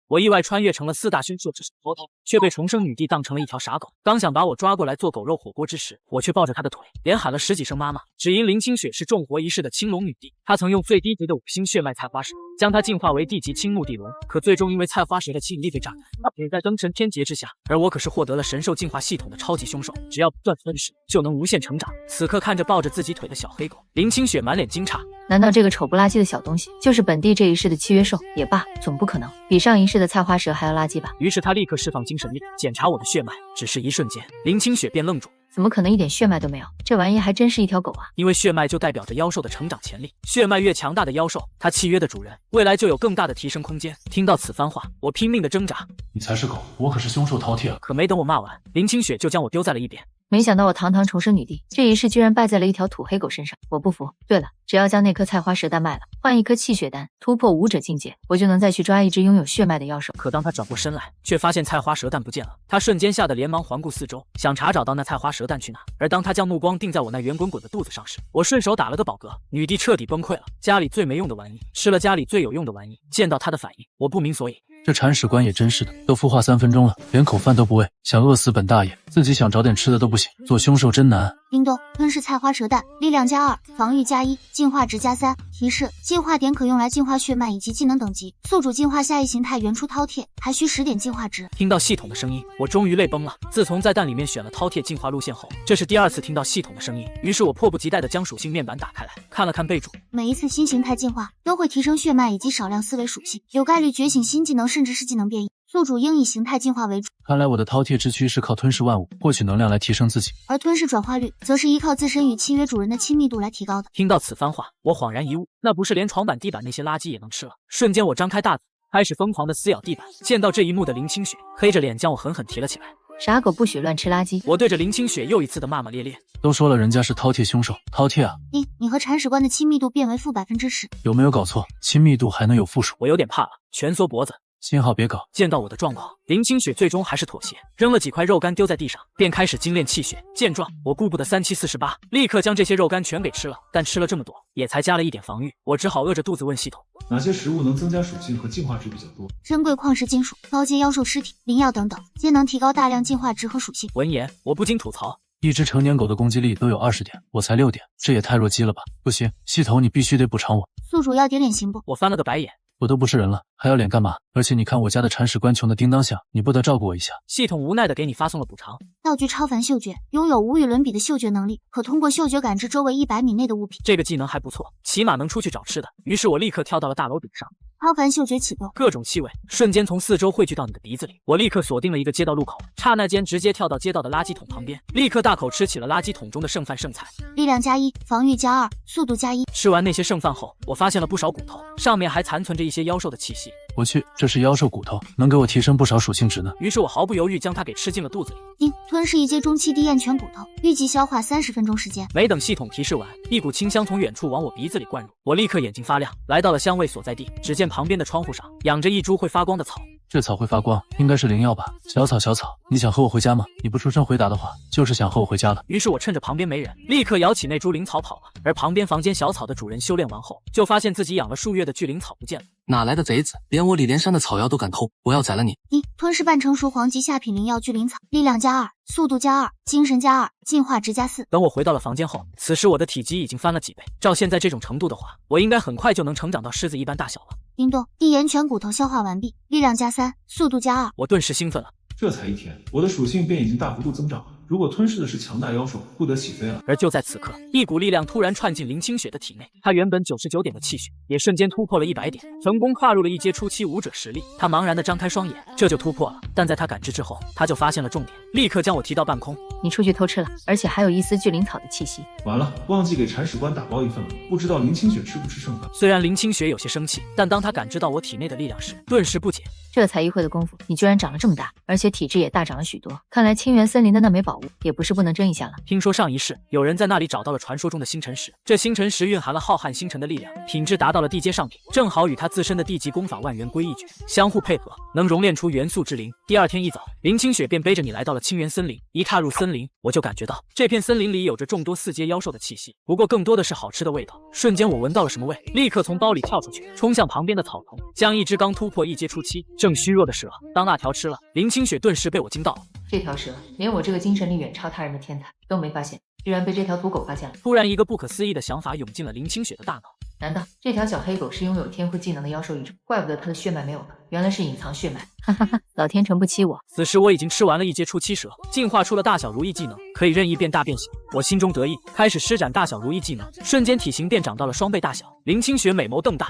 我意外穿越成了4大凶兽之首头头，却被重生女帝当成了一条傻狗。刚想把我抓过来做狗肉火锅之时，我却抱着她的腿，连喊了10几声妈妈。只因林清雪是重活一世的青龙女帝，她曾用最低级的5星血脉菜花蛇，将它进化为地级青木地龙，可最终因为菜花蛇的吸引力被榨干，也在灯神天劫之下。而我可是获得了神兽进化系统的超级凶手，只要不断吞噬，就能无限成长。此刻看着抱着自己腿的小黑狗，林清雪满脸惊诧。难道这个丑不拉几的小东西就是本地这一世的契约兽？也罢，总不可能比上一世的菜花蛇还要垃圾吧？于是他立刻释放精神力，检查我的血脉。只是一瞬间，林清雪便愣住。怎么可能一点血脉都没有？这玩意还真是一条狗啊！因为血脉就代表着妖兽的成长潜力，血脉越强大的妖兽，它契约的主人未来就有更大的提升空间。听到此番话，我拼命的挣扎。你才是狗，我可是凶兽饕餮啊！可没等我骂完，林清雪就将我丢在了一边。没想到我堂堂重生女帝，这一世居然败在了一条土黑狗身上，我不服。对了，只要将那颗菜花蛇蛋卖了，换一颗气血丹，突破武者境界，我就能再去抓一只拥有血脉的妖兽。可当他转过身来，却发现菜花蛇蛋不见了。他瞬间吓得连忙环顾四周，想查找到那菜花蛇蛋去哪。而当他将目光定在我那圆滚滚的肚子上时，我顺手打了个饱嗝。女帝彻底崩溃了，家里最没用的玩意吃了家里最有用的玩意。见到他的反应，我不明所以。这铲屎官也真是的，都孵化3分钟了，连口饭都不喂，想饿死本大爷，自己想找点吃的都不行，做凶兽真难。叮咚，吞噬菜花蛇蛋，力量+2，防御+1，进化值+3。提示：进化点可用来进化血脉以及技能等级。宿主进化下一形态原初饕餮，还需10点进化值。听到系统的声音，我终于泪崩了。自从在蛋里面选了饕餮进化路线后，这是第2次听到系统的声音。于是我迫不及待地将属性面板打开来，看了看备注。每一次新形态进化都会提升血脉以及少量思维属性，有概率觉醒新技能甚至是技能变异。宿主应以形态进化为主。看来我的饕餮之躯是靠吞噬万物，获取能量来提升自己，而吞噬转化率则是依靠自身与契约主人的亲密度来提高的。听到此番话，我恍然一悟，那不是连床板地板那些垃圾也能吃了？瞬间我张开大嘴，开始疯狂的撕咬地板。见到这一幕的林清雪黑着脸将我狠狠提了起来。傻狗不许乱吃垃圾！我对着林清雪又一次的骂骂咧咧。都说了人家是饕餮凶手，饕餮啊！你和铲屎官的亲密度变为-10%，有没有搞错？亲密度还能有负数？我有点怕了，蜷缩脖子。幸好别搞。见到我的状况，林清雪最终还是妥协，扔了几块肉干丢在地上，便开始精炼气血。见状，我顾不得3七48，立刻将这些肉干全给吃了。但吃了这么多，也才加了1点防御，我只好饿着肚子问系统：哪些食物能增加属性和进化值比较多？珍贵矿石金属、高阶妖兽尸体、灵药等等，皆能提高大量进化值和属性。闻言，我不禁吐槽：一只成年狗的攻击力都有20点，我才6点，这也太弱鸡了吧！不行，系统你必须得补偿我。宿主要点脸行不？我翻了个白眼。我都不是人了，还要脸干嘛？而且你看我家的铲屎官穷的叮当响，你不得照顾我一下？系统无奈的给你发送了补偿。道具超凡嗅觉，拥有无与伦比的嗅觉能力，可通过嗅觉感知周围100米内的物品。这个技能还不错，起码能出去找吃的。于是我立刻跳到了大楼顶上。超凡嗅觉启动，各种气味瞬间从四周汇聚到你的鼻子里。我立刻锁定了一个街道路口，刹那间直接跳到街道的垃圾桶旁边，立刻大口吃起了垃圾桶中的剩饭剩菜。力量+1，防御+2，速度+1。吃完那些剩饭后，我发现了不少骨头，上面还残存着一些妖兽的气息。我去，这是妖兽骨头，能给我提升不少属性值呢。于是我毫不犹豫将它给吃进了肚子里。吞噬一阶中期低焰犬骨头，预计消化30分钟时间。没等系统提示完，一股清香从远处往我鼻子里灌入，我立刻眼睛发亮，来到了香味所在地。只见旁边的窗户上养着一株会发光的草。这草会发光，应该是灵药吧？小草，小草，你想和我回家吗？你不出声回答的话，就是想和我回家了。于是我趁着旁边没人，立刻摇起那株灵草跑了。而旁边房间小草的主人修炼完后，就发现自己养了数月的巨灵草不见了。哪来的贼子，连我李连山的草药都敢偷！我要宰了你！吞噬半成熟黄级下品灵药巨灵草，力量+2，速度+2，精神+2，进化值+4。等我回到了房间后，此时我的体积已经翻了几倍，照现在这种程度的话，我应该很快就能成长到狮子一般大小了。叮咚，地岩犬骨头消化完毕，力量+3，速度+2。我顿时兴奋了。这才1天，我的属性便已经大幅度增长。如果吞噬的是强大妖兽，不得起飞了。而就在此刻，一股力量突然窜进林清雪的体内，她原本99点的气血也瞬间突破了100点，成功跨入了一阶初期武者实力。她茫然地张开双眼，这就突破了。但在她感知之后，她就发现了重点，立刻将我提到半空。你出去偷吃了，而且还有一丝巨灵草的气息。完了，忘记给铲屎官打包一份了，不知道林清雪吃不吃剩饭。虽然林清雪有些生气，但当她感知到我体内的力量时，顿时不解。这才一会的功夫，你居然长了这么大，而且体质也大涨了许多。看来清源森林的那枚宝物也不是不能争一下了。听说上一世有人在那里找到了传说中的星辰石，这星辰石蕴含了浩瀚星辰的力量，品质达到了地阶上品，正好与他自身的地级功法万元归一诀相互配合，能熔炼出元素之灵。第二天一早，林清雪便背着你来到了清源森林。一踏入森林，我就感觉到这片森林里有着众多四阶妖兽的气息，不过更多的是好吃的味道。瞬间我闻到了什么味，立刻从包里跳出去，冲向旁边的草丛，将一只刚突破1阶初期、正虚弱的蛇当辣条吃了。林清雪顿时被我惊到了。这条蛇连我这个精神力远超他人的天才都没发现，居然被这条土狗发现了。突然，一个不可思议的想法涌进了林清雪的大脑。难道这条小黑狗是拥有天赋技能的妖兽一种？怪不得它的血脉没有了，原来是隐藏血脉。哈哈哈，老天诚不欺我。此时我已经吃完了1阶初期蛇，进化出了大小如意技能，可以任意变大变小。我心中得意，开始施展大小如意技能，瞬间体型便长到了双倍大小。林清雪美眸瞪大。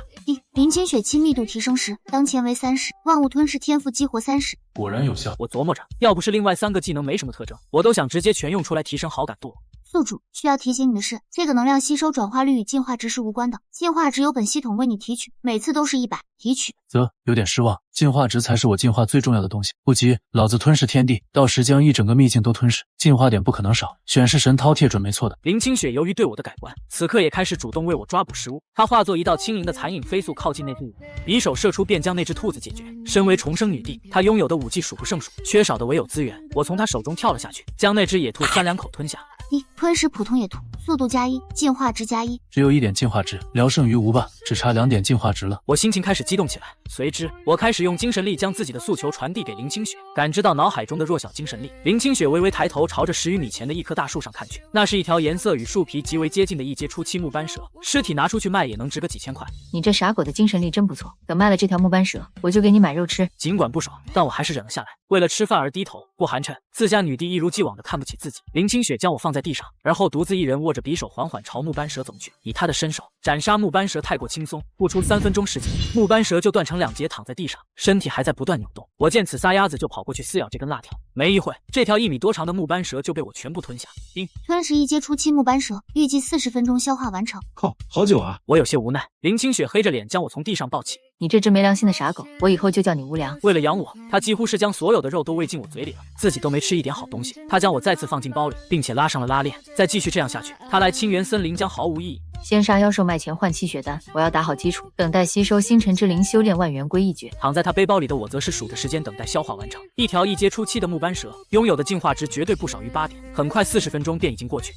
林清雪亲密度提升10，当前为30，万物吞噬天赋激活30。果然有效。我琢磨着，要不是另外3个技能没什么特征，我都想直接全用出来提升好感度。宿主，需要提醒你的是，这个能量吸收转化率与进化值是无关的，进化值由本系统为你提取，每次都是100，提取。有点失望，进化值才是我进化最重要的东西。不急，老子吞噬天地，到时将一整个秘境都吞噬，进化点不可能少。选是神饕餮准没错的。林清雪由于对我的改观，此刻也开始主动为我抓捕食物。她化作一道轻盈的残影，飞速靠近那只兔子，匕首射出便将那只兔子解决。身为重生女帝，她拥有的武器数不胜数，缺少的唯有资源。我从她手中跳了下去，将那只野兔3、2口吞下。吞噬普通野兔，速度加1，进化值加1。只有1点进化值，聊胜于无吧，只差2点进化值了。我心情开始激动起来，随之我开始用精神力将自己的诉求传递给林清雪，感知到脑海中的弱小精神力。林清雪微微抬头，朝着10余米前的一棵大树上看去，那是一条颜色与树皮极为接近的1阶初期木斑蛇，尸体拿出去卖也能值个几千块。你这傻狗的精神力真不错，等卖了这条木斑蛇，我就给你买肉吃。尽管不爽，但我还是忍了下来，为了吃饭而低头。不寒碜，自家女帝一如既往的看不起自己。林清雪将我放在地上，而后独自一人握着匕首缓缓朝木斑蛇走去。以她的身手斩杀木斑蛇太过轻松，不出3分钟时间，木斑蛇就断成2截躺在地上，身体还在不断扭动。我见此撒丫子就跑过去撕咬这根辣条，没一会，这条1米多长的木斑蛇就被我全部吞下。吞噬1阶初期木斑蛇，预计40分钟消化完成。靠，好久啊！我有些无奈。林清雪黑着脸将我从地上抱起。你这只没良心的傻狗，我以后就叫你无良。为了养我，她几乎是将所有的肉都喂进我嘴里了，自己都没吃一点好东西。她将我再次放进包里，并且拉上了拉链。再继续这样下去，她来清源森林将毫无意义。先杀妖兽卖钱换气血丹，我要打好基础，等待吸收星辰之灵，修炼万元归一诀。躺在他背包里的我则是数着时间等待消化完成。一条1阶初期的木斑蛇，拥有的进化值绝对不少于8点，很快40分钟便已经过去。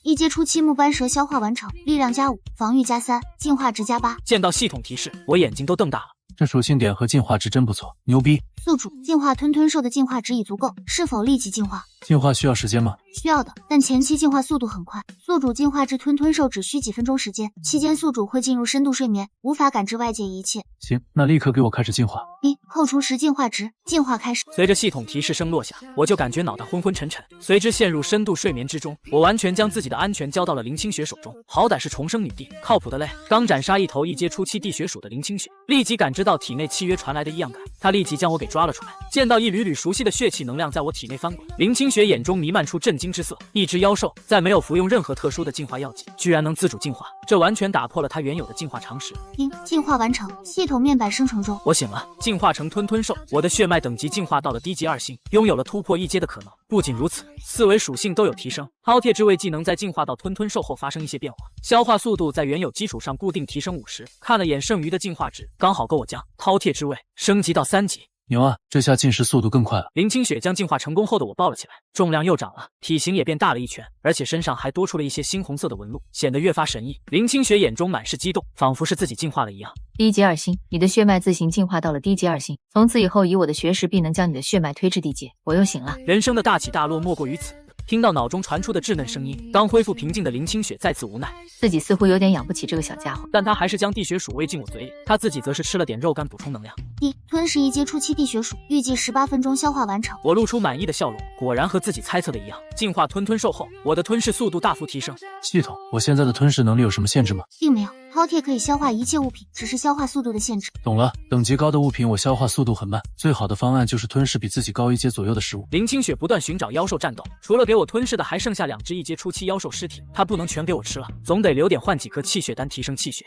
1阶初期木斑蛇消化完成，力量加5，防御加3，进化值加8。见到系统提示，我眼睛都瞪大了。这属性点和进化值真不错，牛逼！宿主，进化吞兽的进化值已足够，是否立即进化？进化需要时间吗？需要的，但前期进化速度很快。宿主进化至吞兽只需几分钟时间，期间宿主会进入深度睡眠，无法感知外界一切。行，那立刻给我开始进化。扣除10进化值，进化开始。随着系统提示声落下，我就感觉脑袋昏昏沉沉，随之陷入深度睡眠之中。我完全将自己的安全交到了林清雪手中，好歹是重生女帝，靠谱的嘞。刚斩杀一头1阶初期地血鼠的林清雪，立即感知到体内契约传来的异样感，她立即将我给抓了出来。见到一缕缕熟悉的血气能量在我体内翻滚，林清雪眼中弥漫出震惊之色。一只妖兽在没有服用任何特殊的进化药剂，居然能自主进化，这完全打破了它原有的进化常识。进化完成，系统面板生成中。我醒了，进化成吞兽，我的血脉等级进化到了低级2星，拥有了突破1阶的可能。不仅如此，4维属性都有提升。饕餮之味技能在进化到吞兽后发生一些变化，消化速度在原有基础上固定提升50%。看了眼剩余的进化值，刚好够我将饕餮之味升级到3级。牛啊，这下进食速度更快了。林清雪将进化成功后的我抱了起来，重量又涨了，体型也变大了1圈，而且身上还多出了一些猩红色的纹路，显得越发神异。林清雪眼中满是激动，仿佛是自己进化了一样。低级2星，你的血脉自行进化到了低级2星，从此以后以我的学识必能将你的血脉推至地阶。我又醒了，人生的大起大落莫过于此。听到脑中传出的稚嫩声音，刚恢复平静的林清雪再次无奈，自己似乎有点养不起这个小家伙，但她还是将地血鼠喂进我嘴里，她自己则是吃了点肉干补充能量。吞噬1阶初期地血鼠，预计18分钟消化完成。我露出满意的笑容，果然和自己猜测的一样，进化吞兽后，我的吞噬速度大幅提升。系统，我现在的吞噬能力有什么限制吗？并没有，饕餮可以消化一切物品，只是消化速度的限制。懂了，等级高的物品我消化速度很慢，最好的方案就是吞噬比自己高1阶左右的食物。林清雪不断寻找妖兽战斗，除了给我吞噬的，还剩下2只1阶初期妖兽尸体，她不能全给我吃了，总得留点换几颗气血丹提升气血。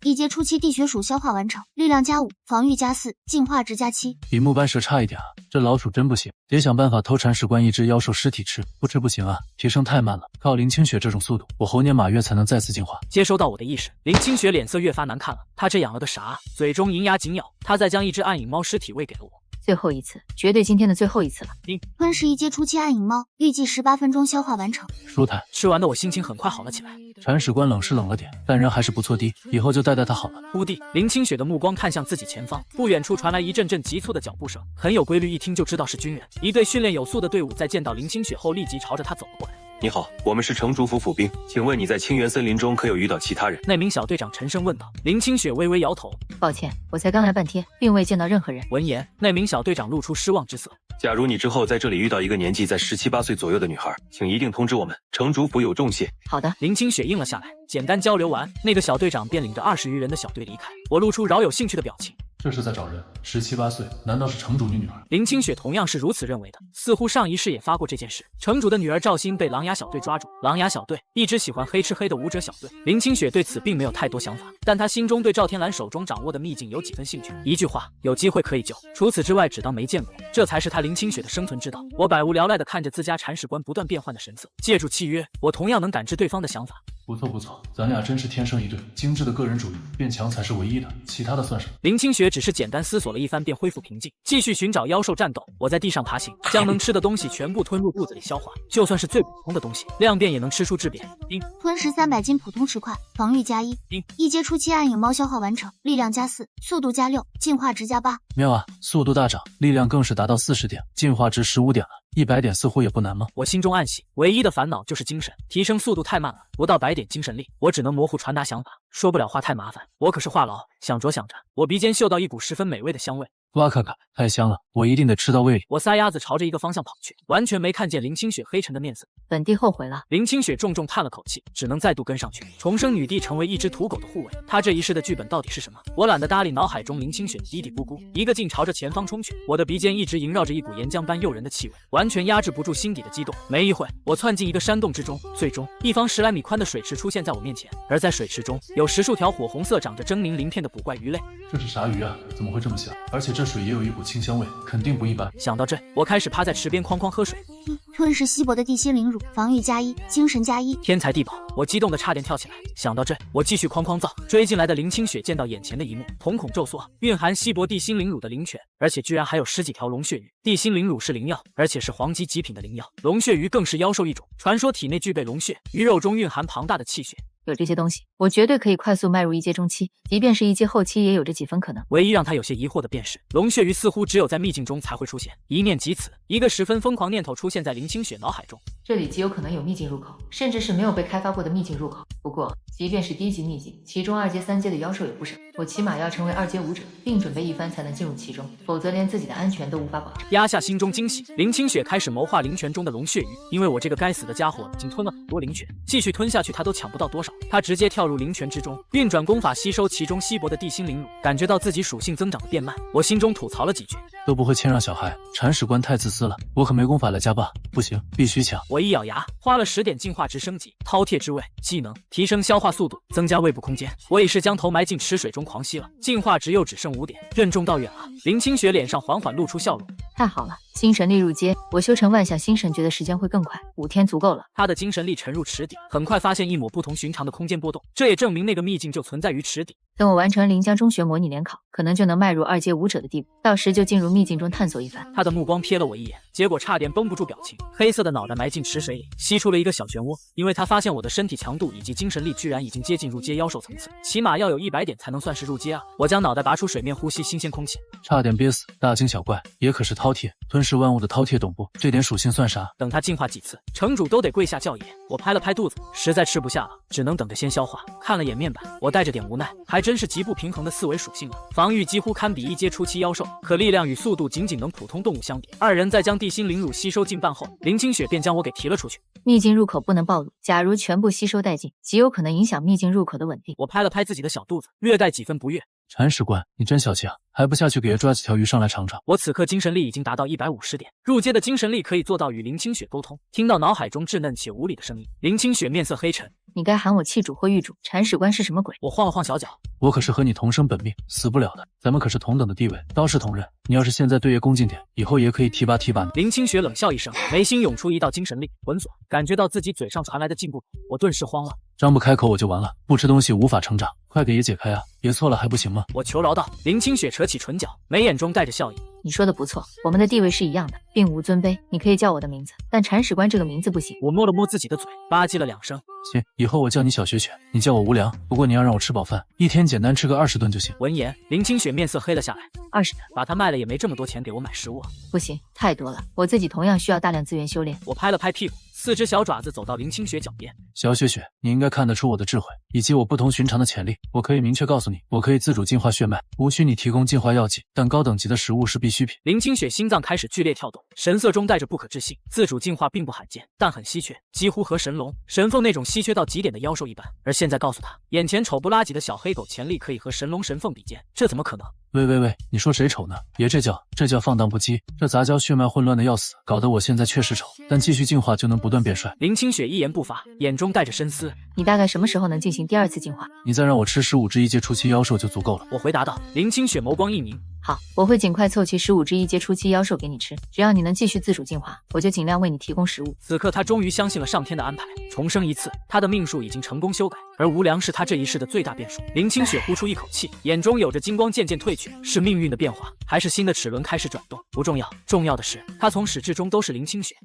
1阶初期地血鼠消化完成，力量加5，防御加4，进化值加7。比木斑蛇差一点啊，这老鼠真不行，得想办法偷铲屎罐1只妖兽尸体吃，不吃不行啊，提升太慢了，靠林清雪这种速度，我猴年马月才能再次进化。接收到我的意识，林清雪脸色越发难看了，她这养了个啥？嘴中银牙紧咬，她再将1只暗影猫尸体喂给了我。最后一次，绝对今天的最后一次了。吞噬一阶初期暗影猫，预计18分钟消化完成。舒坦。吃完的我心情很快好了起来。铲屎官冷是冷了点，但人还是不错的，以后就带带他好了。忽地，林清雪的目光看向自己前方，不远处传来一阵阵急促的脚步声，很有规律，一听就知道是军人。一队训练有素的队伍在见到林清雪后，立即朝着他走了过来。你好，我们是城主府府兵，请问你在清源森林中可有遇到其他人？那名小队长沉声问道。林清雪微微摇头，抱歉，我才刚来半天，并未见到任何人。闻言，那名小队长露出失望之色。假如你之后在这里遇到一个年纪在17、18岁左右的女孩，请一定通知我们，城主府有重谢。好的。林清雪应了下来，简单交流完，那个小队长便领着20余人的小队离开。我露出饶有兴趣的表情。这是在找人，17、18岁，难道是城主女儿？林清雪同样是如此认为的，似乎上一世也发过这件事。城主的女儿赵欣被狼牙小队抓住，狼牙小队一直喜欢黑吃黑的武者小队。林清雪对此并没有太多想法，但她心中对赵天蓝手中掌握的秘境有几分兴趣。一句话，有机会可以救，除此之外只当没见过，这才是她林清雪的生存之道。我百无聊赖地看着自家铲屎官不断变换的神色，借助契约，我同样能感知对方的想法。不错不错，咱俩真是天生一对，精致的个人主义，变强才是唯一的，其他的算什么？林清雪只是简单思索了一番，便恢复平静，继续寻找妖兽战斗。我在地上爬行，将能吃的东西全部吞入肚子里消化，就算是最普通的东西，量变也能吃出质变。吞食300斤普通石块，防御加1。一阶初期暗影猫消化完成，力量加4，速度加6，进化值加8。妙啊，速度大涨，力量更是达到40点，进化值15点了。100点似乎也不难吗？我心中暗喜，唯一的烦恼就是精神提升速度太慢了，不到100点精神力，我只能模糊传达想法，说不了话太麻烦。我可是话痨，想着想着，我鼻尖嗅到一股十分美味的香味。哇咔咔，太香了，我一定得吃到胃里。我撒丫子朝着一个方向跑去，完全没看见林清雪黑沉的面色。本帝后悔了。林清雪重重叹了口气，只能再度跟上去，重生女帝成为一只土狗的护卫。她这一世的剧本到底是什么？我懒得搭理脑海中林清雪的嘀嘀咕咕，一个劲朝着前方冲去。我的鼻尖一直萦绕着一股岩浆般诱人的气味，完全压制不住心底的激动。没一会，我窜进一个山洞之中，最终一方10来米宽的水池出现在我面前，而在水池中有10数条火红色、长着狰狞鳞片的捕怪鱼类。这是啥鱼啊？怎么会这么香？而且这水也有一股清香味，肯定不一般。想到这，我开始趴在池边哐哐喝水。吞噬稀薄的地心灵乳，防御加1，精神加1。天才地宝，我激动的差点跳起来。想到这，我继续哐哐造。追进来的林清雪见到眼前的一幕，瞳孔骤缩。蕴含稀薄地心灵乳的灵泉，而且居然还有10几条龙血鱼。地心灵乳是灵药，而且是黄级极品的灵药。龙血鱼更是妖兽一种，传说体内具备龙血，鱼肉中蕴含庞大的气血。有这些东西，我绝对可以快速迈入一阶中期，即便是一阶后期，也有这几分可能。唯一让他有些疑惑的便是，龙血鱼似乎只有在秘境中才会出现。一念及此，一个十分疯狂念头出现在林清雪脑海中。这里极有可能有秘境入口，甚至是没有被开发过的秘境入口。不过，即便是低级秘境，其中2阶、3阶的妖兽也不少，我起码要成为2阶武者，并准备一番才能进入其中，否则连自己的安全都无法保证。压下心中惊喜，林清雪开始谋划灵泉中的龙血鱼，因为我这个该死的家伙已经吞了很多灵泉，继续吞下去他都抢不到多少。他直接跳入灵泉之中，运转功法吸收其中稀薄的地心灵乳，感觉到自己属性增长的变慢。我心中吐槽了几句，都不会谦让小孩，铲屎官太自私了，我可没功法来加霸，不行，必须抢。我一咬牙，花了10点进化值升级，饕餮之味技能提升消化速度，增加胃部空间。我已是将头埋进池水中狂吸了，进化值又只剩5点，任重道远啊！林清雪脸上缓缓露出笑容，太好了，精神力入阶，我修成万象星神诀的时间会更快，5天足够了。他的精神力沉入池底，很快发现一抹不同寻常的空间波动，这也证明那个秘境就存在于池底。等我完成临江中学模拟联考，可能就能迈入2阶武者的地步，到时就进入秘境中探索一番。他的目光瞥了我一眼，结果差点绷不住表情，黑色的脑袋埋进池水里，吸出了一个小漩涡。因为他发现我的身体强度以及精神力居然已经接近入阶妖兽层次，起码要有100点才能算是入阶啊！我将脑袋拔出水面，呼吸新鲜空气，差点憋死。大惊小怪，也可是饕餮，吞噬万物的饕餮，懂不？这点属性算啥？等他进化几次，城主都得跪下叫爷。我拍了拍肚子，实在吃不下了，只能等着先消化。看了眼面板，我带着点无奈，还真是极不平衡的4维属性啊！防御几乎堪比1阶初期妖兽，可力量与速度仅能普通动物相比。2人再将地心灵乳吸收近半后，林清雪便将我给提了出去。秘境入口不能暴露，假如全部吸收殆尽，极有可能影响秘境入口的稳定。我拍了拍自己的小肚子，略带几分不悦。铲屎官，你真小气啊，还不下去给爷抓几条鱼上来尝尝？我此刻精神力已经达到150点，入阶的精神力可以做到与林清雪沟通。听到脑海中稚嫩且无理的声音，林清雪面色黑沉。你该喊我气主或狱主，铲屎官是什么鬼？我晃了晃小脚，我可是和你同生本命，死不了的，咱们可是同等的地位，刀是同人。你要是现在对爷恭敬点，以后爷可以提拔提拔你。林清雪冷笑一声，眉心涌出一道精神力魂锁，感觉到自己嘴上传来的进步，我顿时慌了。张不开口我就完了，不吃东西无法成长，快给爷解开啊！爷错了还不行吗？我求饶道。林清雪扯起唇角，眉眼中带着笑意。你说的不错，我们的地位是一样的，并无尊卑。你可以叫我的名字，但铲屎官这个名字不行。我摸了摸自己的嘴，吧唧了2声。行，以后我叫你小雪雪，你叫我无良。不过你要让我吃饱饭，一天简单吃个20顿就行。闻言，林清雪面色黑了下来。20，把他卖了也没这么多钱给我买食物啊。不行，太多了，我自己同样需要大量资源修炼。我拍了拍屁股，4只小爪子走到林清雪脚边。小雪雪，你应该看得出我的智慧，以及我不同寻常的潜力。我可以明确告诉你，我可以自主净化血脉，无需你提供净化药剂，但高等级的食物是必需品。林清雪心脏开始剧烈跳动，神色中带着不可置信。自主净化并不罕见，但很稀缺，几乎和神龙、神凤那种稀缺到极点的妖兽一般。而现在告诉他，眼前丑不拉几的小黑狗潜力可以和神龙神凤比肩，这怎么可能？喂，你说谁丑呢？别这叫放荡不羁，这杂交血脉混乱的要死，搞得我现在确实丑，但继续进化就能不断变帅。林清雪一言不发，眼中带着深思。你大概什么时候能进行第2次进化？你再让我吃15只1阶初期妖兽就足够了。我回答道。林清雪眸光一凝。好，我会尽快凑齐15只1阶初期妖兽给你吃，只要你能继续自主进化，我就尽量为你提供食物。此刻他终于相信了上天的安排，重生一次，他的命数已经成功修改，而无良是他这一世的最大变数。林清雪呼出一口气，眼中有着金光渐渐褪去，是命运的变化，还是新的齿轮开始转动？不重要，重要的是他从始至终都是林清雪。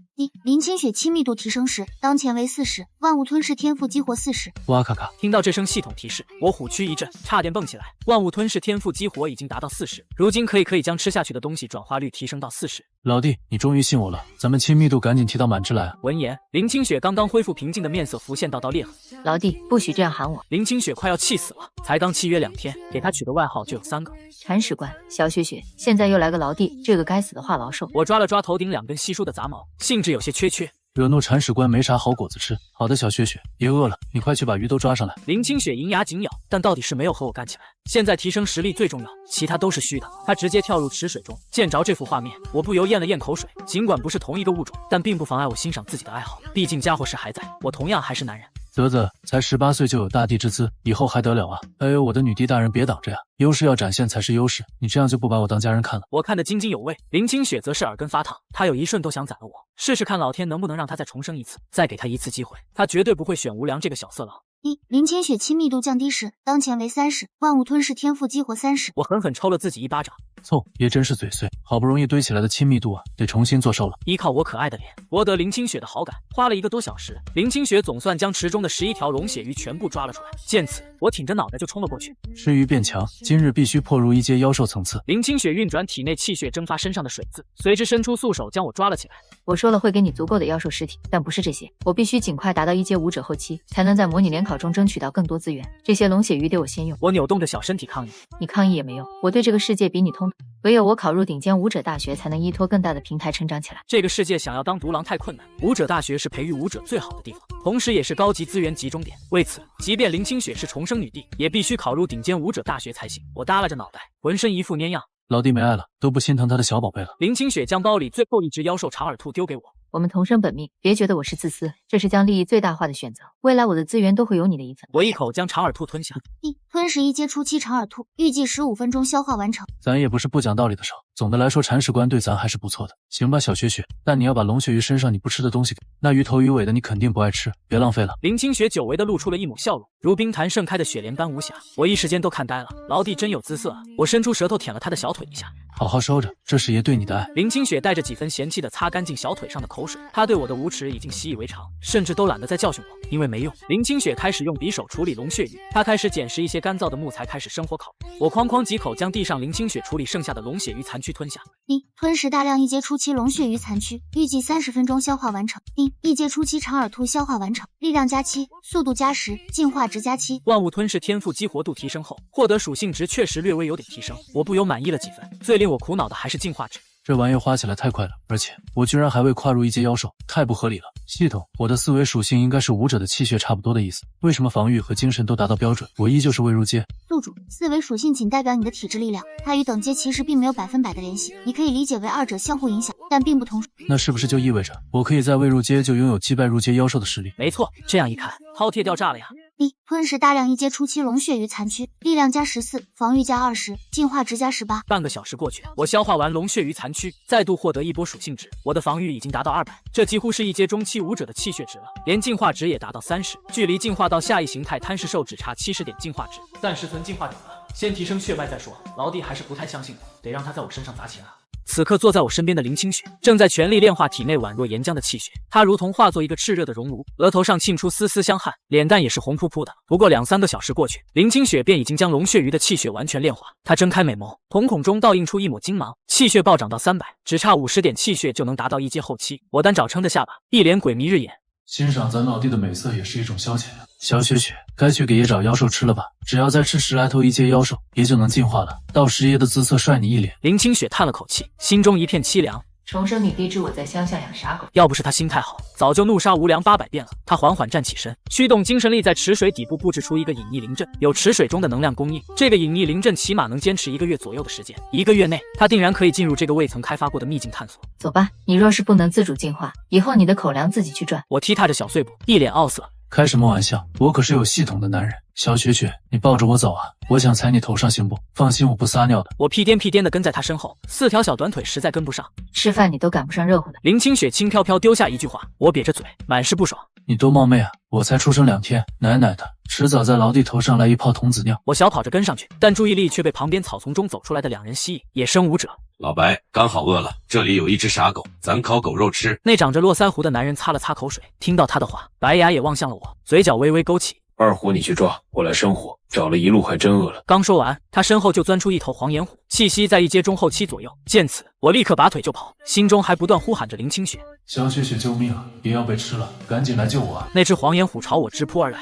林清雪亲密度提升时，当前为40，万物吞噬天赋激活40。哇咔咔！听到这声系统提示，我虎躯一震，差点蹦起来。万物吞噬天赋激活已经达到40，如今可以将吃下去的东西转化率提升到40。老弟，你终于信我了，咱们亲密度赶紧提到满值来啊！闻言，林清雪刚刚恢复平静的面色浮现道裂痕。老弟，不许这样喊我！林清雪快要气死了，才刚契约2天，给他取的外号就有3个。铲屎官、小雪雪，现在又来个老弟，这个该死的话痨兽！我抓了抓头顶2根稀疏的杂毛，兴致有些缺。惹怒铲屎官没啥好果子吃。好的，小雪雪，别饿了，你快去把鱼都抓上来。林清雪银牙紧咬，但到底是没有和我干起来。现在提升实力最重要，其他都是虚的。他直接跳入池水中，见着这幅画面，我不由咽了咽口水。尽管不是同一个物种，但并不妨碍我欣赏自己的爱好。毕竟家伙事还在，我同样还是男人。啧啧，才18岁就有大帝之姿，以后还得了啊！哎呦，我的女帝大人别挡着呀，优势要展现才是优势，你这样就不把我当家人看了。我看得津津有味，林清雪则是耳根发烫，她有一瞬都想宰了我，试试看老天能不能让她再重生一次，再给她一次机会，她绝对不会选无良这个小色狼。林清雪亲密度降低时，当前为30，万物吞噬天赋激活30。我狠狠抽了自己一巴掌。凑，也真是嘴碎，好不容易堆起来的亲密度啊，得重新做收了。依靠我可爱的脸博得林清雪的好感，花了1个多小时，林清雪总算将池中的11条龙血鱼全部抓了出来。见此，我挺着脑袋就冲了过去。吃鱼变强，今日必须破入1阶妖兽层次。林清雪运转体内气血，蒸发身上的水渍，随之伸出素手将我抓了起来。我说了会给你足够的妖兽尸体，但不是这些，我必须尽快达到1阶武者后期，才能在模拟联考中争取到更多资源。这些龙血鱼得我先用。我扭动着小身体抗议。你抗议也没用，我对这个世界比你通透，唯有我考入顶尖武者大学，才能依托更大的平台成长起来。这个世界想要当独狼太困难，武者大学是培育武者最好的地方，同时也是高级资源集中点。为此，即便林清雪是重生女帝，也必须考入顶尖武者大学才行。我耷拉着脑袋，浑身一副蔫样。老弟没爱了，都不心疼他的小宝贝了。林清雪将包里最后1只妖兽长耳兔丢给我。我们同生本命，别觉得我是自私，这是将利益最大化的选择。未来我的资源都会有你的一份。我一口将长耳兔吞下。吞食1阶初期长耳兔，预计15分钟消化完成。咱也不是不讲道理的少，总的来说铲屎官对咱还是不错的。行吧，小雪雪，但你要把龙血鱼身上你不吃的东西给那鱼头鱼尾的，你肯定不爱吃，别浪费了。林清雪久违的露出了一抹笑容，如冰潭盛开的雪莲般无瑕，我一时间都看呆了。老弟真有姿色啊！我伸出舌头舔了他的小腿一下。好好收着，这是爷对你的爱。林清雪带着几分嫌弃的擦干净小腿上的口水，她对我的无耻已经习以为常，甚至都懒得再教训我，因为没用。林清雪开始用匕首处理龙血鱼，她开始捡拾一些干燥的木材，开始生火烤。我哐哐几口将地上林清雪处理剩下的龙血鱼残躯吞下。吞食大量1阶初期龙血鱼残躯，预计30分钟消化完成。1阶初期长耳兔消化完成，力量加7，速度加10，进化值加7。万物吞噬天赋激活度提升后，获得属性值确实略微有点提升，我不由满意了几分。最令我苦恼的还是进化值。这玩意花起来太快了，而且我居然还未跨入1阶妖兽，太不合理了。系统，我的思维属性应该是武者的气血差不多的意思，为什么防御和精神都达到标准，我依旧是未入阶？宿主，思维属性仅代表你的体质力量，它与等阶其实并没有100%的联系，你可以理解为2者相互影响，但并不同属。那是不是就意味着我可以在未入阶就拥有击败入阶妖兽的实力？没错，这样一看，饕餮掉炸了呀！吞食大量1阶初期龙血鱼残躯，力量加14，防御加20，进化值加18。半个小时过去，我消化完龙血鱼残躯，再度获得一波属性值，我的防御已经达到200，这几乎是1阶中期武者的气血值了，连进化值也达到30，距离进化到下一形态贪食兽只差70点进化值，暂时存进化点了，先提升血脉再说。老弟还是不太相信我，得让他在我身上砸钱啊。此刻坐在我身边的林清雪正在全力炼化体内宛若岩浆的气血，她如同化作一个炽热的熔炉，额头上沁出丝丝香汗，脸蛋也是红扑扑的。不过2-3个小时过去，林清雪便已经将龙血鱼的气血完全炼化。她睁开美眸，瞳孔中倒映出一抹金芒，气血暴涨到300，只差50点气血就能达到1阶后期。我单找撑着下巴，一脸鬼迷日眼。欣赏咱老弟的美色也是一种消遣啊。小雪雪，该去给野爪妖兽吃了吧？只要再吃10来头1阶妖兽，爷就能进化了，到时爷的姿色帅你一脸。林清雪叹了口气，心中一片凄凉。重生女帝之我在乡下养傻狗，要不是他心太好，早就怒杀无良800遍了。他缓缓站起身，驱动精神力在池水底部布置出一个隐匿灵阵，有池水中的能量供应，这个隐匿灵阵起码能坚持1个月左右的时间。1个月内，他定然可以进入这个未曾开发过的秘境探索。走吧，你若是不能自主进化，以后你的口粮自己去赚。我踢踏着小碎步，一脸傲色。开什么玩笑，我可是有系统的男人。小雪雪，你抱着我走啊，我想踩你头上行不？放心，我不撒尿的。我屁颠屁颠的跟在他身后，4条小短腿实在跟不上，吃饭你都赶不上热乎的。林清雪轻飘飘丢下一句话，我瘪着嘴，满是不爽。你多冒昧啊，我才出生2天，奶奶的，迟早在老弟头上来一泡童子尿。我小跑着跟上去，但注意力却被旁边草丛中走出来的2人吸引。野生舞者老白，刚好饿了，这里有一只傻狗，咱烤狗肉吃。那长着络腮胡的男人擦了擦口水，听到他的话，白牙也望向了我，嘴角微微勾起。二虎你去抓，我来生火，找了一路还真饿了。刚说完，他身后就钻出一头黄眼虎，气息在1阶中后期左右。见此，我立刻拔腿就跑，心中还不断呼喊着林清雪。小雪雪救命啊，爷要被吃了，赶紧来救我啊！那只黄眼虎朝我直扑而来，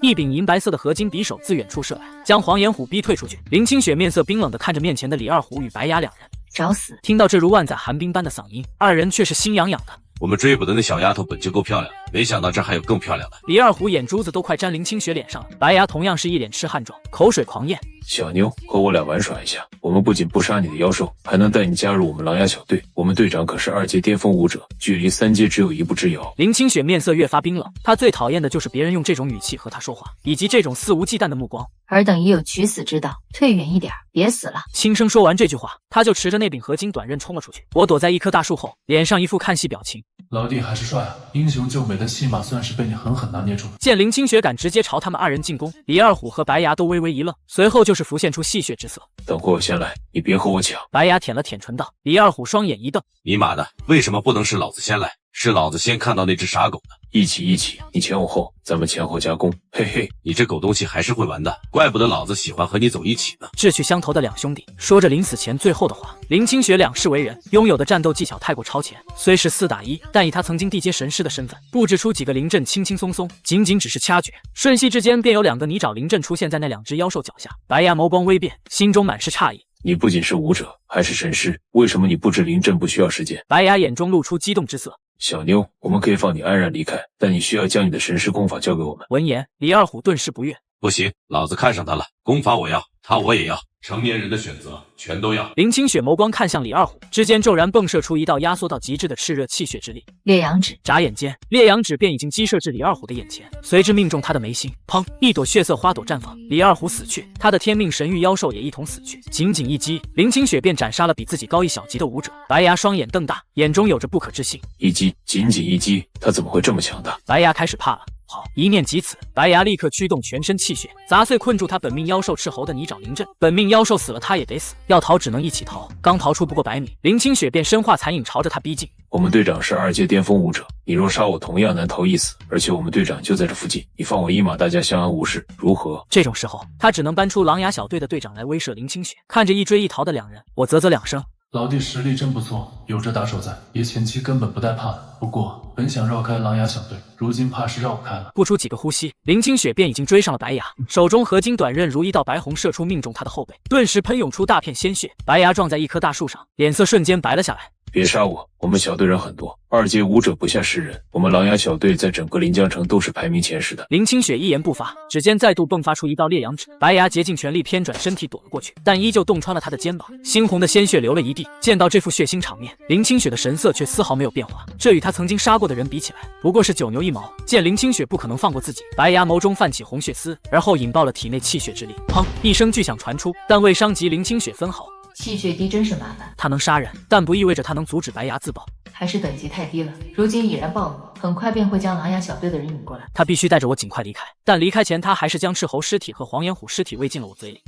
一柄银白色的合金匕首自远处射来，将黄眼虎逼退出去。林清雪面色冰冷地看着面前的李二虎与白牙2人，找死！听到这如万载寒冰般的嗓音，2人却是心痒痒的。我们追捕的那小丫头本就够漂亮，没想到这还有更漂亮的。李二虎眼珠子都快沾林清雪脸上了，白牙同样是一脸痴汉状，口水狂咽。小妞，和我俩玩耍一下，我们不仅不杀你的妖兽，还能带你加入我们狼牙小队。我们队长可是2阶巅峰武者，距离3阶只有1步之遥。林清雪面色越发冰冷，她最讨厌的就是别人用这种语气和她说话，以及这种肆无忌惮的目光。尔等已有取死之道，退远一点，别死了。轻声说完这句话，他就持着那柄合金短刃冲了出去。我躲在一棵大树后，脸上一副看戏表情。老弟还是帅啊，英雄救美的戏码算是被你狠狠拿捏住了。见林清雪敢直接朝他们2人进攻，李二虎和白牙都微微一愣，随后就是浮现出戏谑之色。等会我先来，你别和我抢。白牙舔了舔唇道。李二虎双眼一瞪，尼玛的，为什么不能是老子先来？是老子先看到那只傻狗的。一起，你前我后，咱们前后夹攻。嘿嘿，你这狗东西还是会玩的，怪不得老子喜欢和你走一起呢。志趣相投的2兄弟说着临死前最后的话。林清雪两世为人，拥有的战斗技巧太过超前，虽是4打1，但以他曾经地阶神师的身份，布置出几个灵阵轻轻松松，仅只是掐诀，瞬息之间便有2个泥沼灵阵出现在那2只妖兽脚下。白牙眸光微变，心中满是诧异。你不仅是武者，还是神师，为什么你布置灵阵不需要时间？白牙眼中露出激动之色。小妞，我们可以放你安然离开，但你需要将你的神师功法交给我们。闻言，李二虎顿时不悦。不行，老子看上他了，功法我要，他我也要，成年人的选择全都要。林清雪眸光看向李二虎，之间骤然迸射出一道压缩到极致的炽热气血之力。烈阳指，眨眼间，烈阳指便已经击射至李二虎的眼前，随之命中他的眉心。砰！一朵血色花朵绽放，李二虎死去，他的天命神域妖兽也一同死去。仅一击，林清雪便斩杀了比自己高1小级的武者。白牙双眼瞪大，眼中有着不可置信。一击，仅一击，他怎么会这么强大？白牙开始怕了。好，一念及此，白牙立刻驱动全身气血，砸碎困住他本命妖兽斥候的泥沼灵阵。本命妖兽死了，他也得死，要逃只能一起逃。刚逃出不过100米，林清雪便身化残影朝着他逼近。我们队长是2阶巅峰武者，你若杀我，同样难逃一死。而且我们队长就在这附近，你放我一马，大家相安无事，如何？这种时候，他只能搬出狼牙小队的队长来威慑林清雪。看着一追一逃的2人，我啧2声。老弟实力真不错，有这打手在，爷前期根本不带怕的。不过本想绕开狼牙小队，如今怕是绕不开了。不出几个呼吸，林清雪便已经追上了白牙，手中合金短刃如一道白虹射出，命中他的后背，顿时喷涌出大片鲜血。白牙撞在一棵大树上，脸色瞬间白了下来。别杀我，我们小队人很多，2阶武者不下10人，我们狼牙小队在整个临江城都是排名前10的。林清雪一言不发，指尖再度迸发出一道烈阳指，白牙竭尽全力偏转身体躲了过去，但依旧洞穿了他的肩膀，猩红的鲜血流了一地。见到这副血腥场面，林清雪的神色却丝毫没有变化，这与他曾经杀过的人比起来，不过是9牛1毛。见林清雪不可能放过自己，白牙眸中泛起红血丝，而后引爆了体内气血之力。砰！一声巨响传出，但未伤及林清雪分毫。气血滴真是麻烦，他能杀人，但不意味着他能阻止白牙自爆。还是等级太低了，如今已然暴怒，很快便会将狼牙小队的人引过来。他必须带着我尽快离开，但离开前，他还是将斥候尸体和黄眼虎尸体喂进了我嘴里。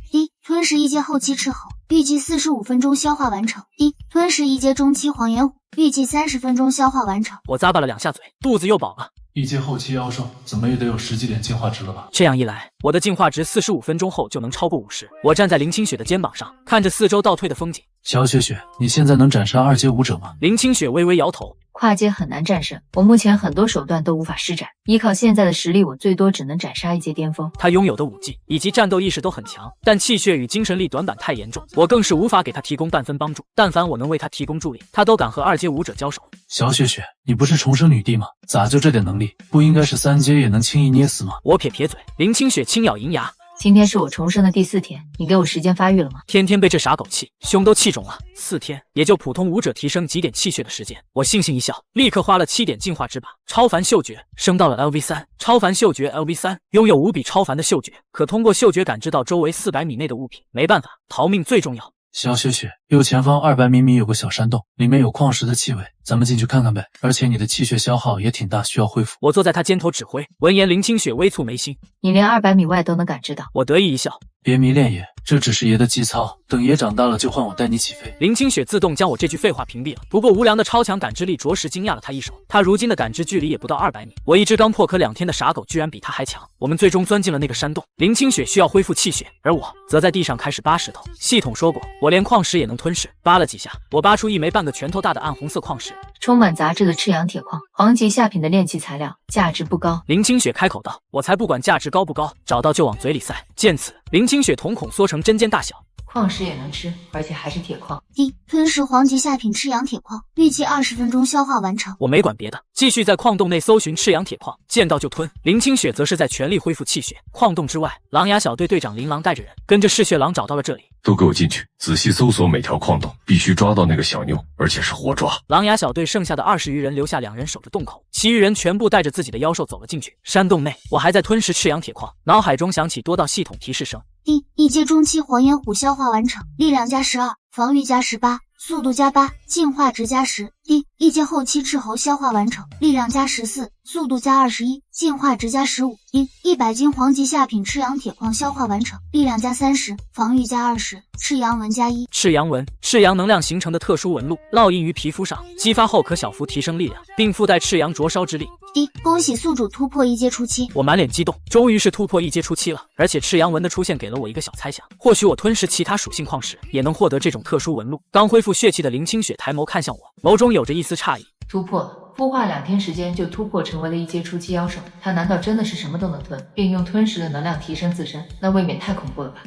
吞噬一阶后期斥候，预计45分钟消化完成。一、吞噬一阶中期黄炎虎，预计30分钟消化完成。我咂巴了2下嘴，肚子又饱了。一阶后期妖兽怎么也得有10几点进化值了吧？这样一来，我的进化值45分钟后就能超过50。我站在林清雪的肩膀上，看着四周倒退的风景。小雪雪，你现在能斩杀2阶武者吗？林清雪微微摇头。跨阶很难战胜，我目前很多手段都无法施展，依靠现在的实力，我最多只能斩杀一阶巅峰。他拥有的武技以及战斗意识都很强，但气血与精神力短板太严重，我更是无法给他提供半分帮助。但凡我能为他提供助力，他都敢和2阶武者交手。小雪雪，你不是重生女帝吗？咋就这点能力？不应该是3阶也能轻易捏死吗？我撇撇嘴，林清雪轻咬银牙。今天是我重生的第4天，你给我时间发育了吗？天天被这傻狗气，胸都气肿了。4天，也就普通武者提升几点气血的时间。我悻悻一笑，立刻花了7点进化值把超凡嗅觉升到了 LV3。超凡嗅觉 LV3，拥有无比超凡的嗅觉，可通过嗅觉感知到周围400米内的物品。没办法，逃命最重要。小雪雪，右前方200米有个小山洞，里面有矿石的气味，咱们进去看看呗。而且你的气血消耗也挺大，需要恢复。我坐在他肩头指挥。闻言，林清雪微蹙眉心。你连200米外都能感知到？我得意一笑。别迷恋爷，这只是爷的基操，等爷长大了就换我带你起飞。林清雪自动将我这句废话屏蔽了。不过无良的超强感知力着实惊讶了他一手，他如今的感知距离也不到200米。我一只刚破壳2天的傻狗居然比他还强。我们最终钻进了那个山洞。林清雪需要恢复气血，而我则在地上开始扒石头。系统说过，我连矿石也能吞噬。扒了几下，我扒出一枚半个拳头大的暗红色矿石，充满杂质的赤阳铁矿，黄级下品的炼器材料，价值不高。林清雪开口道：“我才不管价值高不高，找到就往嘴里塞。”见此，林清雪瞳孔缩成针尖大小。矿石也能吃，而且还是铁矿。一、吞噬黄级下品赤阳铁矿，预计20分钟消化完成。我没管别的，继续在矿洞内搜寻赤阳铁矿，见到就吞。林清雪则是在全力恢复气血。矿洞之外，狼牙小队队长林狼带着人跟着嗜血狼找到了这里。都给我进去，仔细搜索每条矿洞，必须抓到那个小妞，而且是活抓。狼牙小队剩下的20余人留下2人守着洞口，其余人全部带着自己的妖兽走了进去。山洞内，我还在吞噬赤阳铁矿，脑海中响起多道系统提示声。一阶中期黄炎虎消化完成，力量加12，防御加18，速度加8，进化值加10。一阶后期斥候消化完成，力量加14，速度加21，进化值加15。100斤黄级下品赤阳铁矿消化完成，力量加30，防御加20，赤阳纹加1。赤阳纹，赤阳能量形成的特殊纹路，烙印于皮肤上，激发后可小幅提升力量，并附带赤阳灼烧之力。恭喜宿主突破1阶初期。我满脸激动，终于是突破1阶初期了。而且赤阳纹的出现给了我一个小猜想，或许我吞噬其他属性矿石也能获得这种特殊纹路。刚恢复血气的林清雪抬眸看向我，眸中有着一丝诧异。突破了，孵化2天时间就突破成为了1阶初期妖兽，他难道真的是什么都能吞，并用吞噬的能量提升自身？那未免太恐怖了吧。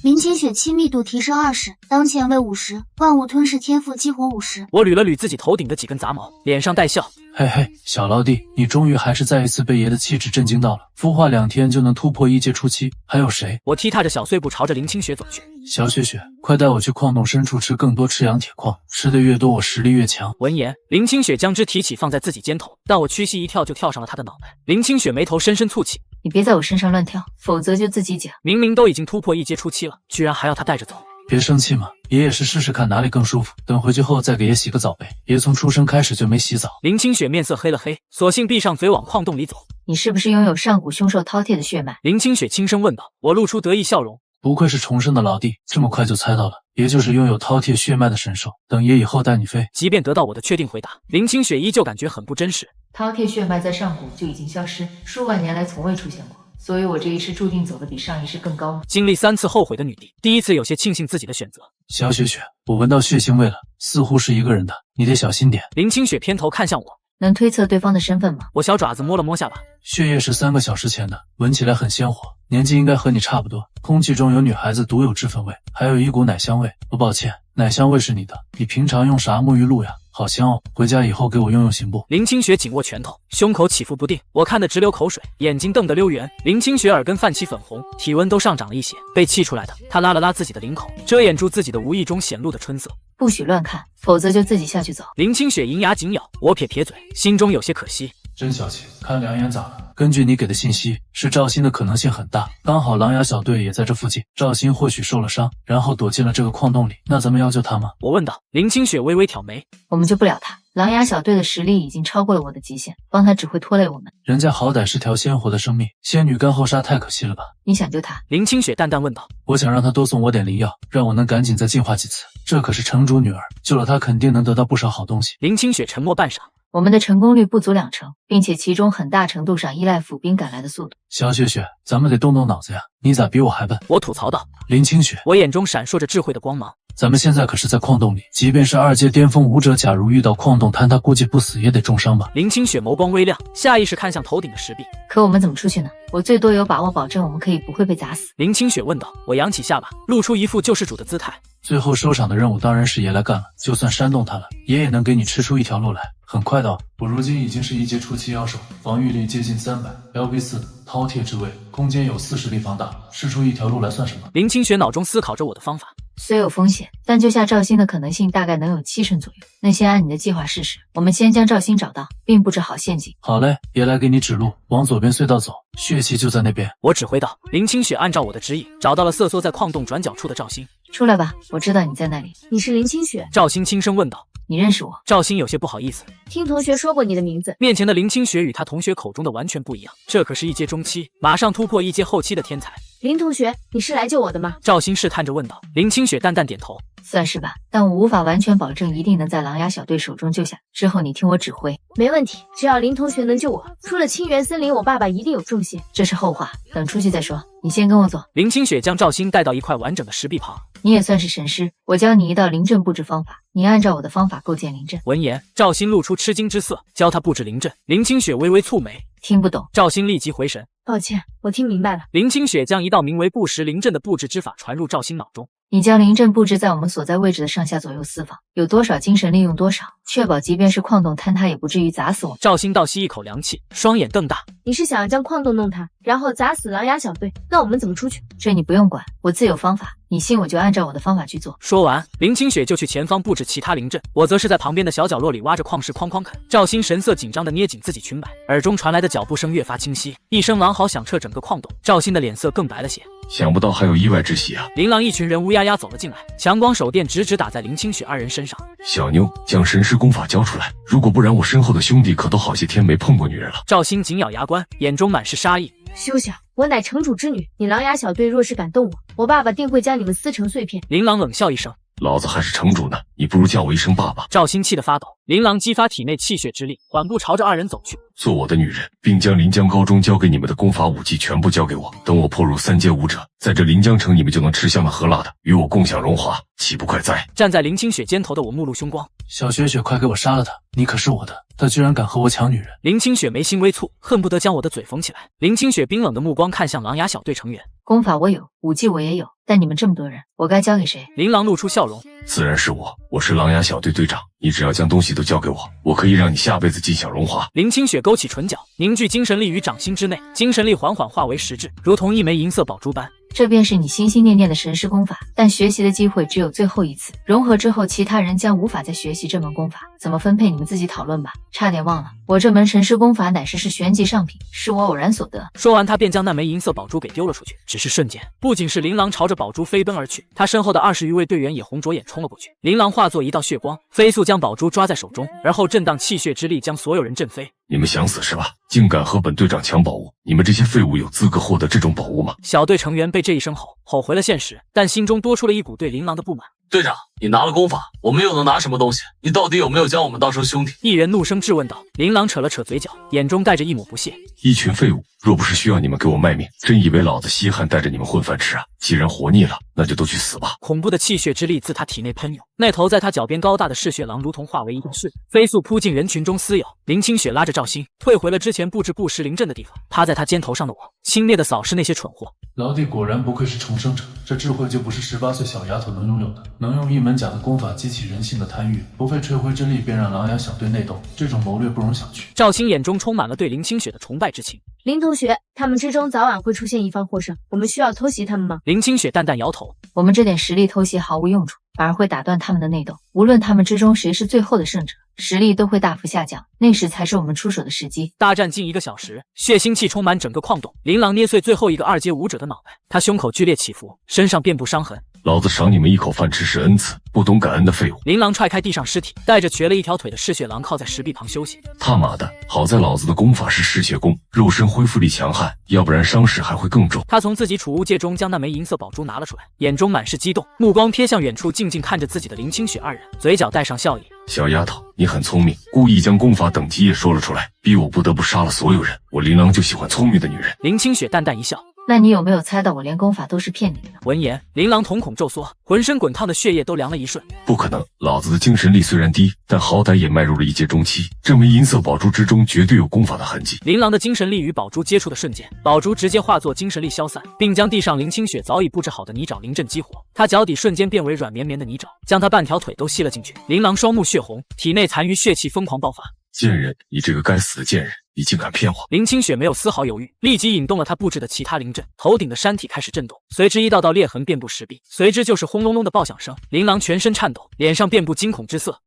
林清雪亲密度提升20，当前为50，万物吞噬天赋激活50。我捋了捋自己头顶的几根杂毛，脸上带笑。嘿嘿，小老弟，你终于还是再一次被爷的气质震惊到了。孵化2天就能突破1阶初期，还有谁？我踢踏着小碎步朝着林清雪走去。小雪雪，快带我去矿洞深处吃更多赤阳铁矿，吃的越多我实力越强。闻言，林清雪将之提起放在自己肩头，但我屈膝一跳就跳上了她的脑袋。林清雪眉头深深蹙起，你别在我身上乱跳，否则就自己讲。明明都已经突破1阶初期了，居然还要他带着走。别生气嘛，爷也是试试看哪里更舒服，等回去后再给爷洗个澡呗。爷从出生开始就没洗澡。林清雪面色黑了黑，索性闭上嘴往矿洞里走。你是不是拥有上古凶兽饕餮的血脉？林清雪轻声问道。我露出得意笑容。不愧是重生的老弟，这么快就猜到了，爷就是拥有饕餮血脉的神兽。等爷以后带你飞。即便得到我的确定回答，林清雪依旧感觉很不真实。饕餮血脉在上古就已经消失，数万年来从未出现过，所以我这一世注定走得比上一世更高吗？经历3次后悔的女帝，第一次有些庆幸自己的选择。小雪雪，我闻到血腥味了，似乎是一个人的，你得小心点。林清雪偏头看向我。能推测对方的身份吗？我小爪子摸了摸下巴，血液是3个小时前的，闻起来很鲜活，年纪应该和你差不多。空气中有女孩子独有脂粉味，还有一股奶香味。抱歉，奶香味是你的。你平常用啥沐浴露呀？好香哦，回家以后给我用用行不？林清雪紧握拳头，胸口起伏不定，我看得直流口水，眼睛瞪得溜圆。林清雪耳根泛起粉红，体温都上涨了一些，被气出来的。她拉了拉自己的领口，遮掩住自己的无意中显露的春色。不许乱看，否则就自己下去走。林清雪银牙紧咬，我撇撇嘴，心中有些可惜。真小气，看两眼咋了？根据你给的信息，是赵鑫的可能性很大，刚好狼牙小队也在这附近，赵鑫或许受了伤，然后躲进了这个矿洞里，那咱们要救他吗？我问道。林清雪微微挑眉，我们救不了他，狼牙小队的实力已经超过了我的极限，帮他只会拖累我们。人家好歹是条鲜活的生命，仙女干后杀太可惜了吧？你想救他？林清雪淡淡问道。我想让她多送我点灵药，让我能赶紧再进化几次。这可是城主女儿，救了她肯定能得到不少好东西。林清雪沉默半晌。我们的成功率不足2成，并且其中很大程度上依赖府兵赶来的速度。小雪雪，咱们得动动脑子呀！你咋比我还笨？我吐槽道。林清雪，我眼中闪烁着智慧的光芒。咱们现在可是在矿洞里，即便是2阶巅峰武者，假如遇到矿洞坍塌，估计不死也得重伤吧？林清雪眸光微亮，下意识看向头顶的石壁。可我们怎么出去呢？我最多有把握保证我们可以不会被砸死。林清雪问道。我扬起下巴，露出一副救世主的姿态。最后收场的任务当然是爷来干了，就算煽动他了，爷也能给你吃出一条路来。很快的，我如今已经是1阶初期妖兽，防御力接近300，LV4饕餮之位，空间有40力放大，试出一条路来算什么？林清雪脑中思考着我的方法。虽有风险，但救下赵鑫的可能性大概能有7成左右。那先按你的计划试试，我们先将赵鑫找到，并布置好陷阱。好嘞，爷来给你指路，往左边隧道走，血气就在那边。我指挥道。林清雪按照我的指引，找到了瑟缩在矿洞转角处的赵鑫。出来吧，我知道你在那里。你是林清雪？赵鑫轻声问道。你认识我？赵鑫有些不好意思。听同学说过你的名字。面前的林清雪与他同学口中的完全不一样，这可是1阶中期，马上突破1阶后期的天才。林同学，你是来救我的吗？赵鑫试探着问道。林清雪淡淡点头。算是吧，但我无法完全保证一定能在狼牙小队手中救下。之后你听我指挥。没问题，只要林同学能救我，出了清源森林，我爸爸一定有重谢。这是后话，等出去再说。你先跟我走。林清雪将赵鑫带到一块完整的石壁旁。你也算是神师，我教你一道临阵布置方法，你按照我的方法构建临阵。闻言，赵鑫露出吃惊之色，教他布置临阵。林清雪微微蹙眉，听不懂。赵鑫立即回神，抱歉，我听明白了。林清雪将一道名为不食临阵的布置之法传入赵鑫脑中。你将临阵布置在我们所在位置的上下左右4方，有多少精神利用多少，确保即便是矿洞坍塌也不至于砸死我们。赵鑫倒吸一口凉气，双眼瞪大。你是想要将矿洞弄塌，然后砸死狼牙小队？那我们怎么出去？这你不用管，我自有方法。你信我就按照我的方法去做。说完，林清雪就去前方布置其他临阵，我则是在旁边的小角落里挖着矿石哐哐啃。赵鑫神色紧张地捏紧自己裙摆，耳中传来的脚步声越发清晰，一声狼嚎响彻整个矿洞。赵鑫的脸色更白了些。想不到还有意外之喜啊！琳琅一群人乌压压走了进来，强光手电直直打在林清雪2人身上。小妞，将神师功法交出来，如果不然，我身后的兄弟可都好些天没碰过女人了。赵鑫紧咬牙关，眼中满是杀意。休想！我乃城主之女，你狼牙小队若是敢动我，我爸爸定会将你们撕成碎片。琳琅冷笑一声，老子还是城主呢，你不如叫我一声爸爸。赵鑫气得发抖，琳琅激发体内气血之力，缓步朝着2人走去。做我的女人，并将临江高中教给你们的功法武技全部交给我。等我破入3阶武者，在这临江城，你们就能吃香的喝辣的，与我共享荣华，岂不快哉？站在林清雪肩头的我目露凶光，小雪雪，快给我杀了他！你可是我的，他居然敢和我抢女人！林清雪眉心微蹙，恨不得将我的嘴缝起来。林清雪冰冷的目光看向狼牙小队成员，功法我有，武技我也有，但你们这么多人，我该交给谁？琳琅露出笑容，自然是我，我是狼牙小队队长，你只要将东西都交给我，我可以让你下辈子尽享荣华。林清雪勾起唇角，凝聚精神力于掌心之内，精神力缓缓化为实质，如同一枚银色宝珠般。这便是你心心念念的神师功法，但学习的机会只有最后一次，融合之后，其他人将无法再学习这门功法，怎么分配你们自己讨论吧。差点忘了，我这门神师功法乃是玄级上品，是我偶然所得。说完，他便将那枚银色宝珠给丢了出去。只是瞬间，不仅是琳琅朝着宝珠飞奔而去，他身后的20余位队员也红着眼冲了过去。琳琅化作一道血光，飞速将宝珠抓在手中，而后震荡气血之力将所有人震飞。你们想死是吧？竟敢和本队长抢宝物！你们这些废物有资格获得这种宝物吗？小队成员被这一声吼回了现实，但心中多出了一股对琳琅的不满。队长，你拿了功法，我们又能拿什么东西？你到底有没有将我们当成兄弟？一人怒声质问道。琳琅扯了扯嘴角，眼中带着一抹不屑。一群废物，若不是需要你们给我卖命，真以为老子稀罕带着你们混饭吃啊？既然活腻了，那就都去死吧！恐怖的气血之力自他体内喷涌，那头在他脚边高大的嗜血狼如同化为一道势力，飞速扑进人群中撕咬。林清雪拉着赵鑫退回了之前布置不食临阵的地方，趴在他肩头上的我轻蔑地扫视那些蠢货。老弟果然不愧是重生者，这智慧就不是18岁小丫头能拥有的。能用一门假的功法激起人性的贪欲，不费吹灰之力便让狼牙小队内斗，这种谋略不容小觑。赵鑫眼中充满了对林清雪的崇拜之情。林同学，他们之中早晚会出现一方获胜，我们需要偷袭他们吗？林清雪淡淡摇头，我们这点实力偷袭毫无用处，反而会打断他们的内斗。无论他们之中谁是最后的胜者，实力都会大幅下降，那时才是我们出手的时机。大战近1个小时，血腥气充满整个矿洞。琳琅捏碎最后一个2阶武者的脑袋，他胸口剧烈起伏，身上遍布伤痕，老子赏你们一口饭吃是恩赐，不懂感恩的废物！琳琅踹开地上尸体，带着瘸了一条腿的嗜血狼靠在石壁旁休息。他妈的，好在老子的功法是嗜血功，肉身恢复力强悍，要不然伤势还会更重。他从自己储物戒中将那枚银色宝珠拿了出来，眼中满是激动，目光瞥向远处，静静看着自己的林清雪二人，嘴角带上笑意。小丫头，你很聪明，故意将功法等级也说了出来，逼我不得不杀了所有人。我琳琅就喜欢聪明的女人。林清雪淡淡一笑。那你有没有猜到我连功法都是骗你的呢？闻言，琳琅瞳孔骤缩，浑身滚烫的血液都凉了一瞬。不可能，老子的精神力虽然低，但好歹也迈入了一阶中期，这枚银色宝珠之中绝对有功法的痕迹。琳琅的精神力与宝珠接触的瞬间，宝珠直接化作精神力消散，并将地上林清雪早已布置好的泥沼临阵激活。他脚底瞬间变为软绵绵的泥沼，将他半条腿都吸了进去。琳琅双目血红，体内残余血气疯狂爆发。贱人，你这个该死的贱人！你竟敢骗我！林清雪没有丝毫犹豫，立即引动了他布置的其他灵阵，头顶的山体开始震动，随之一道道裂痕遍布石壁，随之就是轰隆隆的爆响声。琳琅全身颤抖，脸上遍布惊恐之色。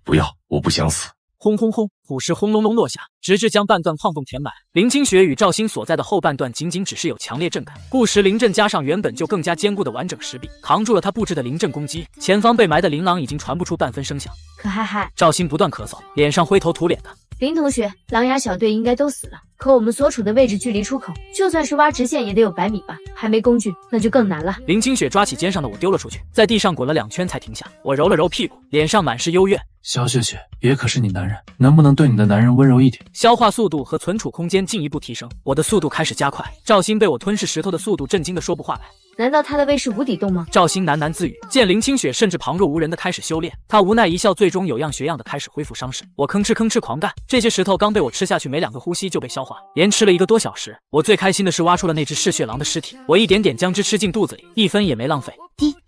不要，我不想死！轰轰轰，土石轰隆隆落下，直至将半段矿洞填满。林清雪与赵鑫所在的后半段仅仅只是有强烈震感，固实灵阵加上原本就更加坚固的完整石壁，扛住了他布置的灵阵攻击。前方被埋的琳琅已经传不出半分声响。可嗨嗨，赵鑫不断咳嗽，脸上灰头土脸的。林同学，狼牙小队应该都死了，可我们所处的位置距离出口，就算是挖直线也得有100米吧？还没工具，那就更难了。林清雪抓起肩上的我丢了出去，在地上滚了2圈才停下。我揉了揉屁股，脸上满是幽怨。小雪雪，别可是你男人，能不能对你的男人温柔一点？消化速度和存储空间进一步提升，我的速度开始加快。赵鑫被我吞噬石头的速度震惊的说不话来。难道他的胃是无底洞吗？赵鑫喃喃自语。见林清雪甚至旁若无人的开始修炼，他无奈一笑，最终有样学样的开始恢复伤势。我吭哧吭哧狂干，这些石头刚被我吃下去，没2个呼吸就被消化，连吃了1个多小时。我最开心的是挖出了那只嗜血狼的尸体，我一点点将之吃进肚子里，1分也没浪费。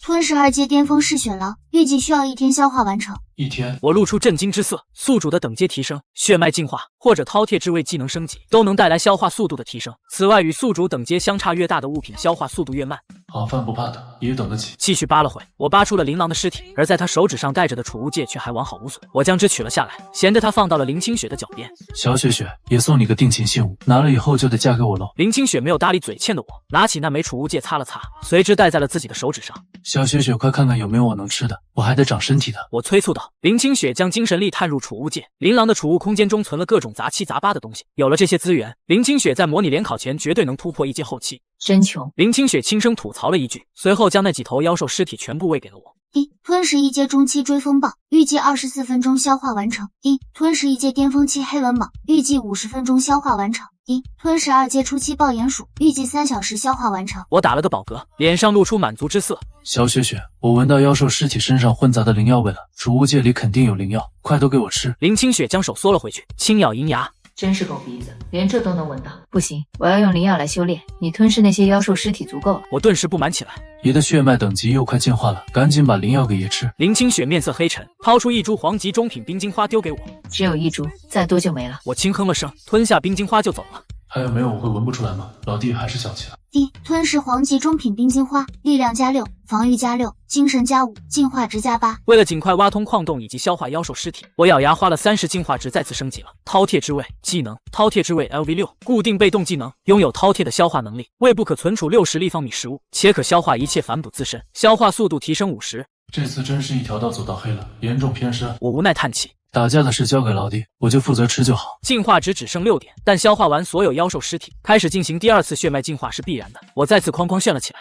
吞噬2阶巅峰嗜血狼，预计需要1天消化完成。1天，我露出震惊之色。宿主的等阶提升、血脉进化或者饕餮之位技能升级，都能带来消化速度的提升。此外，与宿主等阶相差越大的物品，消化速度越慢。好饭不怕等，也等得起。继续扒了会，我扒出了琳琅的尸体，而在他手指上戴着的储物戒却还完好无损。我将之取了下来，衔着它放到了林清雪的脚边。小雪雪，也送你个定情信物，拿了以后就得嫁给我喽。林清雪没有搭理嘴欠的我，拿起那枚储物戒擦了擦，随之戴在了自己的手指上。小雪雪，快看看有没有我能吃的，我还得长身体的。我催促道。林清雪将精神力探入储物戒，琳琅的储物空间中存了各种杂七杂八的东西。有了这些资源，林清雪在模拟联考前绝对能突破1阶后期。真穷！林清雪轻声吐槽了一句，随后将那几头妖兽尸体全部喂给了我。吞噬1阶中期追风暴，预计24分钟消化完成。吞噬1阶巅峰期黑纹蟒，预计50分钟消化完成。吞噬2阶初期爆炎鼠，预计3小时消化完成。我打了个饱嗝，脸上露出满足之色。小雪雪，我闻到妖兽尸体身上混杂的灵药味了，储物戒里肯定有灵药，快都给我吃。林清雪将手缩了回去，轻咬银牙。真是狗鼻子，连这都能闻到。不行，我要用灵药来修炼。你吞噬那些妖兽尸体足够了。我顿时不满起来。爷的血脉等级又快进化了，赶紧把灵药给爷吃。林清雪面色黑沉，掏出1株黄级中品冰晶花丢给我。只有1株，再多就没了。我轻哼了声，吞下冰晶花就走了。还有没有我会闻不出来吗？老弟还是小气了。吞噬黄级中品冰晶花，力量+6，防御+6，精神+5，进化值+8。为了尽快挖通矿洞以及消化妖兽尸体，我咬牙花了30进化值再次升级了。饕餮之味技能，饕餮之味 LV6，固定被动技能，拥有饕餮的消化能力，胃部可存储60立方米食物，且可消化一切反哺自身，消化速度提升50。这次真是一条道走到黑了，严重偏深。我无奈叹气。打架的事交给老弟，我就负责吃就好。进化值只剩6点，但消化完所有妖兽尸体，开始进行第2次血脉进化是必然的。我再次哐哐炫了起来。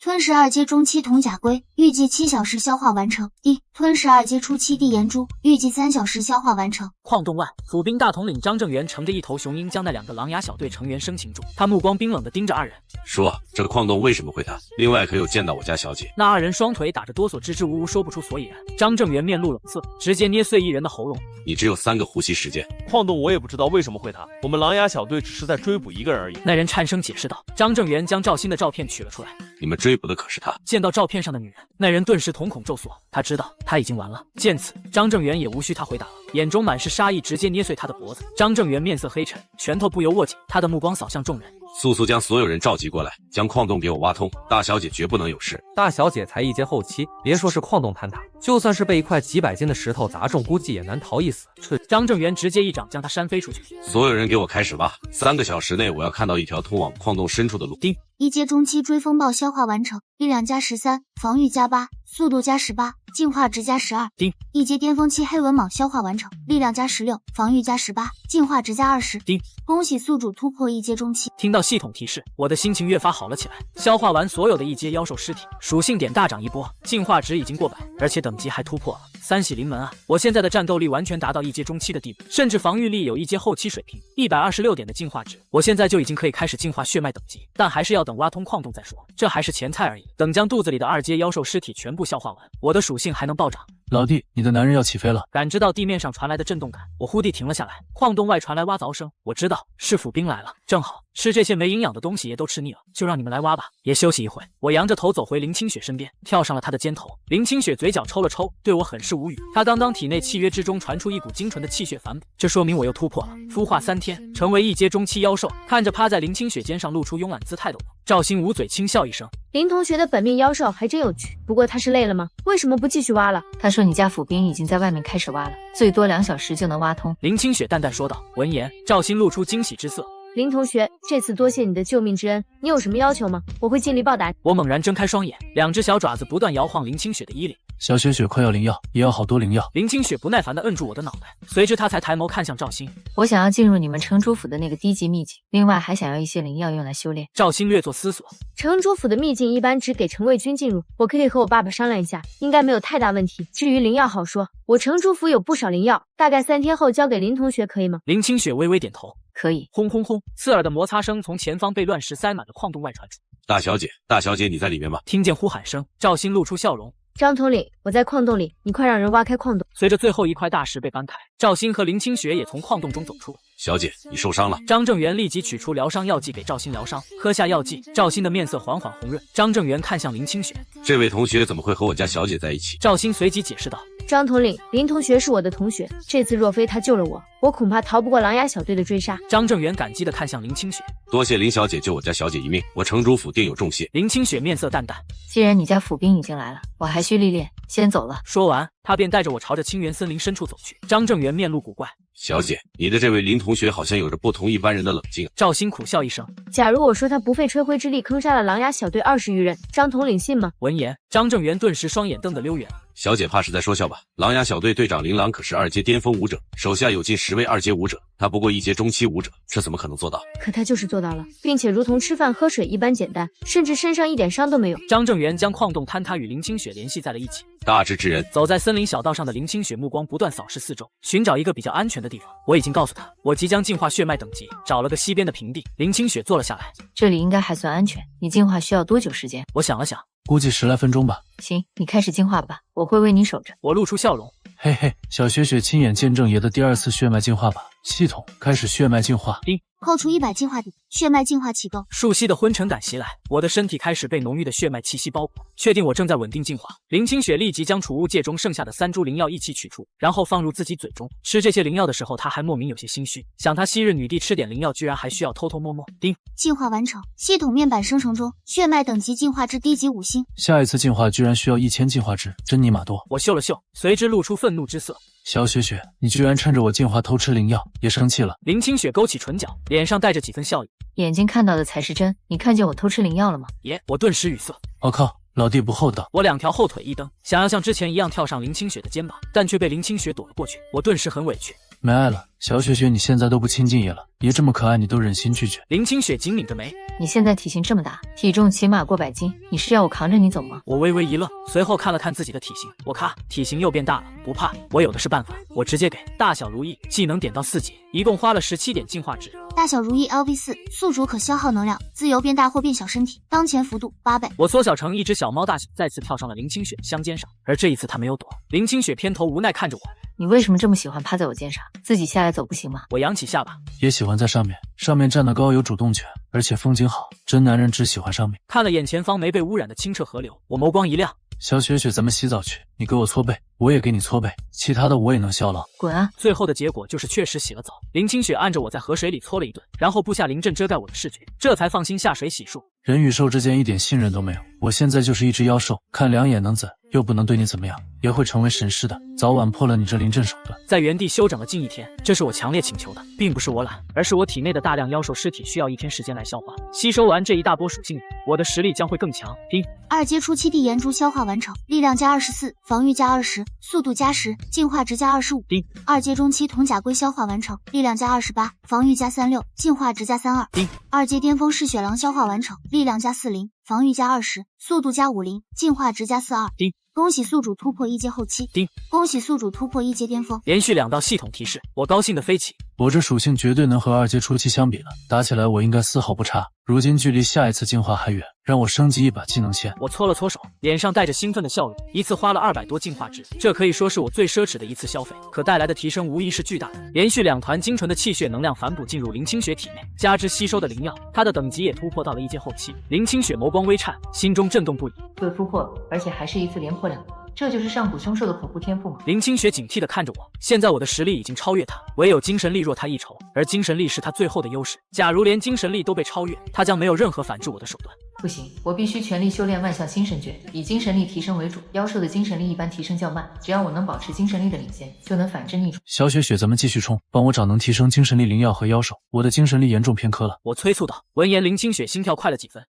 吞噬2阶中期铜甲龟，预计7小时消化完成。吞噬2阶初期地岩猪，预计3小时消化完成。矿洞外，府兵大统领张正元乘着1头雄鹰，将那2个狼牙小队成员生擒住。他目光冰冷地盯着2人，说：“这个矿洞为什么会大？另外可有见到我家小姐？”那2人双腿打着哆嗦，支支吾吾说不出所以然。张正元面露冷色，直接捏碎1人的喉咙。你只有3个呼吸时间。矿洞我也不知道为什么会大，我们狼牙小队只是在追捕1个人而已。那人颤声解释道。张正元将赵鑫的照片取了出来。你们追捕的可是他。见到照片上的女人，那人顿时瞳孔骤缩，他知道他已经完了。见此，张正元也无需他回答了，眼中满是杀意，直接捏碎他的脖子。张正元面色黑沉，拳头不由握紧，他的目光扫向众人。速速将所有人召集过来，将矿洞给我挖通，大小姐绝不能有事。大小姐才1阶后期，别说是矿洞坍塌，就算是被一块几百斤的石头砸中，估计也难逃一死。张正元直接一掌将他扇飞出去。所有人给我开始挖，3个小时内我要看到一条通往矿洞深处的路。一阶中期追风暴消化完成，力量加13，防御加8，速度加18，进化值加12。丁，一阶巅峰期黑纹蟒消化完成，力量加16，防御加18，进化值加20。丁，恭喜宿主突破一阶中期。听到系统提示，我的心情越发好了起来。消化完所有的一阶妖兽尸体，属性点大涨一波，进化值已经过100，而且等级还突破了，三喜临门啊！我现在的战斗力完全达到一阶中期的地步，甚至防御力有一阶后期水平，126点的进化值，我现在就已经可以开始进化血脉等级，但还是要等挖通矿洞再说，这还是前菜而已。等将肚子里的2阶妖兽尸体全部消化完，我的属性还能暴涨。老弟，你的男人要起飞了。感知到地面上传来的震动感，我忽地停了下来。矿洞外传来挖凿声，我知道是府兵来了。正好吃这些没营养的东西也都吃腻了，就让你们来挖吧，也休息一会。我扬着头走回林清雪身边，跳上了她的肩头。林清雪嘴角抽了抽，对我很是无语。她刚刚体内契约之中传出一股精纯的气血反哺，这说明我又突破了，孵化3天，成为一阶中期妖兽。看着趴在林清雪肩上露出慵懒姿态的我，赵鑫捂嘴轻笑一声。林同学的本命妖兽还真有趣，不过他是累了吗？为什么不继续挖了？他说你家府兵已经在外面开始挖了，最多2小时就能挖通。林清雪淡淡说道。闻言，赵鑫露出惊喜之色。林同学，这次多谢你的救命之恩，你有什么要求吗？我会尽力报答。我猛然睁开双眼，2只小爪子不断摇晃林清雪的衣领。小雪雪快要灵药，也要好多灵药。林清雪不耐烦地摁住我的脑袋，随之她才抬眸看向赵鑫。我想要进入你们城主府的那个低级秘境，另外还想要一些灵药用来修炼。赵鑫略作思索，城主府的秘境一般只给城卫军进入，我可以和我爸爸商量一下，应该没有太大问题。至于灵药好说，我城主府有不少灵药，大概3天后交给林同学可以吗？林清雪微微点头，可以。轰轰轰，刺耳的摩擦声从前方被乱石塞满的矿洞外传出。大小姐，大小姐，你在里面吗？听见呼喊声，赵鑫露出笑容。张统领，我在矿洞里，你快让人挖开矿洞。随着最后一块大石被搬开，赵鑫和林清雪也从矿洞中走出。小姐，你受伤了。张正元立即取出疗伤药剂给赵鑫疗伤，喝下药剂，赵鑫的面色缓缓红润。张正元看向林清雪，这位同学怎么会和我家小姐在一起？赵鑫随即解释道。张统领，林同学是我的同学，这次若非他救了我，我恐怕逃不过狼牙小队的追杀。张正元感激地看向林清雪，多谢林小姐救我家小姐一命，我城主府定有重谢。林清雪面色淡淡，既然你家府兵已经来了，我还需历练，先走了。说完，他便带着我朝着清源森林深处走去。张正元面露古怪，小姐，你的这位林同学好像有着不同一般人的冷静。赵鑫苦笑一声，假如我说他不费吹灰之力坑杀了狼牙小队20余人，张统领信吗？闻言，张正元顿时双眼瞪得溜圆。小姐怕是在说笑吧？狼牙小队队长林狼可是2阶巅峰武者，手下有近10位2阶武者，他不过1阶中期武者，这怎么可能做到？可他就是做到了，并且如同吃饭喝水一般简单，甚至身上一点伤都没有。张正元将矿洞坍塌与林清雪联系在了一起。大智之人。走在森林小道上的林清雪目光不断扫视四周，寻找一个比较安全的地方。我已经告诉他，我即将进化血脉等级，找了个西边的平地。林清雪坐了下来，这里应该还算安全。你进化需要多久时间？我想了想，估计10来分钟吧。行，你开始进化吧，我会为你守着。我露出笑容，嘿嘿，小雪雪亲眼见证爷的第2次血脉进化吧。系统开始血脉进化。扣除100进化点，血脉进化启动。熟悉的昏沉感袭来，我的身体开始被浓郁的血脉气息包裹，确定我正在稳定进化。林清雪立即将储物戒中剩下的3株灵药一起取出，然后放入自己嘴中。吃这些灵药的时候，她还莫名有些心虚，想她昔日女帝吃点灵药，居然还需要偷偷摸摸。进化完成，系统面板生成中，血脉等级进化至低级5星。下一次进化居然需要1000进化值，真尼玛多！我嗅了嗅，随之露出愤怒之色。小雪雪，你居然趁着我进化偷吃灵药，也生气了？林清雪勾起唇角，脸上带着几分笑意。眼睛看到的才是真，你看见我偷吃灵药了吗？爷，我顿时语塞。我靠，老弟不厚道！我2条后腿一蹬，想要像之前一样跳上林清雪的肩膀，但却被林清雪躲了过去。我顿时很委屈。没爱了，小雪雪，你现在都不亲近爷了，爷这么可爱，你都忍心拒绝？林清雪紧抿着眉，你现在体型这么大，体重起码过100斤，你是要我扛着你走吗？我微微一愣，随后看了看自己的体型，我咔，体型又变大了。不怕，我有的是办法，我直接给大小如意技能点到4级，一共花了17点进化值。大小如意 LV4，宿主可消耗能量，自由变大或变小身体，当前幅度8倍。我缩小成一只小猫大小，再次跳上了林清雪的香肩上，而这一次她没有躲。林清雪偏头无奈看着我，你为什么这么喜欢趴在我肩上？自己下来走不行吗？我扬起下巴，也喜欢在上面，上面站得高有主动权，而且风景好，真男人只喜欢上面。看了眼前方没被污染的清澈河流，我眸光一亮。小雪雪，咱们洗澡去，你给我搓背，我也给你搓背，其他的我也能效劳。滚啊！最后的结果就是确实洗了澡。林清雪按着我在河水里搓了一顿，然后布下灵阵遮盖我的视觉，这才放心下水洗漱。人与兽之间一点信任都没有，我现在就是一只妖兽，看两眼能怎？又不能对你怎么样，也会成为神师的，早晚破了你这临阵手段。在原地休整了近1天，这是我强烈请求的，并不是我懒，而是我体内的大量妖兽尸体需要1天时间来消化。吸收完这一大波属性，我的实力将会更强。听2阶初期地炎蛛消化完成，力量加24，防御加20，速度加10，进化值加25。叮2阶中期铜甲龟消化完成，力量加28，防御加36，进化值加32。叮2阶巅峰嗜血狼消化完成，力量加40，防御加20，速度加50，进化值加42。叮恭喜宿主突破1阶后期。叮恭喜宿主突破1阶巅峰。连续2道系统提示，我高兴的飞起。我这属性绝对能和2阶初期相比了，打起来我应该丝毫不差。如今距离下一次进化还远，让我升级一把技能线。我搓了搓手，脸上带着兴奋的笑容。一次花了200多进化值，这可以说是我最奢侈的一次消费，可带来的提升无疑是巨大的。连续2团精纯的气血能量反哺进入林清雪体内，加之吸收的灵药，她的等级也突破到了1阶后期。林清雪眸光微颤，心中震动不已。又突破了，而且还是一次连破2个。这就是上古凶兽的恐怖天赋吗？林清雪警惕地看着我，现在我的实力已经超越他，唯有精神力弱他一筹，而精神力是他最后的优势。假如连精神力都被超越，他将没有任何反制我的手段。不行，我必须全力修炼万象星神诀，以精神力提升为主。妖兽的精神力一般提升较慢，只要我能保持精神力的领先，就能反制逆主。小雪雪，咱们继续冲，帮我找能提升精神力灵药和妖兽，我的精神力严重偏科了。我催促道。闻言，林清雪心跳快了几分。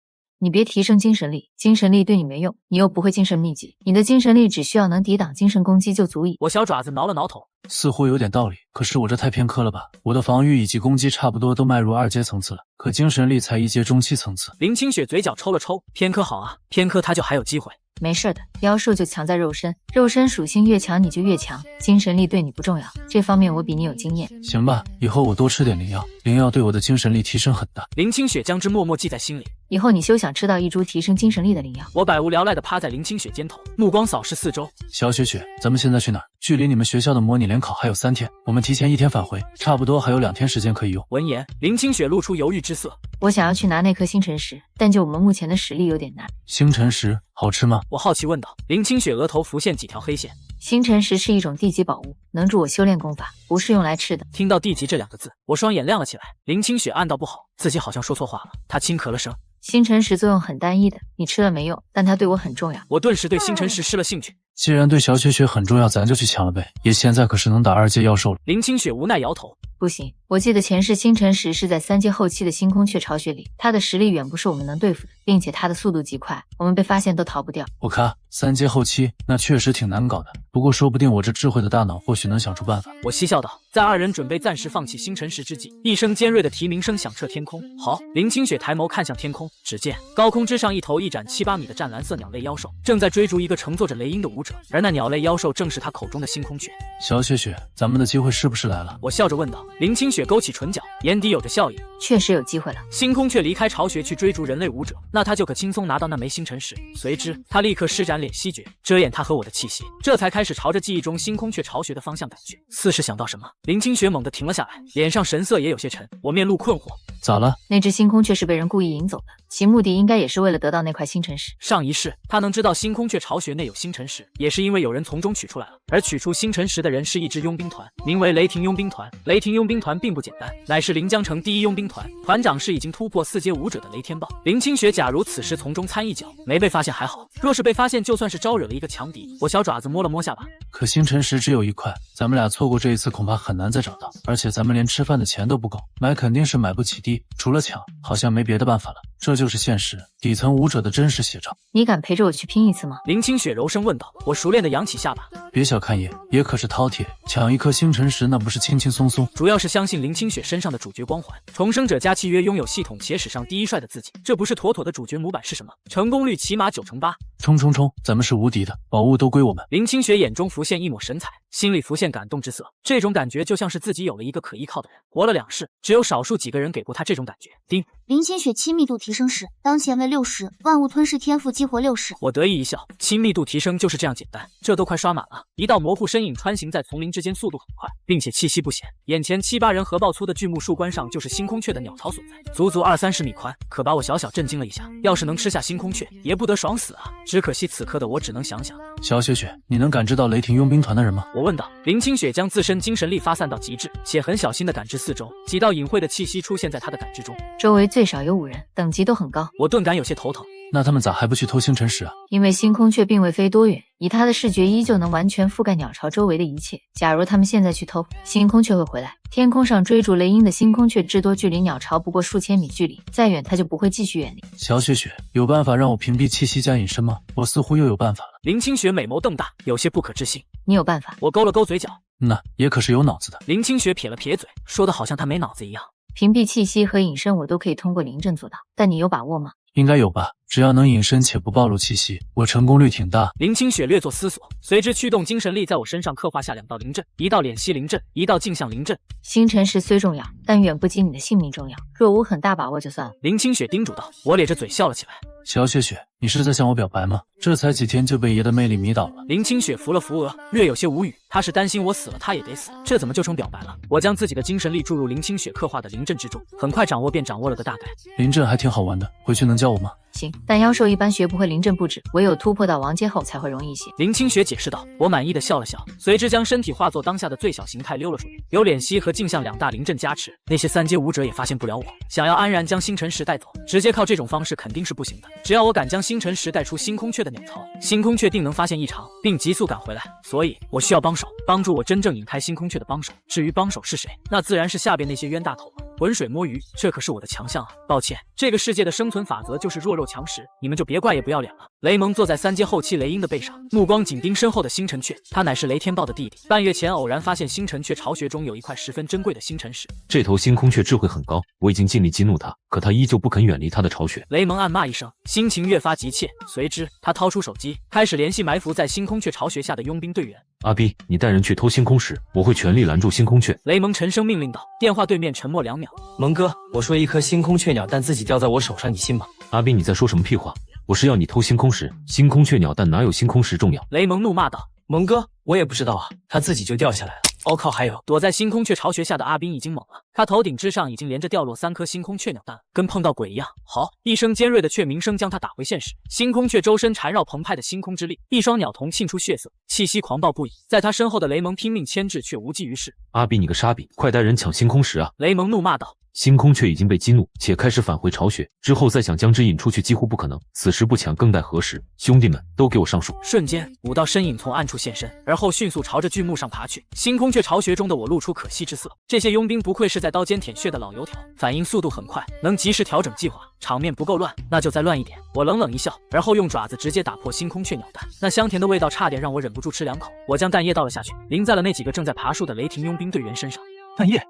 你别提升精神力，精神力对你没用，你又不会精神秘籍，你的精神力只需要能抵挡精神攻击就足以。我小爪子挠了挠头，似乎有点道理，可是我这太偏科了吧？我的防御以及攻击差不多都迈入2阶层次了，可精神力才1阶中期层次。林清雪嘴角抽了抽，偏科好啊，偏科他就还有机会。没事的，妖兽就强在肉身，肉身属性越强你就越强，精神力对你不重要，这方面我比你有经验。行吧，以后我多吃点灵药，灵药对我的精神力提升很大。林清雪将之默默记在心里，以后你休想吃到一株提升精神力的灵药。我百无聊赖地趴在林清雪肩头，目光扫视四周。小雪雪，咱们现在去哪儿？距离你们学校的模拟联考还有3天，我们提前1天返回，差不多还有2天时间可以用。闻言，林清雪露出犹豫之色。我想要去拿那颗星辰石，但就我们目前的实力有点难。星辰石好吃吗？我好奇问道。林清雪额头浮现几条黑线。星辰石是一种地级宝物，能助我修炼功法，不是用来吃的。听到地级这2个字，我双眼亮了起来。林清雪暗道不好，自己好像说错话了。她轻咳了声。星辰石作用很单一的，你吃了没用，但它对我很重要。我顿时对星辰石失了兴趣。既然对小雪雪很重要，咱就去抢了呗。爷现在可是能打2阶妖兽了。林清雪无奈摇头。不行，我记得前世星辰石是在3阶后期的星空雀巢穴里，它的实力远不是我们能对付的，并且它的速度极快，我们被发现都逃不掉。我看3阶后期那确实挺难搞的，不过说不定我这智慧的大脑或许能想出办法。我嬉笑道。在2人准备暂时放弃星辰石之际，一声尖锐的啼鸣声响彻天空。好！林清雪抬眸看向天空，只见高空之上一头一展7、8米的湛蓝色鸟类妖兽正在追逐一个乘坐着雷鹰的武者，而那鸟类妖兽正是他口中的星空雀。小雪雪，咱们的机会是不是来了？我笑着问道。林清雪勾起唇角，眼底有着笑意。确实有机会了。星空雀离开巢穴去追逐人类武者，那他就可轻松拿到那枚星辰石。随之，他立刻施展脸息诀，遮掩他和我的气息，这才开始朝着记忆中星空雀巢穴的方向赶去。似是想到什么，林清雪猛地停了下来，脸上神色也有些沉。我面露困惑。咋了？那只星空雀是被人故意引走的，其目的应该也是为了得到那块星辰石。上一世，他能知道星空雀巢穴内有星辰石，也是因为有人从中取出来了。而取出星辰石的人是一支佣兵团，名为雷霆佣兵团。雷霆佣兵团并不简单，乃是临江城第1佣兵团，团长是已经突破4阶武者的雷天豹。林清雪假如此时从中参一脚，没被发现还好，若是被发现，就算是招惹了一个强敌。我小爪子摸了摸下巴。可星辰石只有1块，咱们俩错过这一次恐怕很难再找到，而且咱们连吃饭的钱都不够，买肯定是买不起的，除了抢，好像没别的办法了。这就是现实，底层武者的真实写照。你敢陪着我去拼一次吗？林清雪柔声问道。我熟练地扬起下巴。别小看爷，爷可是饕餮，抢1颗星辰石那不是轻轻松松。主要是相信林清雪身上的主角光环，重生者加契约拥有系统且史上第1帅的自己，这不是妥妥的主角模板是什么？成功率起码9成8。冲冲冲，咱们是无敌的，宝物都归我们。林清雪眼中浮现一抹神采，心里浮现感动之色。这种感觉就像是自己有了一个可依靠的人，活了2世，只有少数几个人给过他这种感觉。叮，林清雪亲密度提升时，当前为60，万物吞噬天赋激活60。我得意一笑，亲密度提升就是这样简单，这都快刷满了。一道模糊身影穿行在丛林之间，速度很快，并且气息不显。眼前7、8人合抱粗的巨木树冠上就是星空雀的鸟巢所在，足足20-30米宽，可把我小小震惊了一下。要是能吃下星空雀，也不得爽死啊！只可惜此刻的我只能想想。小雪雪，你能感知到雷霆佣兵团的人吗？我问道。林清雪将自身精神力发散到极致，且很小心地感知四周，几道隐晦的气息出现在她的感知中。周围最少有5人，等级都很高。我顿感有些头疼。那他们咋还不去偷星辰石啊？因为星空雀并未飞多远，以它的视觉依旧能完全覆盖鸟巢周围的一切。假如他们现在去偷，星空雀会回来。天空上追逐雷鹰的星空雀至多距离鸟巢不过数千米距离，再远它就不会继续远离。小雪雪，有办法让我屏蔽气息加隐身吗？我似乎又有办法了。林清雪美眸瞪大，有些不可置信。你有办法？我勾了勾嘴角，那也可是有脑子的。林清雪撇了撇嘴，说的好像她没脑子一样。屏蔽气息和隐身我都可以通过灵阵做到，但你有把握吗？应该有吧，只要能隐身且不暴露气息，我成功率挺大。林清雪略作思索，随之驱动精神力在我身上刻画下2道灵阵，一道敛息灵阵，一道镜像灵阵。星辰石虽重要，但远不及你的性命重要。若无很大把握就算了。林清雪叮嘱道。我咧着嘴笑了起来。小雪雪，你是在向我表白吗？这才几天就被爷的魅力迷倒了。林清雪扶了扶额，略有些无语。她是担心我死了，她也得死，这怎么就成表白了？我将自己的精神力注入林清雪刻画的灵阵之中，很快掌握便掌握了个大概。灵阵还挺好玩的，回去能教我吗？行，但妖兽一般学不会灵阵布置，唯有突破到王阶后才会容易一些。林清雪解释道。我满意的笑了笑，随之将身体化作当下的最小形态溜了出去。有敛息和镜像2大灵阵加持，那些3阶武者也发现不了我。想要安然将星辰石带走，直接靠这种方式肯定是不行的。只要我敢将星辰石带出星空雀的鸟巢，星空雀定能发现异常，并急速赶回来。所以我需要帮手，帮助我真正引开星空雀的帮手。至于帮手是谁，那自然是下边那些冤大头了。浑水摸鱼，这可是我的强项啊！抱歉，这个世界的生存法则就是弱肉强食，你们就别怪也不要脸了。雷蒙坐在3阶后期雷鹰的背上，目光紧盯身后的星辰雀，他乃是雷天豹的弟弟。半月前偶然发现星辰雀巢穴中有一块十分珍贵的星辰石。这头星空雀智慧很高，我已经尽力激怒它，可它依旧不肯远离它的巢穴。雷蒙暗骂一声，心情越发急切，随之他掏出手机，开始联系埋伏在星空雀巢穴下的佣兵队员。阿逼，你带人去偷星空石，我会全力拦住星空雀。雷蒙沉声命令道。电话对面沉默2秒。蒙哥，我说一颗星空雀鸟蛋自己掉在我手上，你信吗？阿逼，你在说什么屁话？我是要你偷星空石，星空雀鸟蛋哪有星空石重要？雷蒙怒骂道。蒙哥，我也不知道啊，它自己就掉下来了。哦靠，还有躲在星空雀巢穴下的阿斌已经懵了，他头顶之上已经连着掉落3颗星空雀鸟蛋，跟碰到鬼一样。好，一声尖锐的雀鸣声将他打回现实。星空雀周身缠绕澎湃的星空之力，一双鸟瞳沁出血色，气息狂暴不已。在他身后的雷蒙拼命牵制，却无济于事。阿比，你个傻逼，快带人抢星空石啊！雷蒙怒骂道。星空雀已经被激怒，且开始返回巢穴，之后再想将之引出去几乎不可能。此时不抢，更待何时？兄弟们，都给我上树！瞬间，5道身影从暗处现身，而后迅速朝着巨木上爬去。星空雀巢穴中的我露出可惜之色。这些佣兵不愧是在刀尖舔血的老油条，反应速度很快，能及时调整计划。场面不够乱，那就再乱一点。我冷冷一笑，而后用爪子直接打破星空雀鸟蛋，那香甜的味道差点让我忍不住吃2口。我将蛋液倒了下去，淋在了那几个正在爬树的雷霆佣兵队员身上。蛋液。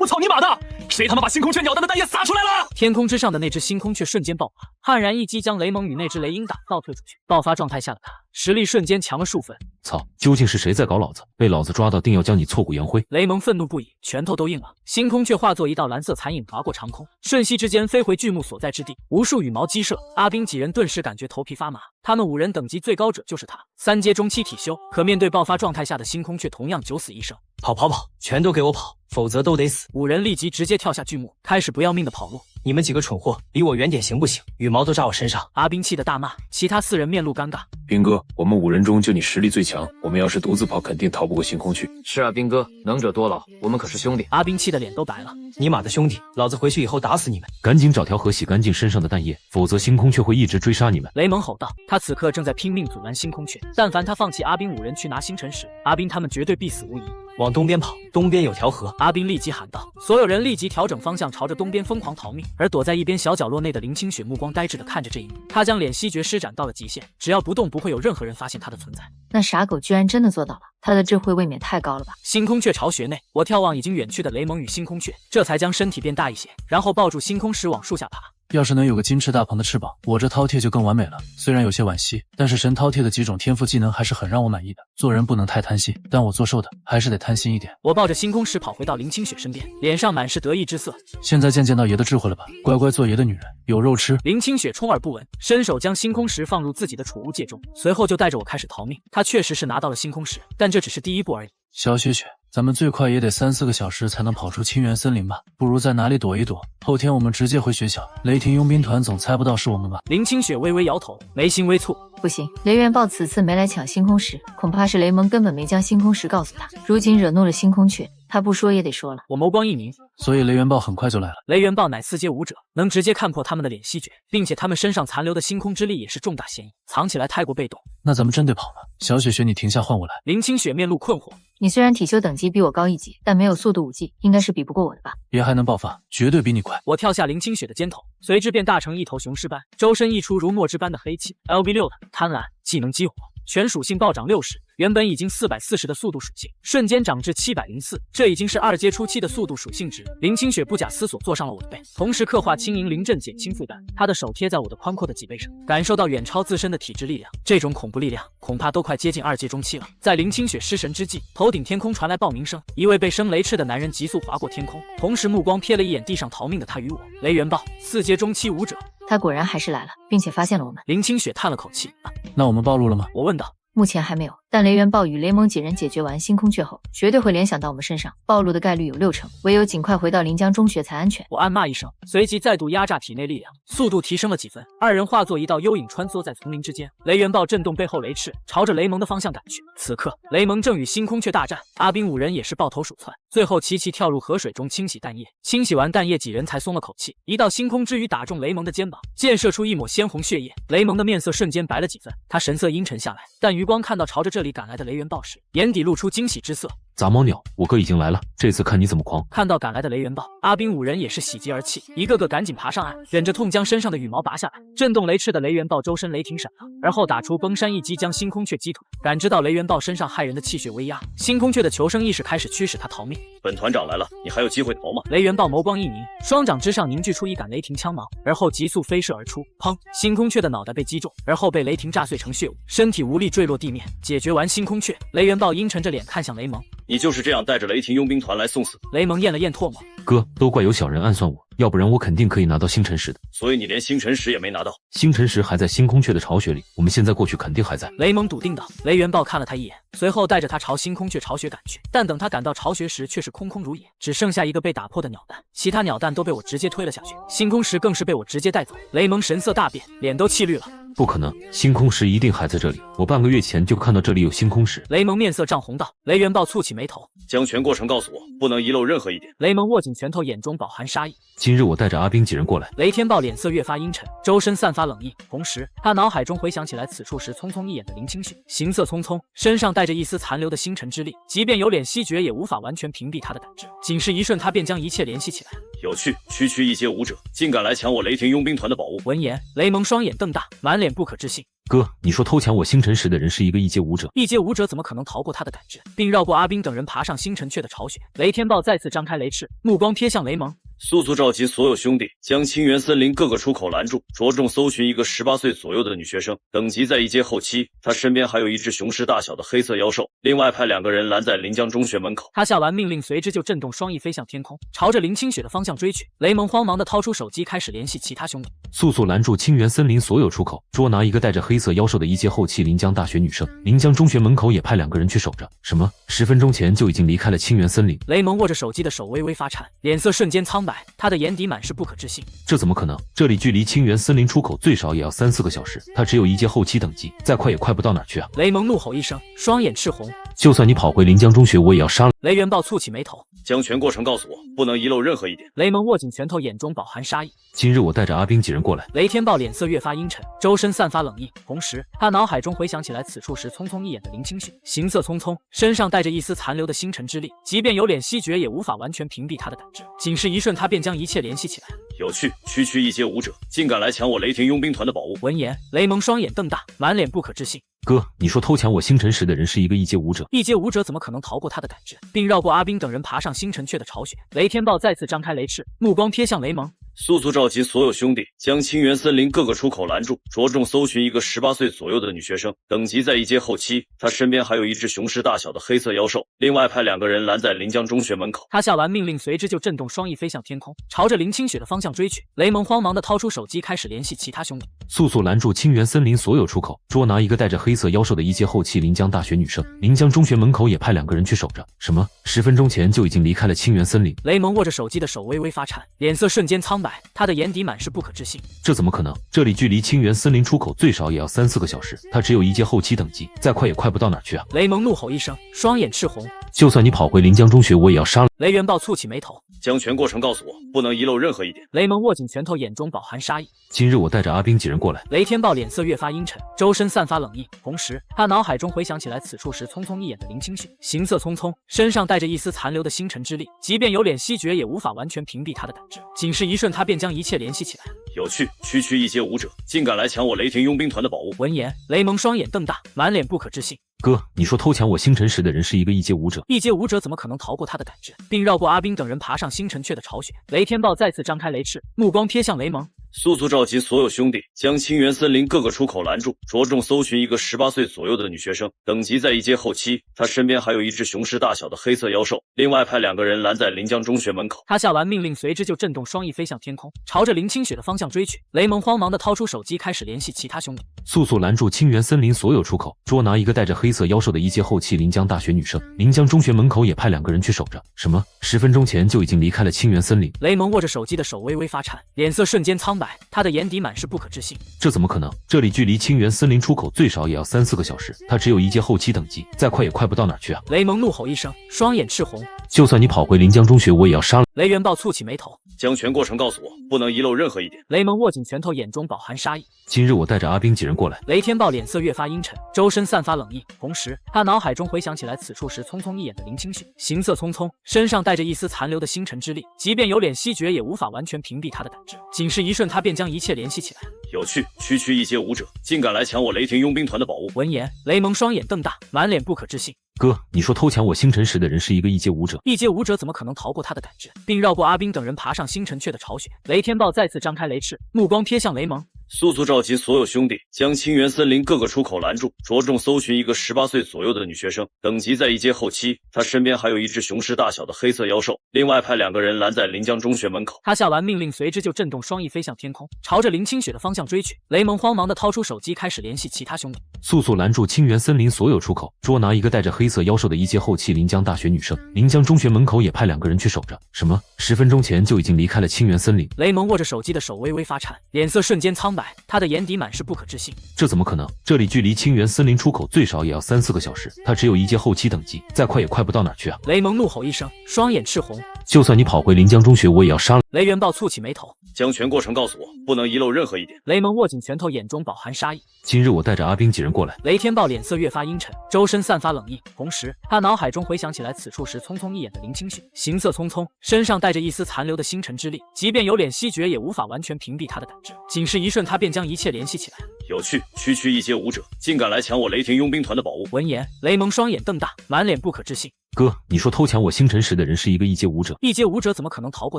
我操你妈的！谁他妈把星空雀鸟蛋的蛋液撒出来了？天空之上的那只星空雀瞬间爆发，悍然一击将雷蒙与那只雷鹰打倒退出去。爆发状态下的他，实力瞬间强了数分。操！究竟是谁在搞老子？被老子抓到，定要将你挫骨扬灰！雷蒙愤怒不已，拳头都硬了。星空雀化作一道蓝色残影划过长空，瞬息之间飞回巨木所在之地，无数羽毛激射。阿兵几人顿时感觉头皮发麻。他们5人等级最高者就是他，3阶中期体修，可面对爆发状态下的星空雀，同样9死1生。跑，全都给我跑，否则都得死！5人立即直接跳下巨木，开始不要命的跑路。你们几个蠢货，离我远点行不行？羽毛都扎我身上！阿兵气得大骂，其他4人面露尴尬。兵哥，我们5人中就你实力最强，我们要是独自跑，肯定逃不过星空雀。是啊，兵哥，能者多劳，我们可是兄弟。阿兵气得脸都白了。尼玛的兄弟，老子回去以后打死你们！赶紧找条河洗干净身上的蛋液，否则星空雀会一直追杀你们。雷蒙吼道，他此刻正在拼命阻拦星空雀，但凡他放弃阿兵5人去拿星辰石，阿兵他们绝对必死无疑。往东边跑，东边有条河！阿兵立即喊道。所有人立即调整方向，朝着东边疯狂逃命。而躲在一边小角落内的林清雪目光呆滞地看着这一幕，他将脸息诀施展到了极限，只要不动，不会有任何人发现他的存在。那傻狗居然真的做到了，他的智慧未免太高了吧！星空雀巢穴内，我眺望已经远去的雷蒙与星空雀，这才将身体变大一些，然后抱住星空石往树下爬。要是能有个金翅大鹏的翅膀，我这饕餮就更完美了。虽然有些惋惜，但是神饕餮的几种天赋技能还是很让我满意的。做人不能太贪心，但我做兽的还是得贪心一点。我抱着星空石跑回到林清雪身边，脸上满是得意之色。现在渐渐到爷的智慧了吧？乖乖做爷的女人，有肉吃。林清雪充耳不闻，伸手将星空石放入自己的储物戒中，随后就带着我开始逃命。她确实是拿到了星空石，但这只是第一步而已。小雪雪，咱们最快也得3-4个小时才能跑出清源森林吧？不如在哪里躲一躲，后天我们直接回学校。雷霆佣兵团总猜不到是我们吧？林清雪微微摇头，眉心微蹙。不行，雷元豹此次没来抢星空石，恐怕是雷蒙根本没将星空石告诉他，如今惹怒了星空雀，他不说也得说了。我眸光一凝，所以雷元豹很快就来了。雷元豹乃4阶武者，能直接看破他们的脸息诀，并且他们身上残留的星空之力也是重大嫌疑，藏起来太过被动。那咱们真得跑了。小雪雪，你停下，换我来。林清雪面露困惑，你虽然体修等级比我高1级，但没有速度武技，应该是比不过我的吧？别还能爆发，绝对比你快。我跳下林清雪的肩头，随之便大成一头雄狮般，周身溢出如墨汁般的黑气。LV6的贪婪技能激活，全属性暴涨60%，原本已经440的速度属性，瞬间涨至704，这已经是2阶初期的速度属性值。林清雪不假思索坐上了我的背，同时刻画轻盈临阵，减轻负担。她的手贴在我的宽阔的脊背上，感受到远超自身的体质力量，这种恐怖力量恐怕都快接近2阶中期了。在林清雪失神之际，头顶天空传来爆鸣声，一位被生雷斥的男人急速划过天空，同时目光瞥了一眼地上逃命的他与我。雷元豹4阶中期武者，他果然还是来了，并且发现了我们。林清雪叹了口气，那我们暴露了吗？我问道。目前还没有，但雷元豹与雷蒙几人解决完星空雀后，绝对会联想到我们身上，暴露的概率有60%，唯有尽快回到临江中学才安全。我暗骂一声，随即再度压榨体内力量，速度提升了几分。2人化作一道幽影穿梭在丛林之间。雷元豹震动背后雷翅，朝着雷蒙的方向赶去。此刻，雷蒙正与星空雀大战，阿兵5人也是抱头鼠窜，最后齐齐跳入河水中清洗弹液。清洗完弹液，几人才松了口气。一道星空之羽打中雷蒙的肩膀，溅射出一抹鲜红血液。雷蒙的面色瞬间白了几分，他神色阴沉下来，但余光看到朝着这里赶来的雷元豹时，眼底露出惊喜之色。杂毛鸟，我哥已经来了，这次看你怎么狂！看到赶来的雷元豹，阿兵5人也是喜极而泣，一个个赶紧爬上岸，忍着痛将身上的羽毛拔下来。震动雷翅的雷元豹周身雷霆闪亮，而后打出崩山一击，将星空雀击退。感知到雷元豹身上骇人的气血威压，星空雀的求生意识开始驱使他逃命。本团长来了，你还有机会逃吗？雷元豹眸光一凝，双掌之上凝聚出一杆雷霆枪芒，而后急速飞射而出。砰！星空雀的脑袋被击中，而后被雷霆炸碎成血雾，身体无力坠落地面。解决完星空雀，雷元豹阴沉着脸看向雷蒙。你就是这样带着雷霆佣兵团来送死？雷蒙咽了咽唾沫，哥，都怪有小人暗算我，要不然我肯定可以拿到星辰石的。所以你连星辰石也没拿到？星辰石还在星空雀的巢穴里，我们现在过去肯定还在。雷蒙笃定道。雷元豹看了他一眼，随后带着他朝星空雀巢穴赶去。但等他赶到巢穴时，却是空空如也，只剩下一个被打破的鸟蛋，其他鸟蛋都被我直接推了下去，星空石更是被我直接带走。雷蒙神色大变，脸都气绿了。不可能，星空石一定还在这里，我半个月前就看到这里有星空石。雷蒙面色涨红道。雷元豹蹙起眉头，将全过程告诉我，不能遗漏任何一点。雷蒙握紧拳头，眼中饱含杀意。今日我带着阿兵几人过来。雷天豹脸色越发阴沉，周身散发冷意，同时他脑海中回想起来此处时匆匆一眼的林清雪，行色匆匆，身上带着一丝残留的星辰之力，即便有脸息绝，也无法完全屏蔽他的胆汁。仅是一瞬，他便将一切联系起来。有趣，区1阶武者竟敢来抢我雷霆佣兵团的宝物！闻言，雷蒙双眼瞪大，满脸不可置信。哥，你说偷抢我星辰石的人是一个1阶武者？1阶武者怎么可能逃过他的感知，并绕过阿兵等人爬上星辰雀的巢穴？雷天豹再次张开雷翅，目光瞥向雷蒙。速速召集所有兄弟，将清源森林各个出口拦住，着重搜寻一个18岁左右的女学生，等级在1阶后期。她身边还有一只雄狮大小的黑色妖兽，另外派2个人拦在临江中学门口。他下完命令，随之就震动双翼飞向天空，朝着林清雪的方向追去。雷蒙慌忙地掏出手机，开始联系其他兄弟，速速拦住清源森林所有出口，捉拿一个带着黑色妖兽的1阶后期临江大学女生。临江中学门口也派2个人去守着。什么？10分钟前就已经离开了清源森林？雷蒙握着手机的手微微发颤，脸色瞬间苍白，他的眼底满是不可置信。这怎么可能？这里距离清源森林出口最少也要3、4个小时，他只有1阶后期等级，再快也快不到哪儿去啊！雷蒙怒吼一声，双眼赤红。就算你跑回临江中学，我也要杀了。雷元豹蹙起眉头，将全过程告诉我，不能遗漏任何一点。雷蒙握紧拳头，眼中饱含杀意。今日我带着阿兵几人过来。雷天豹脸色越发阴沉，周身散发冷意，同时他脑海中回想起来此处时匆匆一眼的林清雪，行色匆匆，身上带着一丝残留的星辰之力，即便有脸息绝，也无法完全屏蔽他的胆汁。仅是一瞬，他便将一切联系起来。有趣，区1阶武者竟敢来抢我雷霆佣兵团的宝物！闻言，雷蒙双眼瞪大，满脸不可置信。哥，你说偷抢我星辰石的人是一个1阶武者？1阶武者怎么可能逃过他的胆汁，并绕过阿兵等人爬上星辰雀的巢穴？雷天豹再次张开雷翅，目光瞥向雷蒙。速速召集所有兄弟，将清源森林各个出口拦住，着重搜寻一个18岁左右的女学生，等级在1阶后期。她身边还有一只雄狮大小的黑色妖兽，另外派2个人拦在临江中学门口。他下完命令，随之就震动双翼飞向天空，朝着林清雪的方向追去。雷蒙慌忙地掏出手机，开始联系其他兄弟，速速拦住清源森林所有出口，捉拿一个带着黑色妖兽的1阶后期临江大学女生。临江中学门口也派2个人去守着。什么？10分钟前就已经离开了清源森林？雷蒙握着手机的手微微发颤，脸色瞬间苍白。苍白，他的眼底满是不可置信。这怎么可能？这里距离清源森林出口最少也要3-4个小时，他只有一阶后期等级，再快也快不到哪儿去啊！雷蒙怒吼一声，双眼赤红。就算你跑回临江中学，我也要杀了。雷元豹蹙起眉头，将全过程告诉我，不能遗漏任何一点。雷蒙握紧拳头，眼中饱含杀意。今日我带着阿兵几人过来。雷天豹脸色越发阴沉，周身散发冷意，同时他脑海中回想起来此处时匆匆一眼的林清雪，行色匆匆，身上带着一丝残留的星辰之力，即便有脸吸绝，也无法完全屏蔽他的胆汁。仅是一瞬，他便将一切联系起来。有趣，区一阶武者竟敢来抢我雷霆佣兵团的宝物！闻言，雷蒙双眼瞪大，满脸不可置信。哥，你说偷抢我星辰石的人是一个一阶武者？一阶武者怎么可能逃过他的胆汁，并绕过阿兵等人爬上星辰雀的巢穴？雷天豹再次张开雷翅，目光瞥向雷蒙。速速召集所有兄弟，将清源森林各个出口拦住，着重搜寻一个18岁左右的女学生，等级在1阶后期。她身边还有一只雄狮大小的黑色妖兽，另外派2个人拦在临江中学门口。他下完命令，随之就震动双翼飞向天空，朝着林清雪的方向追去。雷蒙慌忙地掏出手机，开始联系其他兄弟，速速拦住清源森林所有出口，捉拿一个带着黑色妖兽的1阶后期临江大学女生。临江中学门口也派2个人去守着。什么？10分钟前就已经离开了清源森林？雷蒙握着手机的手微微发颤，脸色瞬间苍白，他的眼底满是不可置信。这怎么可能？这里距离清源森林出口最少也要3-4个小时，他只有1阶后期等级，再快也快不到哪儿去啊！雷蒙怒吼一声，双眼赤红。就算你跑回临江中学，我也要杀了。雷元豹蹙起眉头，将全过程告诉我，不能遗漏任何一点。雷蒙握紧拳头，眼中饱含杀意。今日我带着阿兵几人过来。雷天豹脸色越发阴沉，周身散发冷意，同时他脑海中回想起来此处时匆匆一眼的林清雪，行色匆匆，身上带着一丝残留的星辰之力，即便有脸吸绝，也无法完全屏蔽他的胆汁。仅是一瞬，他便将一切联系起来。有趣，区1阶武者竟敢来抢我雷霆佣兵团的宝物！闻言，雷蒙双眼瞪大，满脸不可置信。哥，你说偷抢我星辰石的人是一个1阶武者？一阶武者怎么可能逃过他的胆汁，并绕过阿兵等人爬上星辰雀的巢穴？雷天豹再次张开雷翅，目光瞥向雷蒙。速速召集所有兄弟，将清源森林各个出口拦住，着重搜寻一个18岁左右的女学生，等级在1阶后期。她身边还有一只雄狮大小的黑色妖兽，另外派2个人拦在临江中学门口。他下完命令，随之就震动双翼飞向天空，朝着林清雪的方向追去。雷蒙慌忙地掏出手机，开始联系其他兄弟，速速拦住清源森林所有出口，捉拿一个带着黑色妖兽的1阶后期临江大学女生。临江中学门口也派2个人去守着。什么？10分钟前就已经离开了清源森林？雷蒙握着手机的手微微发颤，脸色瞬间苍白，他的眼底满是不可置信。这怎么可能？这里距离清源森林出口最少也要3-4个小时，他只有1阶后期等级，再快也快不到哪儿去啊！雷蒙怒吼一声，双眼赤红。就算你跑回临江中学，我也要杀了。雷元豹蹙起眉头，将全过程告诉我，不能遗漏任何一点。雷蒙握紧拳头，眼中饱含杀意。今日我带着阿兵几人过来。雷天豹脸色越发阴沉，周身散发冷意，同时他脑海中回想起来此处时匆匆一眼的林清雪，行色匆匆，身上带着一丝残留的星辰之力，即便有脸吸绝，也无法完全屏蔽他的胆汁。仅是一瞬，他便将一切联系起来。有趣，区1阶武者竟敢来抢我雷霆佣兵团的宝物！闻言，雷蒙双眼瞪大，满脸不可置信。哥，你说偷抢我星辰石的人是一个1阶武者？一阶武者怎么可能逃过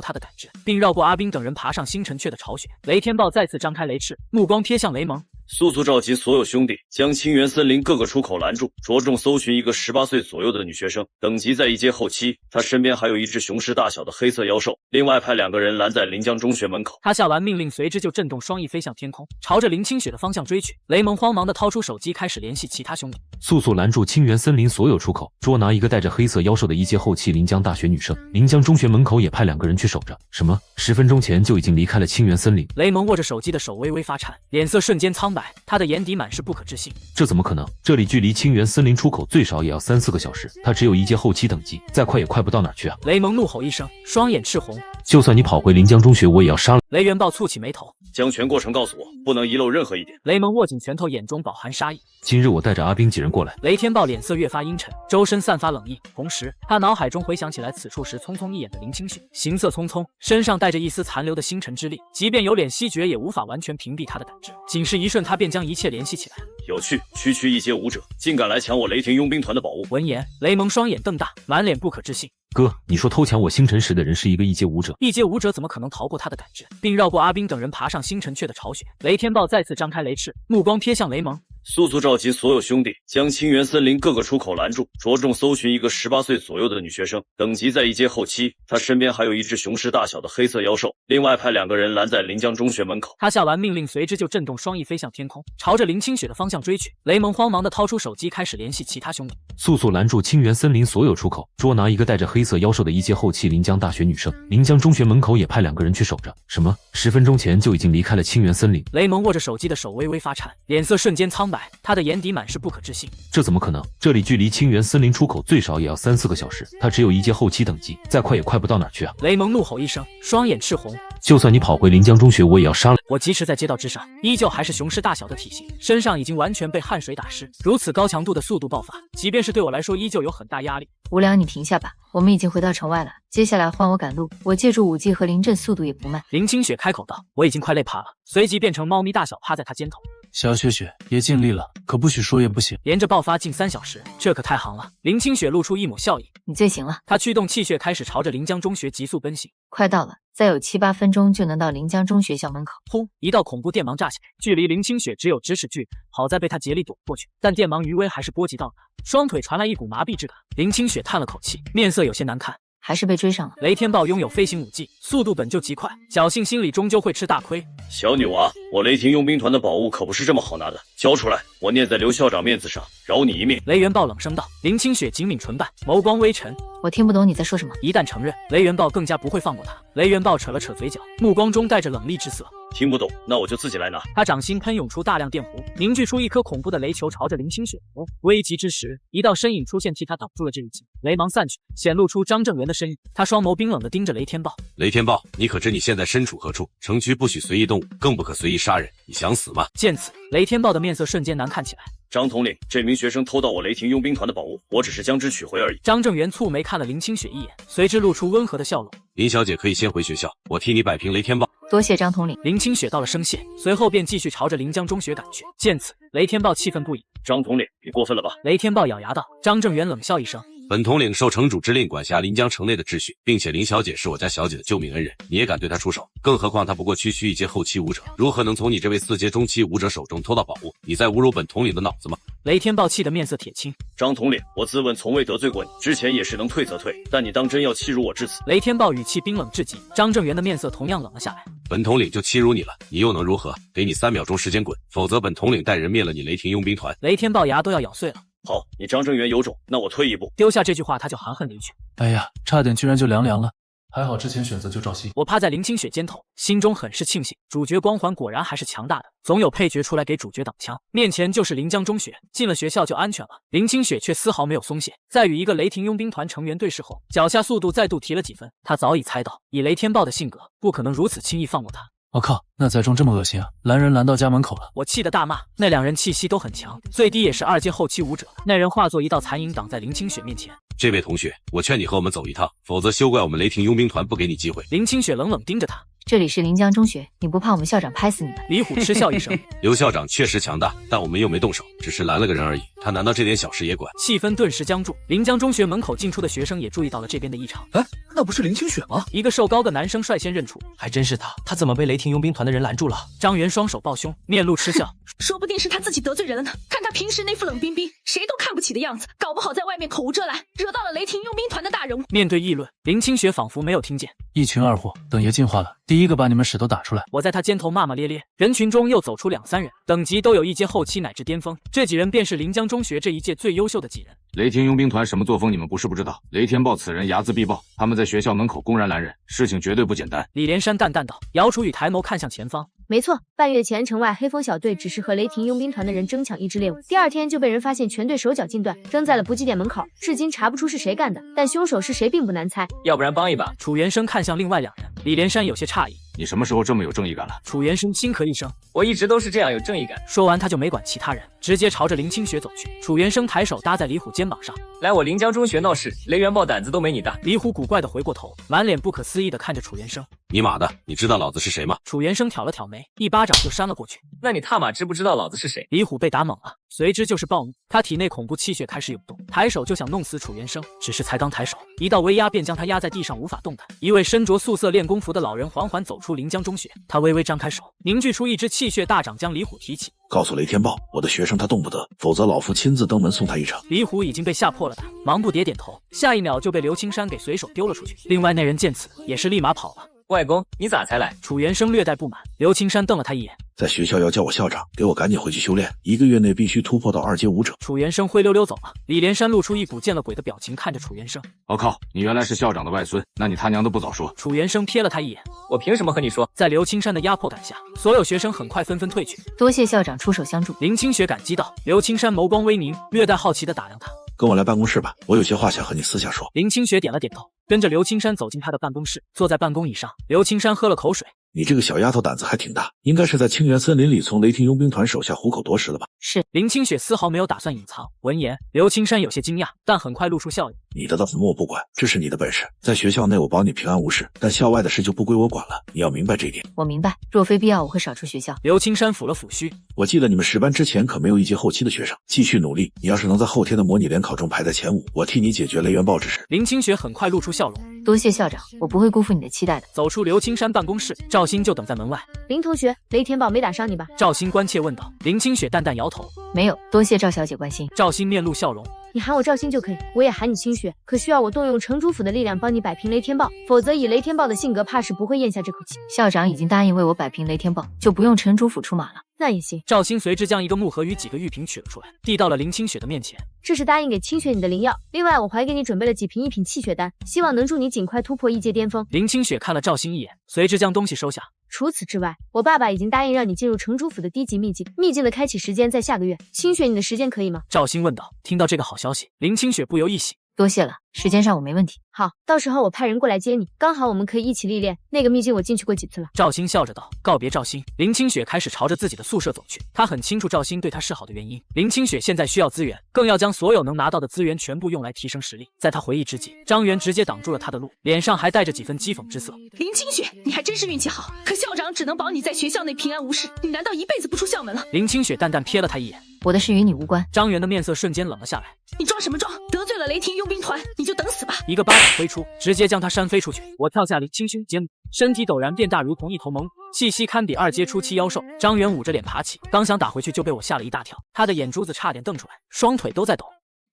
他的胆汁，并绕过阿兵等人爬上星辰雀的巢穴？雷天豹再次张开雷翅，目光瞥向雷蒙。速速召集所有兄弟，将清源森林各个出口拦住，着重搜寻一个18岁左右的女学生，等级在1阶后期。她身边还有一只雄狮大小的黑色妖兽，另外派2个人拦在临江中学门口。他下完命令，随之就震动双翼飞向天空，朝着林清雪的方向追去。雷蒙慌忙地掏出手机，开始联系其他兄弟，速速拦住清源森林所有出口，捉拿一个带着黑色妖兽的1阶后期临江大学女生。临江中学门口也派2个人去守着。什么？10分钟前就已经离开了清源森林？雷蒙握着手机的手微微发颤，脸色瞬间苍白，他的眼底满是不可置信。这怎么可能？这里距离清源森林出口最少也要3-4个小时，他只有1阶后期等级，再快也快不到哪儿去啊！雷蒙怒吼一声，双眼赤红。就算你跑回临江中学，我也要杀了。雷元豹蹙起眉头，将全过程告诉我，不能遗漏任何一点。雷蒙握紧拳头，眼中饱含杀意。今日我带着阿兵几人过来。雷天豹脸色越发阴沉，周身散发冷意，同时他脑海中回想起来此处时匆匆一眼的林清雪，行色匆匆，身上带着一丝残留的星辰之力，即便有脸吸绝，也无法完全屏蔽他的胆汁。仅是一瞬，他便将一切联系起来。有趣，区1阶武者竟敢来抢我雷霆佣兵团的宝物！闻言，雷蒙双眼瞪大，满脸不可置信。哥，你说偷抢我星辰石的人是一个1阶武者？一阶武者怎么可能逃过他的胆汁，并绕过阿兵等人爬上星辰雀的巢穴？雷天豹再次张开雷翅，目光瞥向雷蒙。速速召集所有兄弟，将清源森林各个出口拦住，着重搜寻一个18岁左右的女学生，等级在一阶后期。她身边还有一只雄狮大小的黑色妖兽。另外派2个人拦在临江中学门口。他下完命令，随之就震动双翼飞向天空，朝着林清雪的方向追去。雷蒙慌忙地掏出手机，开始联系其他兄弟，速速拦住清源森林所有出口，捉拿一个带着黑色妖兽的一届后期临江大学女生。临江中学门口也派2个人去守着。什么？10分钟前就已经离开了清源森林？雷蒙握着手机的手微微发颤，脸色瞬间苍白，他的眼底满是不可置信。这怎么可能？这里距离清源森林出口最少也要3、4个小时，他只有一阶后期等级，再快也快不到哪儿去啊！雷蒙怒吼一声，双眼赤红。就算你跑回临江中学，我也要杀了我！疾驰在街道之上，依旧还是雄狮大小的体型，身上已经完全被汗水打湿。如此高强度的速度爆发，即便是对我来说，依旧有很大压力。无良，你停下吧，我们已经回到城外了，接下来换我赶路。我借助武技和临阵，速度也不慢。林清雪开口道：“我已经快累趴了。”随即变成猫咪大小趴在他肩头。小雪雪也尽力了，可不许说也不行。连着爆发近3小时，这可太行了。林清雪露出一抹笑意：“你最行了。”他驱动气血，开始朝着临江中学急速奔行。快到了，再有7、8分钟就能到临江中学校门口。轰！一道恐怖电芒炸下，距离林清雪只有咫尺距离，好在被他竭力躲过去，但电芒余威还是波及到了他，双腿传来一股麻痹之感。林清雪叹了口气，面色有些难看。还是被追上了。雷天豹拥有飞行武技，速度本就极快，侥幸心理终究会吃大亏。小女娃，我雷霆佣兵团的宝物可不是这么好拿的，交出来，我念在刘校长面子上，饶你一命。雷元豹冷声道。林清雪紧抿唇瓣，眸光微沉。我听不懂你在说什么。一旦承认，雷元豹更加不会放过他。雷元豹扯了扯嘴角，目光中带着冷厉之色。听不懂，那我就自己来拿。他掌心喷涌出大量电弧，凝聚出一颗恐怖的雷球，朝着林清雪扑。危急之时，一道身影出现，替他挡住了这一击。雷芒散去，显露出张正元的身影。他双眸冰冷地盯着雷天豹。雷天豹，你可知你现在身处何处？城区不许随意动武，更不可随意杀人。你想死吗？见此，雷天豹的面色瞬间难看起来。张统领，这名学生偷到我雷霆佣兵团的宝物，我只是将之取回而已。张正元蹙眉看了林清雪一眼，随之露出温和的笑容。林小姐可以先回学校，我替你摆平雷天豹。多谢张统领。林清雪道了声谢，随后便继续朝着临江中学赶去。见此，雷天豹气愤不已。张统领，你过分了吧？雷天豹咬牙道。张正元冷笑一声。本统领受城主之令管辖临江城内的秩序，并且林小姐是我家小姐的救命恩人，你也敢对她出手？更何况她不过区区一阶后期武者，如何能从你这位4阶中期武者手中偷到宝物？你在侮辱本统领的脑子吗？雷天豹气得面色铁青。张统领，我自问从未得罪过你，之前也是能退则退，但你当真要欺辱我至此？雷天豹语气冰冷至极，张正元的面色同样冷了下来。本统领就欺辱你了，你又能如何？给你3秒钟时间滚，否则本统领带人灭了你雷霆佣兵团。雷天豹牙都要咬碎了。好，你张正元有种，那我退一步。丢下这句话，他就含恨离去。哎呀，差点居然就凉了。还好之前选择就赵熙。我趴在林清雪肩头，心中很是庆幸，主角光环果然还是强大的，总有配角出来给主角挡枪。面前就是临江中学，进了学校就安全了。林清雪却丝毫没有松懈，在与一个雷霆佣兵团成员对视后，脚下速度再度提了几分。他早已猜到，以雷天豹的性格，不可能如此轻易放过他。我靠，那载重这么恶心啊！拦人拦到家门口了。我气得大骂，那2人气息都很强，最低也是2阶后期武者。那人化作一道残影挡在林清雪面前。这位同学，我劝你和我们走一趟，否则休怪我们雷霆佣兵团不给你机会。林清雪冷冷盯着他。这里是临江中学，你不怕我们校长拍死你们？李虎嗤笑一声。刘校长确实强大，但我们又没动手，只是拦了个人而已，他难道这点小事也管？气氛顿时僵住。临江中学门口进出的学生也注意到了这边的异常。哎，那不是林清雪吗？一个瘦高的男生率先认出，还真是他。他怎么被雷霆佣兵团的人拦住了？张元双手抱胸，面露嗤笑。说不定是他自己得罪人了呢。看他平时那副冷冰冰，谁都看不起的样子，搞不好在外面口无遮拦，惹到了雷霆佣兵团的大人物。面对议论，林清雪仿佛没有听见。一群二货，等爷进化了，第一个把你们屎都打出来。我在他肩头骂骂咧咧，人群中又走出2、3人，等级都有1阶后期乃至巅峰。这几人便是临江中学这一届最优秀的几人。雷霆佣兵团什么作风，你们不是不知道。雷天豹此人睚眦必报，他们在学校门口公然拦人，事情绝对不简单。李连山淡淡道。姚楚雨抬眸看向前方。没错，半月前城外黑风小队只是和雷霆佣兵团的人争抢一只猎物，第2天就被人发现全队手脚尽断，扔在了补给点门口，至今查不出是谁干的，但凶手是谁并不难猜。要不然帮一把？楚元生看向另外2人，李连山有些诧异。你什么时候这么有正义感了？楚元生轻咳一声，我一直都是这样有正义感。说完他就没管其他人，直接朝着林清雪走去。楚元生抬手搭在李虎肩膀上，来我临江中学闹事，雷元豹胆子都没你大。李虎古怪的回过头，满脸不可思议的看着楚元生。尼玛的，你知道老子是谁吗？楚元生挑了挑眉，一巴掌就扇了过去。那你他妈知不知道老子是谁？李虎被打懵了，随之就是暴怒，他体内恐怖气血开始涌动，抬手就想弄死楚元生。只是才刚抬手，一道威压便将他压在地上，无法动弹。一位身着素色练功服的老人缓缓走出临江中学，他微微张开手，凝聚出一只气血大掌，将李虎提起。告诉雷天豹，我的学生他动不得，否则老夫亲自登门送他一程。李虎已经被吓破了胆，忙不迭点头，下一秒就被刘青山给随手丢了出去。另外那人见此也是立马跑了。外公，你咋才来？楚元生略带不满，刘青山瞪了他一眼。在学校要叫我校长，给我赶紧回去修炼，1个月内必须突破到2阶武者。楚元生灰溜溜走了。李连山露出一股见了鬼的表情，看着楚元生。我靠，你原来是校长的外孙，那你他娘的不早说！楚元生瞥了他一眼，我凭什么和你说？在刘青山的压迫感下，所有学生很快纷纷退去。多谢校长出手相助。林清雪感激道。刘青山眸光微凝，略带好奇地打量他。跟我来办公室吧，我有些话想和你私下说。林清雪点了点头，跟着刘青山走进他的办公室，坐在办公椅上。刘青山喝了口水。你这个小丫头胆子还挺大，应该是在清源森林里从雷霆佣兵团手下虎口夺食了吧？是。林清雪丝毫没有打算隐藏。闻言，刘青山有些惊讶，但很快露出笑意。你的怎么我不管，这是你的本事。在学校内我保你平安无事，但校外的事就不归我管了，你要明白这一点。我明白，若非必要，我会少出学校。刘青山抚了抚须。我记得你们10班之前可没有1阶后期的学生，继续努力。你要是能在后天的模拟联考中排在前5，我替你解决雷元豹之事。林清雪很快露出笑容。多谢校长，我不会辜负你的期待的。走出刘青山办公室，赵鑫就等在门外。林同学，雷天宝没打伤你吧？赵鑫关切问道。林清雪淡淡摇头，没有，多谢赵小姐关心。赵鑫面露笑容。你喊我赵鑫就可以，我也喊你清雪，可需要我动用城主府的力量帮你摆平雷天豹，否则以雷天豹的性格，怕是不会咽下这口气。校长已经答应为我摆平雷天豹，就不用城主府出马了。那也行。赵鑫随之将一个木盒与几个玉瓶取了出来，递到了林清雪的面前。这是答应给清雪你的灵药，另外我还给你准备了几瓶1品气血丹，希望能助你尽快突破1阶巅峰。林清雪看了赵鑫一眼，随之将东西收下。除此之外，我爸爸已经答应让你进入城主府的低级秘境，秘境的开启时间在下个月。清雪，你的时间可以吗？赵鑫问道。听到这个好消息，林清雪不由一喜。多谢了，时间上我没问题。好，到时候我派人过来接你，刚好我们可以一起历练。那个秘境我进去过几次了。赵鑫笑着道。告别赵鑫，林清雪开始朝着自己的宿舍走去。她很清楚赵鑫对她示好的原因。林清雪现在需要资源，更要将所有能拿到的资源全部用来提升实力。在她回忆之际，张元直接挡住了她的路，脸上还带着几分讥讽之色。林清雪，你还真是运气好，可校长只能保你在学校内平安无事，你难道一辈子不出校门了？林清雪淡淡瞥了他一眼。我的事与你无关。张元的面色瞬间冷了下来。你装什么装？得罪了雷霆佣兵团，你就等死吧！一个巴掌挥出，直接将他扇飞出去。我跳下林清雪肩，身体陡然变大，如同一头猛虎，气息堪比2阶初期妖兽。张元捂着脸爬起，刚想打回去，就被我吓了一大跳，他的眼珠子差点瞪出来，双腿都在抖。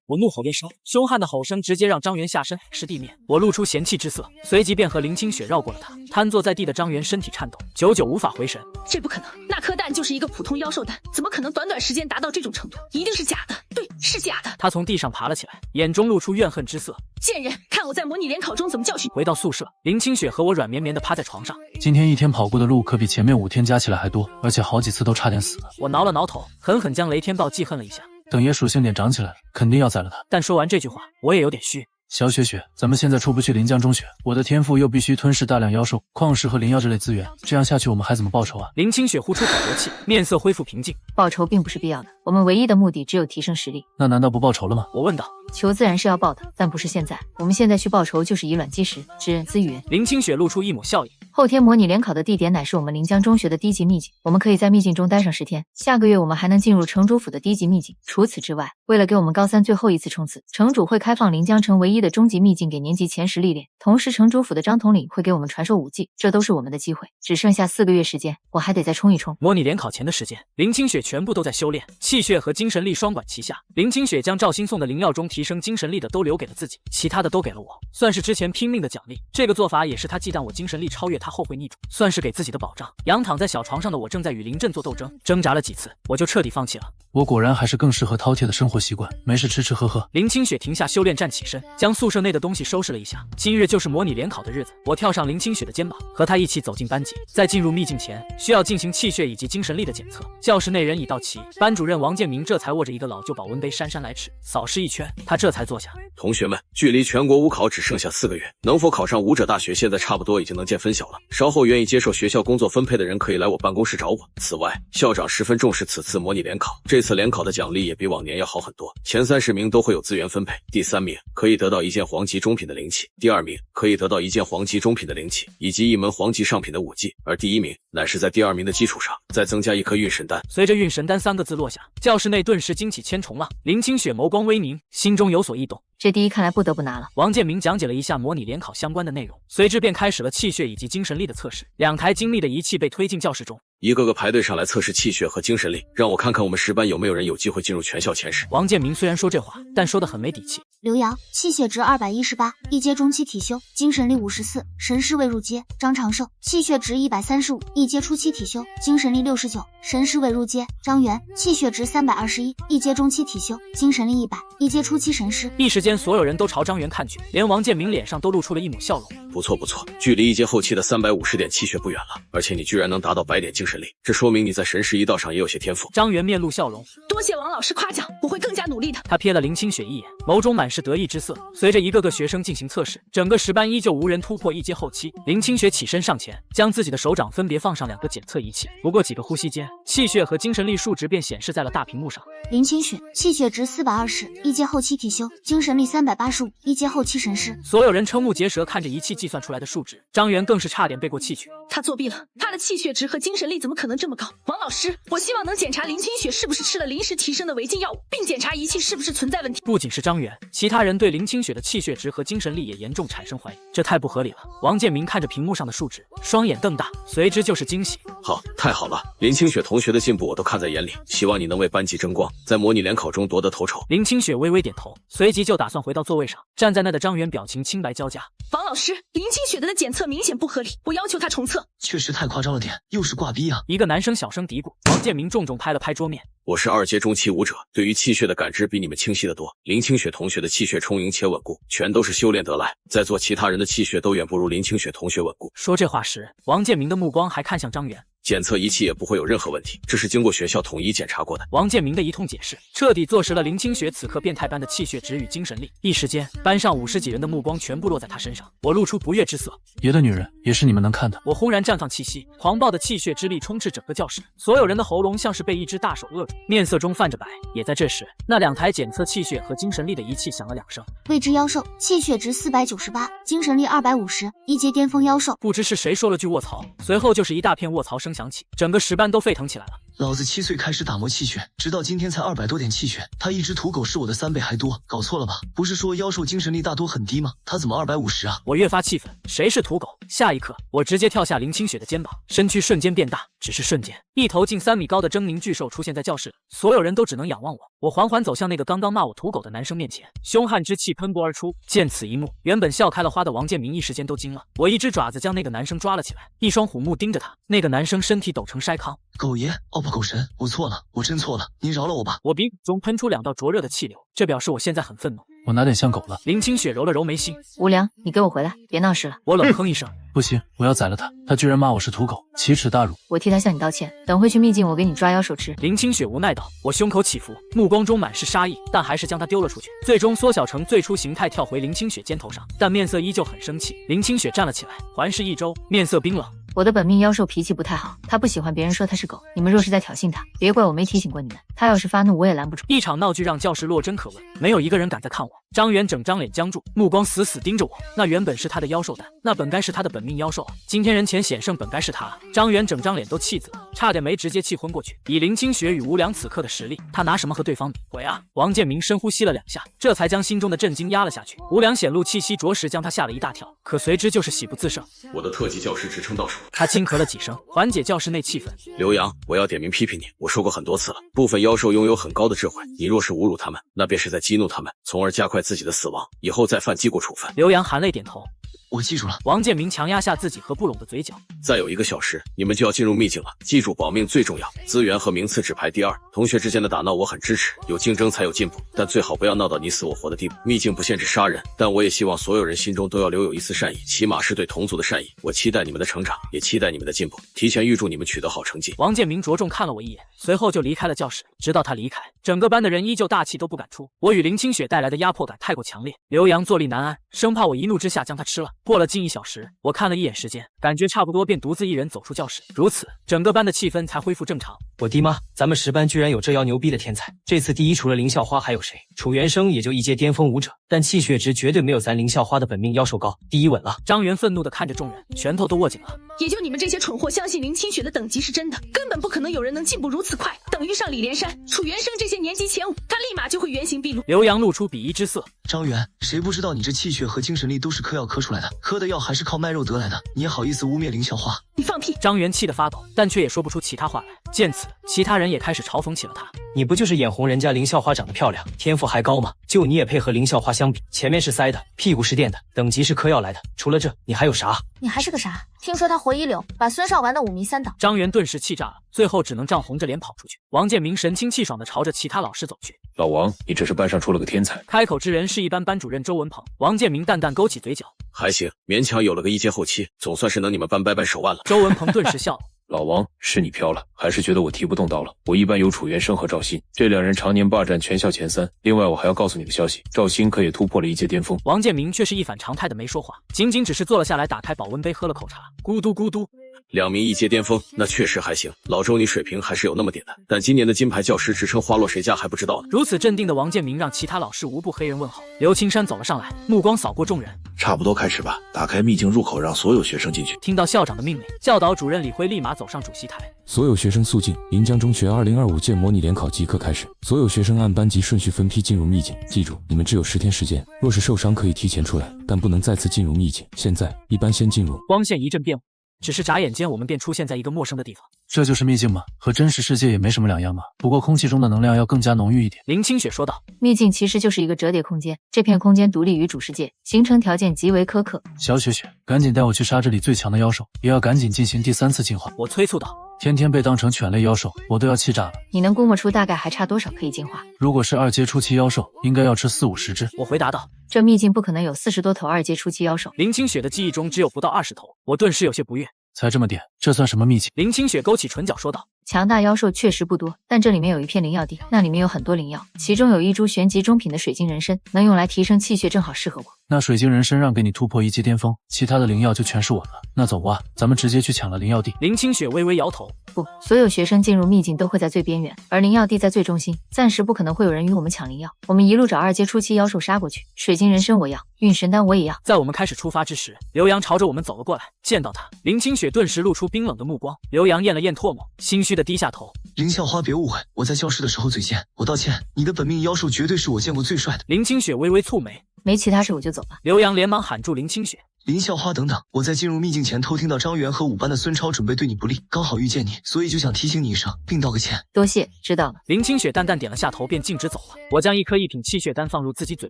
我怒吼连烧，凶悍的吼声直接让张元下身是地面。我露出嫌弃之色，随即便和林清雪绕过了他。瘫坐在地的张元身体颤抖，久久无法回神。这不可能，那颗蛋就是一个普通妖兽蛋，怎么可能短短时间达到这种程度？一定是假的，对，是假的。他从地上爬了起来，眼中露出怨恨之色。贱人，看我在模拟联考中怎么教训。回到宿舍，林清雪和我软绵绵地趴在床上。今天1天跑过的路可比前面5天加起来还多，而且好几次都差点死了。我挠了挠头，狠狠将雷天豹记恨了一下。等爷属性点涨起来了，肯定要宰了他。但说完这句话，我也有点虚。小雪雪，咱们现在出不去临江中学，我的天赋又必须吞噬大量妖兽、矿石和灵药这类资源，这样下去我们还怎么报仇啊？林清雪呼出口浊气，面色恢复平静。报仇并不是必要的，我们唯一的目的只有提升实力。那难道不报仇了吗？我问道。仇自然是要报的，但不是现在。我们现在去报仇就是以卵击石，知恩资源。林清雪露出一抹笑意。后天模拟联考的地点乃是我们临江中学的低级秘境，我们可以在秘境中待上10天。下个月我们还能进入城主府的低级秘境。除此之外，为了给我们高3最后一次冲刺，城主会开放临江城唯一的终极秘境给年级前10历练。同时，城主府的张统领会给我们传授武技，这都是我们的机会。只剩下4个月时间，我还得再冲一冲。模拟联考前的时间，林清雪全部都在修炼，气血和精神力双管齐下。林清雪将赵鑫送的灵药中提升精神力的都留给了自己，其他的都给了我，算是之前拼命的奖励。这个做法也是他忌惮我精神力超越他后会逆转，算是给自己的保障。仰躺在小床上的我正在与林震做斗争，挣扎了几次，我就彻底放弃了。我果然还是更适合饕餮的生活习惯，没事吃吃喝喝。林清雪停下修炼，站起身，将宿舍内的东西收拾了一下。今日就是模拟联考的日子，我跳上林清雪的肩膀，和她一起走进班级。在进入秘境前，需要进行气血以及精神力的检测。教室内人已到齐，班主任王建明这才握着一个老旧保温杯姗姗来迟，扫视一圈，他这才坐下。同学们，距离全国武考只剩下4个月，能否考上武者大学现在差不多已经能见分晓了。稍后愿意接受学校工作分配的人可以来我办公室找我。此外，校长十分重视此次模拟联考，这次联考的奖励也比往年要好很多。很多，前30名都会有资源分配。第3名可以得到1件黄级中品的灵器，第2名可以得到1件黄级中品的灵器，以及1门黄级上品的武技，而第1名乃是在第2名的基础上再增加1颗运神丹。随着运神丹3个字落下，教室内顿时惊起千重浪。林清雪眸光微凝，心中有所异动。这第一看来不得不拿了。王建明讲解了一下模拟联考相关的内容，随之便开始了气血以及精神力的测试。2台精密的仪器被推进教室中，一个个排队上来测试气血和精神力，让我看看我们10班有没有人有机会进入全校前10。王建明虽然说这话，但说得很没底气。刘洋气血值218，一阶中期体修，精神力54，神识未入阶。张长寿气血值135，一阶初期体修，精神力69，神识未入阶。张元气血值321，一阶中期体修，精神力100，一阶初期神识。一时间，所有人都朝张元看去，连王建明脸上都露出了一抹笑容。不错不错，距离一阶后期的350点气血不远了，而且你居然能达到100点精神力，这说明你在神识一道上也有些天赋。张元面露笑容，多谢王老师夸奖，我会更加努力的。他瞥了林清雪一眼，眸中满是得意之色。随着一个个学生进行测试，整个10班依旧无人突破一阶后期。林清雪起身上前，将自己的手掌分别放上2个检测仪器，不过几个呼吸间，气血和精神力数值便显示在了大屏幕上。林清雪气血值420，一阶后期体修，精神力385，一阶后期神识。所有人瞠目结舌看着仪器计算出来的数值，张元更是差点背过气去。他作弊了，他的气血值和精神力怎么可能这么高？王老师，我希望能检查林清雪是不是吃了临时提升的违禁药物，并检查仪器是不是存在问题。不仅是张元，其他人对林清雪的气血值和精神力也严重产生怀疑，这太不合理了。王建明看着屏幕上的数值，双眼瞪大，随之就是惊喜。好，太好了，林清雪同学的进步我都看在眼里，希望你能为班级争光，在模拟联考中夺得头筹。林清雪微微点头，随即就打算回到座位上。站在那的张元表情清白交加。王老师，林清雪的检测明显不合理，我要求他重测。确实太夸张了点，又是挂逼啊！一个男生小声嘀咕。王建明重重拍了拍桌面。我是2阶中期武者，对于气血的感知比你们清晰得多。林清雪同学的气血充盈且稳固，全都是修炼得来。在座其他人的气血都远不如林清雪同学稳固。说这话时，王建明的目光还看向张元。检测仪器也不会有任何问题，这是经过学校统一检查过的。王建明的一通解释，彻底坐实了林清雪此刻变态般的气血值与精神力。一时间，班上50几人的目光全部落在他身上。我露出不悦之色。别的女人也是你们能看的。我忽然绽放气息，狂暴的气血之力充斥整个教室，所有人的喉咙像是被一只大手扼住，面色中泛着白。也在这时，那2台检测气血和精神力的仪器响了2声。未知妖兽，气血值498，精神力250，一阶巅峰妖兽。不知是谁说了句卧槽，随后就是一大片卧槽声响起，整个10班都沸腾起来了。老子7岁开始打磨气血，直到今天才200多点气血，他一只土狗是我的3倍还多，搞错了吧？不是说妖兽精神力大多很低吗？他怎么250啊？我越发气愤，谁是土狗？下一刻，我直接跳下林清雪的肩膀，身躯瞬间变大，只是瞬间，一头近3米高的狰狞巨兽出现在教室里，所有人都只能仰望我。我缓缓走向那个刚刚骂我土狗的男生面前，凶悍之气喷薄而出。见此一幕，原本笑开了花的王建明一时间都惊了。我一只爪子将那个男生抓了起来，一双虎目盯着他。那个男生身体抖成筛糠。狗爷，奥跑狗神，我错了，我真错了，您饶了我吧。我鼻孔中喷出2道灼热的气流，这表示我现在很愤怒。我哪点像狗了？林清雪揉了揉眉心。无良，你给我回来，别闹事了。我冷哼一声，不行，我要宰了他！他居然骂我是土狗，奇耻大辱！我替他向你道歉，等回去秘境我给你抓妖兽吃。林清雪无奈道。我胸口起伏，目光中满是杀意，但还是将他丢了出去，最终缩小成最初形态跳回林清雪肩头上，但面色依旧很生气。林清雪站了起来，环视一周，面色冰冷。我的本命妖兽脾气不太好，他不喜欢别人说他是狗。你们若是在挑衅他，别怪我没提醒过你们。他要是发怒，我也拦不住。一场闹剧让教室落针可闻，没有一个人敢再看我。张元整张脸僵住，目光死死盯着我。那原本是他的妖兽蛋，那本该是他的本命妖兽啊！今天人前险胜本该是他啊！张元整张脸都气紫了，差点没直接气昏过去。以林清雪与无良此刻的实力，他拿什么和对方比？鬼啊！王建明深呼吸了2下，这才将心中的震惊压了下去。无良显露气息，着实将他吓了一大跳，可随之就是喜不自胜。我的特级教师职称倒数。他轻咳了几声，缓解教室内气氛。刘洋，我要点名批评你，我说过很多次了，部分妖兽拥有很高的智慧，你若是侮辱他们，那便是在激怒他们，从而加快自己的死亡，以后再犯记过处分。刘洋含泪点头。我记住了。王建明强压下自己合不拢的嘴角。再有1个小时，你们就要进入秘境了，记住保命最重要，资源和名次只排第2。同学之间的打闹我很支持，有竞争才有进步，但最好不要闹到你死我活的地步。秘境不限制杀人，但我也希望所有人心中都要留有一丝善意，起码是对同族的善意。我期待你们的成长，也期待你们的进步，提前预祝你们取得好成绩。王建明着重看了我一眼，随后就离开了教室。直到他离开，整个班的人依旧大气都不敢出。我与林清雪带来的压迫感太过强烈，刘洋坐立难安，生怕我一怒之下将他吃了。过了近1小时，我看了一眼时间，感觉差不多，便独自一人走出教室。如此，整个班的气氛才恢复正常。我的妈！咱们10班居然有这妖牛逼的天才！这次第一除了林校花还有谁？楚元生也就一阶巅峰武者，但气血值绝对没有咱林校花的本命妖兽高，第1稳了。张元愤怒地看着众人，拳头都握紧了。也就你们这些蠢货相信林清雪的等级是真的，根本不可能有人能进步如此快，等于上李连山、楚元生这些年级前5，他立马就会原形毕露。刘洋露出鄙夷之色。张元，谁不知道你这气血和精神力都是嗑药嗑出来的，嗑的药还是靠卖肉得来的，你也好意思污蔑林校花？你放屁！张元气得发抖，但却也说不出其他话来。见此，其他人也开始嘲讽起了他。你不就是眼红人家林校花长得漂亮，天赋还高吗？就你也配和林校花相比？前面是塞的，屁股是垫的，等级是嗑药来的。除了这，你还有啥？你还是个啥？听说他活一流，把孙少玩的5迷3倒。张元顿时气炸了，最后只能涨红着脸跑出去。王建明神清气爽地朝着其他老师走去。老王，你这是班上出了个天才。开口之人是一班班主任周文鹏。王建明淡淡勾起嘴角，还行，勉强有了个1阶后期，总算是能你们班掰掰手腕了。周文鹏顿时笑了。老王，是你飘了，还是觉得我提不动刀了？我一班有楚元生和赵鑫，这2人常年霸占全校前3。另外，我还要告诉你个消息，赵鑫可也突破了1阶巅峰。王建明却是一反常态的没说话，仅仅只是坐了下来，打开保温杯喝了口茶，咕嘟咕嘟。2名1阶巅峰，那确实还行。老周，你水平还是有那么点的，但今年的金牌教师职称花落谁家还不知道呢。如此镇定的王建明让其他老师无不黑人问号。刘青山走了上来，目光扫过众人，差不多开始吧，打开秘境入口，让所有学生进去。听到校长的命令，教导主任李辉立马走上主席台。所有学生肃静，临江中学2025届模拟联考即刻开始。所有学生按班级顺序分批进入秘境，记住，你们只有10天时间，若是受伤可以提前出来，但不能再次进入秘境。现在，一班先进入。光线一阵变，只是眨眼间，我们便出现在一个陌生的地方。这就是秘境吗？和真实世界也没什么两样嘛，不过空气中的能量要更加浓郁一点。林清雪说道。秘境其实就是一个折叠空间，这片空间独立于主世界，形成条件极为苛刻。小雪雪，赶紧带我去杀这里最强的妖兽，也要赶紧进行第3次进化。我催促道。天天被当成犬类妖兽，我都要气炸了。你能估摸出大概还差多少可以进化？如果是2阶初期妖兽，应该要吃40-50只。我回答道。这秘境不可能有40多头2阶初期妖兽。林清雪的记忆中只有不到20头，我顿时有些不悦。才这么点，这算什么秘境？林清雪勾起唇角说道。强大妖兽确实不多，但这里面有一片灵药地，那里面有很多灵药，其中有一株玄级中品的水晶人参，能用来提升气血，正好适合我。那水晶人参让给你突破1阶巅峰，其他的灵药就全是我的了。那走吧，咱们直接去抢了灵药地。林清雪微微摇头。不，所有学生进入秘境都会在最边缘，而灵药地在最中心，暂时不可能会有人与我们抢灵药。我们一路找2阶初期妖兽杀过去。水晶人参我要，运神丹我也要。在我们开始出发之时，刘洋朝着我们走了过来，见到他，林清雪顿时露出冰冷的目光。刘洋咽了咽唾沫，心虚的低下头。林校花别误会，我在教室的时候嘴贱，我道歉。你的本命妖兽绝对是我见过最帅的。林清雪微微蹙眉。没其他事我就走了。刘洋连忙喊住林清雪。林校花等等，我在进入秘境前偷听到张元和5班的孙超准备对你不利，刚好遇见你，所以就想提醒你一声，并道个歉。多谢，知道了。林清雪淡淡点了下头，便径直走了。我将1颗1品气血丹放入自己嘴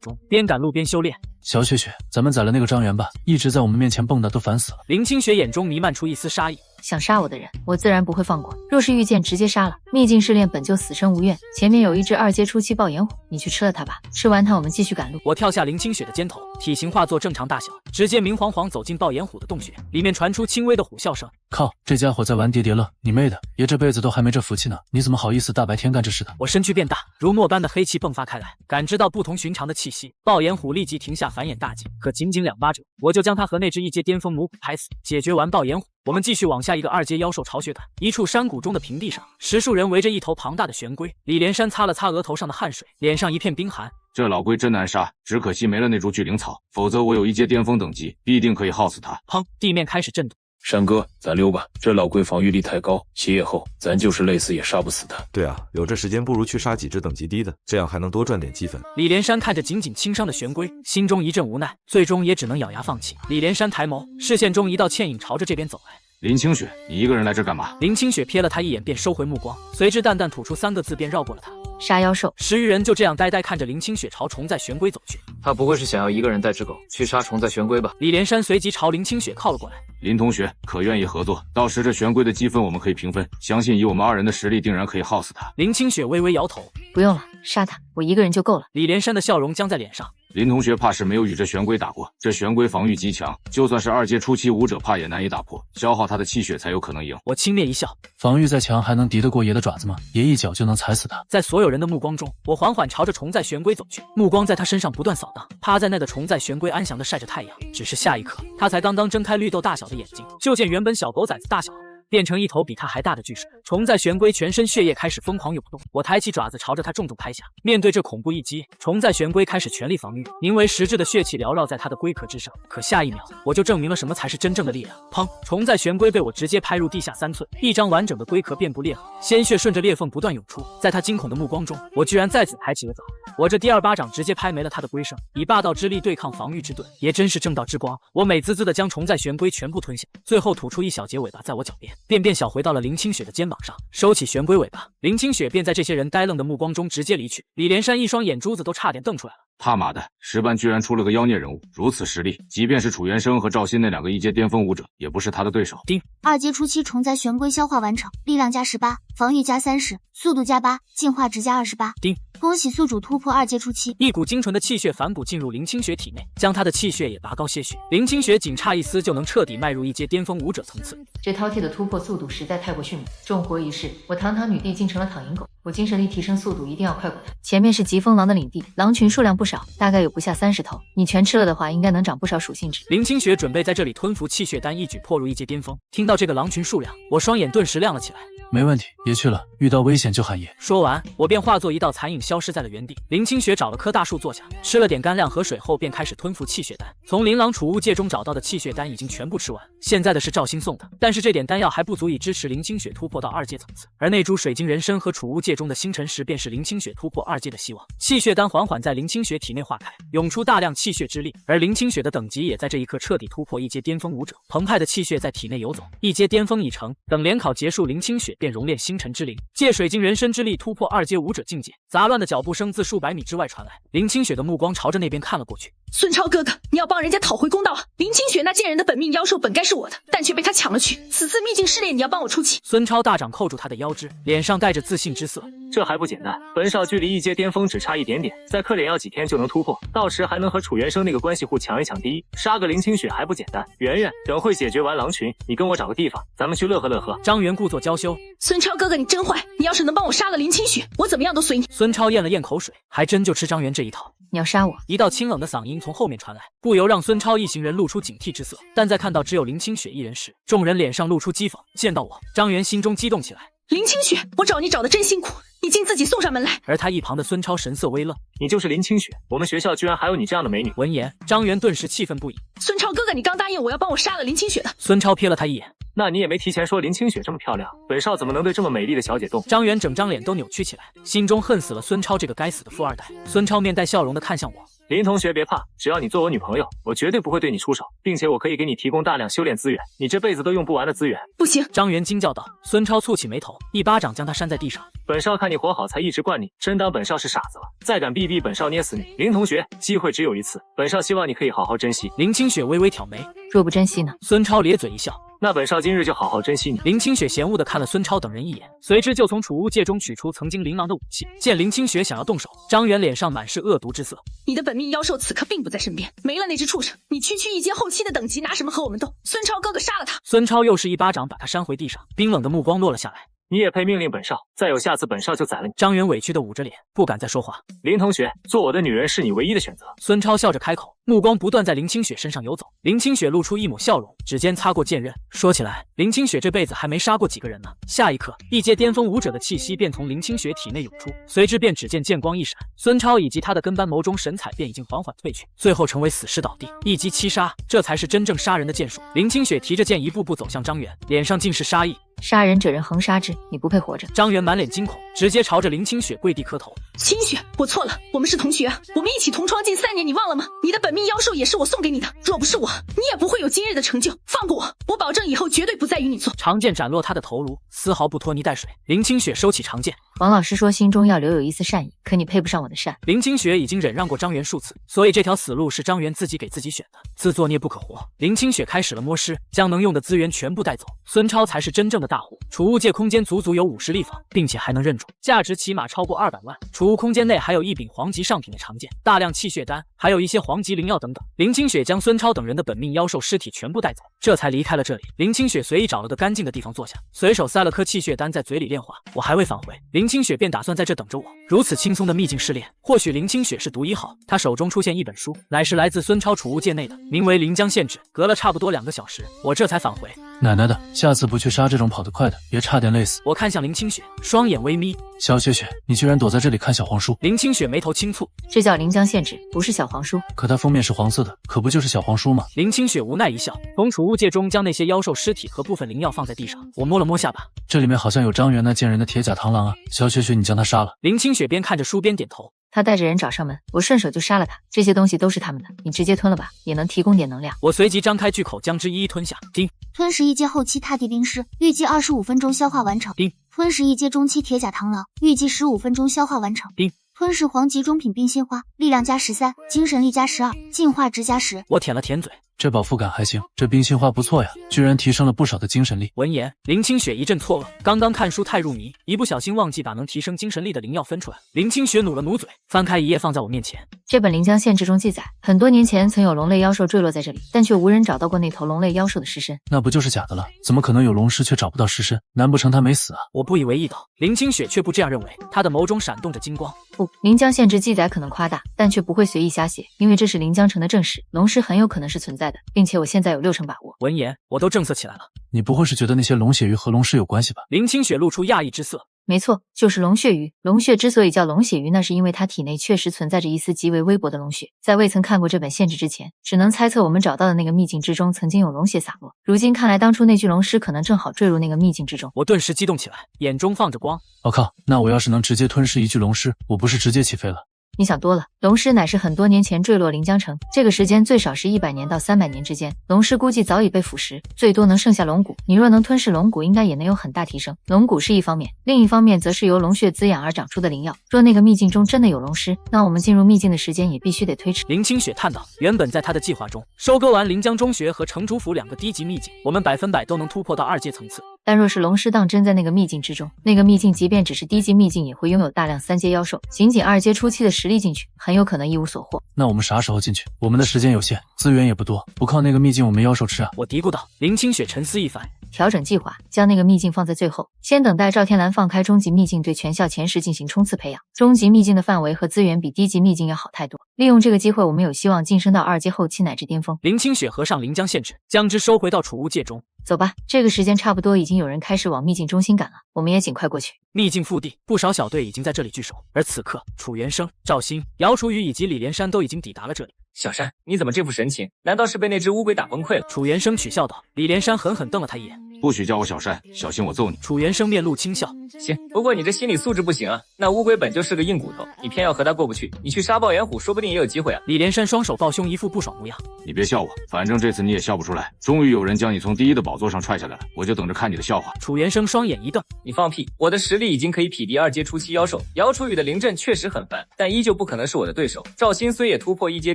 中，边赶路边修炼。小雪雪，咱们宰了那个张元吧，一直在我们面前蹦跶，都烦死了。林清雪眼中弥漫出一丝杀意。想杀我的人，我自然不会放过。若是遇见，直接杀了。秘境试炼本就死生无怨，前面有一只2阶初期爆炎虎，你去吃了它吧。吃完它，我们继续赶路。我跳下林清雪的肩头，体型化作正常大小，直接明晃晃走进爆炎虎的洞穴，里面传出轻微的虎笑声。靠，这家伙在玩叠叠乐，你妹的，爷这辈子都还没这福气呢，你怎么好意思大白天干这事的？我身躯变大，如墨般的黑气迸发开来，感知到不同寻常的气息。爆炎虎立即停下繁衍大计，可仅仅2巴掌，我就将他和那只1阶巅峰母虎拍死。解决完爆炎虎，我们继续往下一个2阶妖兽巢穴团。一处山谷中的平地上，10数人围着一头庞大的玄龟。李连山擦了擦额头上的汗水，脸上一片冰寒。这老龟真难杀，只可惜没了那株巨灵草，否则我有1阶巅峰等级，必定可以耗死它。砰！地面开始震动。山哥，咱溜吧，这老龟防御力太高，起野后咱就是累死也杀不死它。对啊，有这时间不如去杀几只等级低的，这样还能多赚点积分。李连山看着仅仅轻伤的玄龟，心中一阵无奈，最终也只能咬牙放弃。李连山抬眸，视线中一道倩影朝着这边走来。林清雪，你一个人来这干嘛？林清雪瞥了他一眼，便收回目光，随之淡淡吐出3个字，便绕过了他。杀妖兽。10余人就这样呆呆看着林清雪朝虫在玄龟走去。他不会是想要一个人带只狗去杀虫在玄龟吧？李连山随即朝林清雪靠了过来。林同学，可愿意合作？到时这玄龟的积分我们可以平分，相信以我们2人的实力，定然可以耗死他。林清雪微微摇头，不用了，杀他，我一个人就够了。李连山的笑容僵在脸上，林同学怕是没有与这玄龟打过，这玄龟防御极强，就算是2阶初期武者怕也难以打破，消耗他的气血才有可能赢。我轻蔑一笑，防御再强还能敌得过爷的爪子吗？爷一脚就能踩死他。在所有人的目光中，我缓缓朝着虫在玄龟走去，目光在他身上不断扫荡。趴在那的虫在玄龟安详地晒着太阳，只是下一刻，他才刚刚睁开绿豆大小的眼睛，就见原本小狗崽子大小变成一头比它还大的巨兽。虫在玄龟全身血液开始疯狂涌动，我抬起爪子朝着它重重拍下。面对这恐怖一击，虫在玄龟开始全力防御，名为实质的血气缭绕在它的龟壳之上。可下一秒，我就证明了什么才是真正的力量。砰！虫在玄龟被我直接拍入地下3寸，一张完整的龟壳遍布裂痕，鲜血顺着裂缝不断涌出。在它惊恐的目光中，我居然再次抬起了爪，我这第2巴掌直接拍没了它的龟生，以霸道之力对抗防御之盾，也真是正道之光。我美滋滋地将虫在玄龟全部吞下，最后吐出一小截尾巴在我脚边，便小回到了林清雪的肩膀上，收起玄龟尾巴，林清雪便在这些人呆愣的目光中直接离去。李连山一双眼珠子都差点瞪出来了。他妈的，石斑居然出了个妖孽人物，如此实力，即便是楚元生和赵鑫那2个1阶巅峰武者，也不是他的对手。叮，2阶初期虫灾玄龟消化完成，力量加18，防御加30，速度加8，进化值加28。叮，恭喜宿主突破2阶初期。一股精纯的气血反哺进入林清雪体内，将她的气血也拔高些许。林清雪仅差一丝就能彻底迈入1阶巅峰武者层次。这饕餮的突破速度实在太过迅猛，重活一世，我堂堂女帝竟成了躺赢狗。我精神力提升速度一定要快过他。前面是疾风狼的领地，狼群数量不少，大概有不下30头，你全吃了的话，应该能长不少属性值。林清雪准备在这里吞服气血丹，一举破入1阶巅峰。听到这个狼群数量，我双眼顿时亮了起来。没问题，别去了，遇到危险就喊爷。说完，我便化作一道残影消失在了原地。林清雪找了棵大树坐下，吃了点干粮和水后，便开始吞服气血丹。从琳琅储物界中找到的气血丹已经全部吃完，现在的是赵鑫送的，但是这点丹药还不足以支持林清雪突破到2阶层次，而那株水晶人参和储物界中的星辰石便是林清雪突破2阶的希望。气血丹缓缓在林清雪体内化开，涌出大量气血之力，而林清雪的等级也在这一刻彻底突破1阶巅峰武者。澎湃的气血在体内游走，1阶巅峰已成。等联考结束，林清雪便熔炼星辰之灵，借水晶人参之力突破2阶武者境界。杂乱的脚步声自数百米之外传来，林清雪的目光朝着那边看了过去。孙超哥哥，你要帮人家讨回公道啊！林清雪那贱人的本命妖兽本该是我的，但却被他抢了去。此次秘境试炼，你要帮我出气。孙超大掌扣住他的腰肢，脸上带着自信之色。这还不简单，本少距离1阶巅峰只差一点点，再氪点要几天就能突破，到时还能和楚元生那个关系户抢一抢第一，杀个林清雪还不简单。圆圆，等会解决完狼群，你跟我找个地方，咱们去乐呵乐呵。张元故作娇羞，孙超哥哥你真坏，你要是能帮我杀了林清雪，我怎么样都随你。孙超咽了咽口水，还真就吃张元这一套。你要杀我？一道清冷的嗓音从后面传来，不由让孙超一行人露出警惕之色。但在看到只有林清雪一人时，众人脸上露出讥讽。见到我，张元心中激动起来。林清雪，我找你找的真辛苦，你竟自己送上门来。而他一旁的孙超神色微愣，你就是林清雪？我们学校居然还有你这样的美女？闻言，张元顿时气愤不已。孙超哥哥，你刚答应我要帮我杀了林清雪的。孙超瞥了他一眼，那你也没提前说林清雪这么漂亮，本少怎么能对这么美丽的小姐动？张元整张脸都扭曲起来，心中恨死了孙超这个该死的富二代。孙超面带笑容的看向我，林同学别怕，只要你做我女朋友，我绝对不会对你出手，并且我可以给你提供大量修炼资源，你这辈子都用不完的资源。不行！张元惊叫道。孙超蹙起眉头，一巴掌将他扇在地上。本少看你活好才一直惯你，真当本少是傻子了？再敢逼本少捏死你！林同学，机会只有一次，本少希望你可以好好珍惜。林清雪微微挑眉，若不珍惜呢？孙超咧嘴一笑。那本少今日就好好珍惜你。林清雪嫌恶地看了孙超等人一眼，随之就从储物戒中取出曾经琳琅的武器。见林清雪想要动手，张元脸上满是恶毒之色。你的本命妖兽此刻并不在身边，没了那只畜生，你区1阶后期的等级拿什么和我们斗？孙超哥哥杀了他！孙超又是一巴掌把他扇回地上，冰冷的目光落了下来。你也配命令本少？再有下次，本少就宰了你！张元委屈的捂着脸，不敢再说话。林同学，做我的女人是你唯一的选择。孙超笑着开口，目光不断在林清雪身上游走。林清雪露出一抹笑容，指尖擦过剑刃。说起来，林清雪这辈子还没杀过几个人呢。下一刻，1阶巅峰武者的气息便从林清雪体内涌出，随之便只见剑光一闪，孙超以及他的跟班眸中神采便已经缓缓褪去，最后成为死尸倒地，一击7杀，这才是真正杀人的剑术。林清雪提着剑一步步走向张元，脸上尽是杀意。杀人者人恒杀之，你不配活着。张元满脸惊恐，直接朝着林清雪跪地磕头。清雪，我错了，我们是同学，我们一起同窗近3年，你忘了吗？你的本命妖兽也是我送给你的，若不是我，你也不会有今日的成就。放过我，我保证以后绝对不再与你做。长剑斩落他的头颅，丝毫不拖泥带水。林清雪收起长剑。王老师说心中要留有一丝善意，可你配不上我的善。林清雪已经忍让过张元数次，所以这条死路是张元自己给自己选的。自作孽不可活。林清雪开始了摸尸，将能用的资源全部带走。孙超才是真正的大户，储物界空间足足有50立方，并且还能认主，价值起码超过200万。储物空间内还有一柄黄级上品的长剑，大量气血丹，还有一些黄级灵药等等。林清雪将孙超等人的本命妖兽尸体全部带走，这才离开了这里。林清雪随意找了个干净的地方坐下，随手塞了颗气血丹在嘴里炼化。我还未返回，林清雪便打算在这等着我。如此轻松的秘境试炼，或许林清雪是独一号。她手中出现一本书，乃是来自孙超储物界内的，名为《临江县志》。隔了差不多2个小时，我这才返回。奶奶的，下次不去杀这种跑得快的，别差点累死。我看向林清雪，双眼微眯。小雪雪，你居然躲在这里看小黄书？林清雪眉头轻蹙，这叫临江县志，不是小黄书。可它封面是黄色的，可不就是小黄书吗？林清雪无奈一笑，从储物界中将那些妖兽尸体和部分灵药放在地上。我摸了摸下巴，这里面好像有张元那贱人的铁甲螳螂啊！小雪雪，你将他杀了。林清雪边看着书边点头。他带着人找上门，我顺手就杀了他。这些东西都是他们的，你直接吞了吧，也能提供点能量。我随即张开巨口，将之一一吞下。叮，吞食一阶后期踏地冰尸，预计25分钟消化完成。叮，吞食一阶中期铁甲螳螂，预计15分钟消化完成。叮，吞食黄级中品冰心花，力量加13，精神力加12，进化值加10。我舔了舔嘴。这饱腹感还行，这冰心花不错呀，居然提升了不少的精神力。闻言，林清雪一阵错愕，刚刚看书太入迷，一不小心忘记把能提升精神力的灵药分出来。林清雪努了努嘴，翻开一页放在我面前。这本临江县志中记载，很多年前曾有龙类妖兽坠落在这里，但却无人找到过那头龙类妖兽的尸身。那不就是假的了？怎么可能有龙尸却找不到尸身？难不成他没死啊？我不以为意道。林清雪却不这样认为，她的眸中闪动着金光。不，临江县志记载可能夸大，但却不会随意瞎写，因为这是临江城的正史，龙尸很有可能是存在的，并且我现在有60%把握。闻言，我都正色起来了。你不会是觉得那些龙血鱼和龙尸有关系吧？林清雪露出讶异之色。没错，就是龙血鱼。龙血之所以叫龙血鱼，那是因为它体内确实存在着一丝极为微薄的龙血。在未曾看过这本县志之前，只能猜测我们找到的那个秘境之中曾经有龙血洒落。如今看来，当初那具龙尸可能正好坠入那个秘境之中。我顿时激动起来，眼中放着光。我靠，那我要是能直接吞噬一具龙尸，我不是直接起飞了？你想多了，龙尸乃是很多年前坠落临江城，这个时间最少是100年到300年之间，龙尸估计早已被腐蚀，最多能剩下龙骨。你若能吞噬龙骨，应该也能有很大提升。龙骨是一方面，另一方面则是由龙血滋养而长出的灵药。若那个秘境中真的有龙尸，那我们进入秘境的时间也必须得推迟。林清雪叹道，原本在他的计划中，收割完临江中学和城主府2个低级秘境，我们100%都能突破到2阶层次。但若是龙尸当真在那个秘境之中，那个秘境即便只是低级秘境，也会拥有大量3阶妖兽。仅仅2阶初期的实力进去，很有可能一无所获。那我们啥时候进去？我们的时间有限，资源也不多，不靠那个秘境，我们妖兽吃啊！我嘀咕道。林清雪沉思一番，调整计划，将那个秘境放在最后，先等待赵天蓝放开终极秘境，对全校前10进行冲刺培养。终极秘境的范围和资源比低级秘境要好太多。利用这个机会，我们有希望晋升到2阶后期乃至巅峰。林清雪合上临江县志，将之收回到储物界中。走吧，这个时间差不多，已经有人开始往秘境中心赶了，我们也尽快过去。秘境腹地，不少小队已经在这里聚首，而此刻，楚元生、赵鑫、姚楚雨以及李连山都已经抵达了这里。小山，你怎么这副神情？难道是被那只乌龟打崩溃了？楚元生取笑道。李连山狠狠瞪了他一眼。不许叫我小山，小心我揍你。楚元生面露轻笑。行，不过你这心理素质不行啊。那乌龟本就是个硬骨头，你偏要和他过不去，你去杀暴炎虎说不定也有机会啊。李连山双手抱胸，一副不爽模样。你别笑我，反正这次你也笑不出来。终于有人将你从第1的宝座上踹下来了，我就等着看你的笑话。楚元生双眼一瞪，你放屁！我的实力已经可以匹敌2阶初期妖兽。姚楚雨的灵阵确实很烦，但依旧不可能是我的对手。赵鑫虽也突破1阶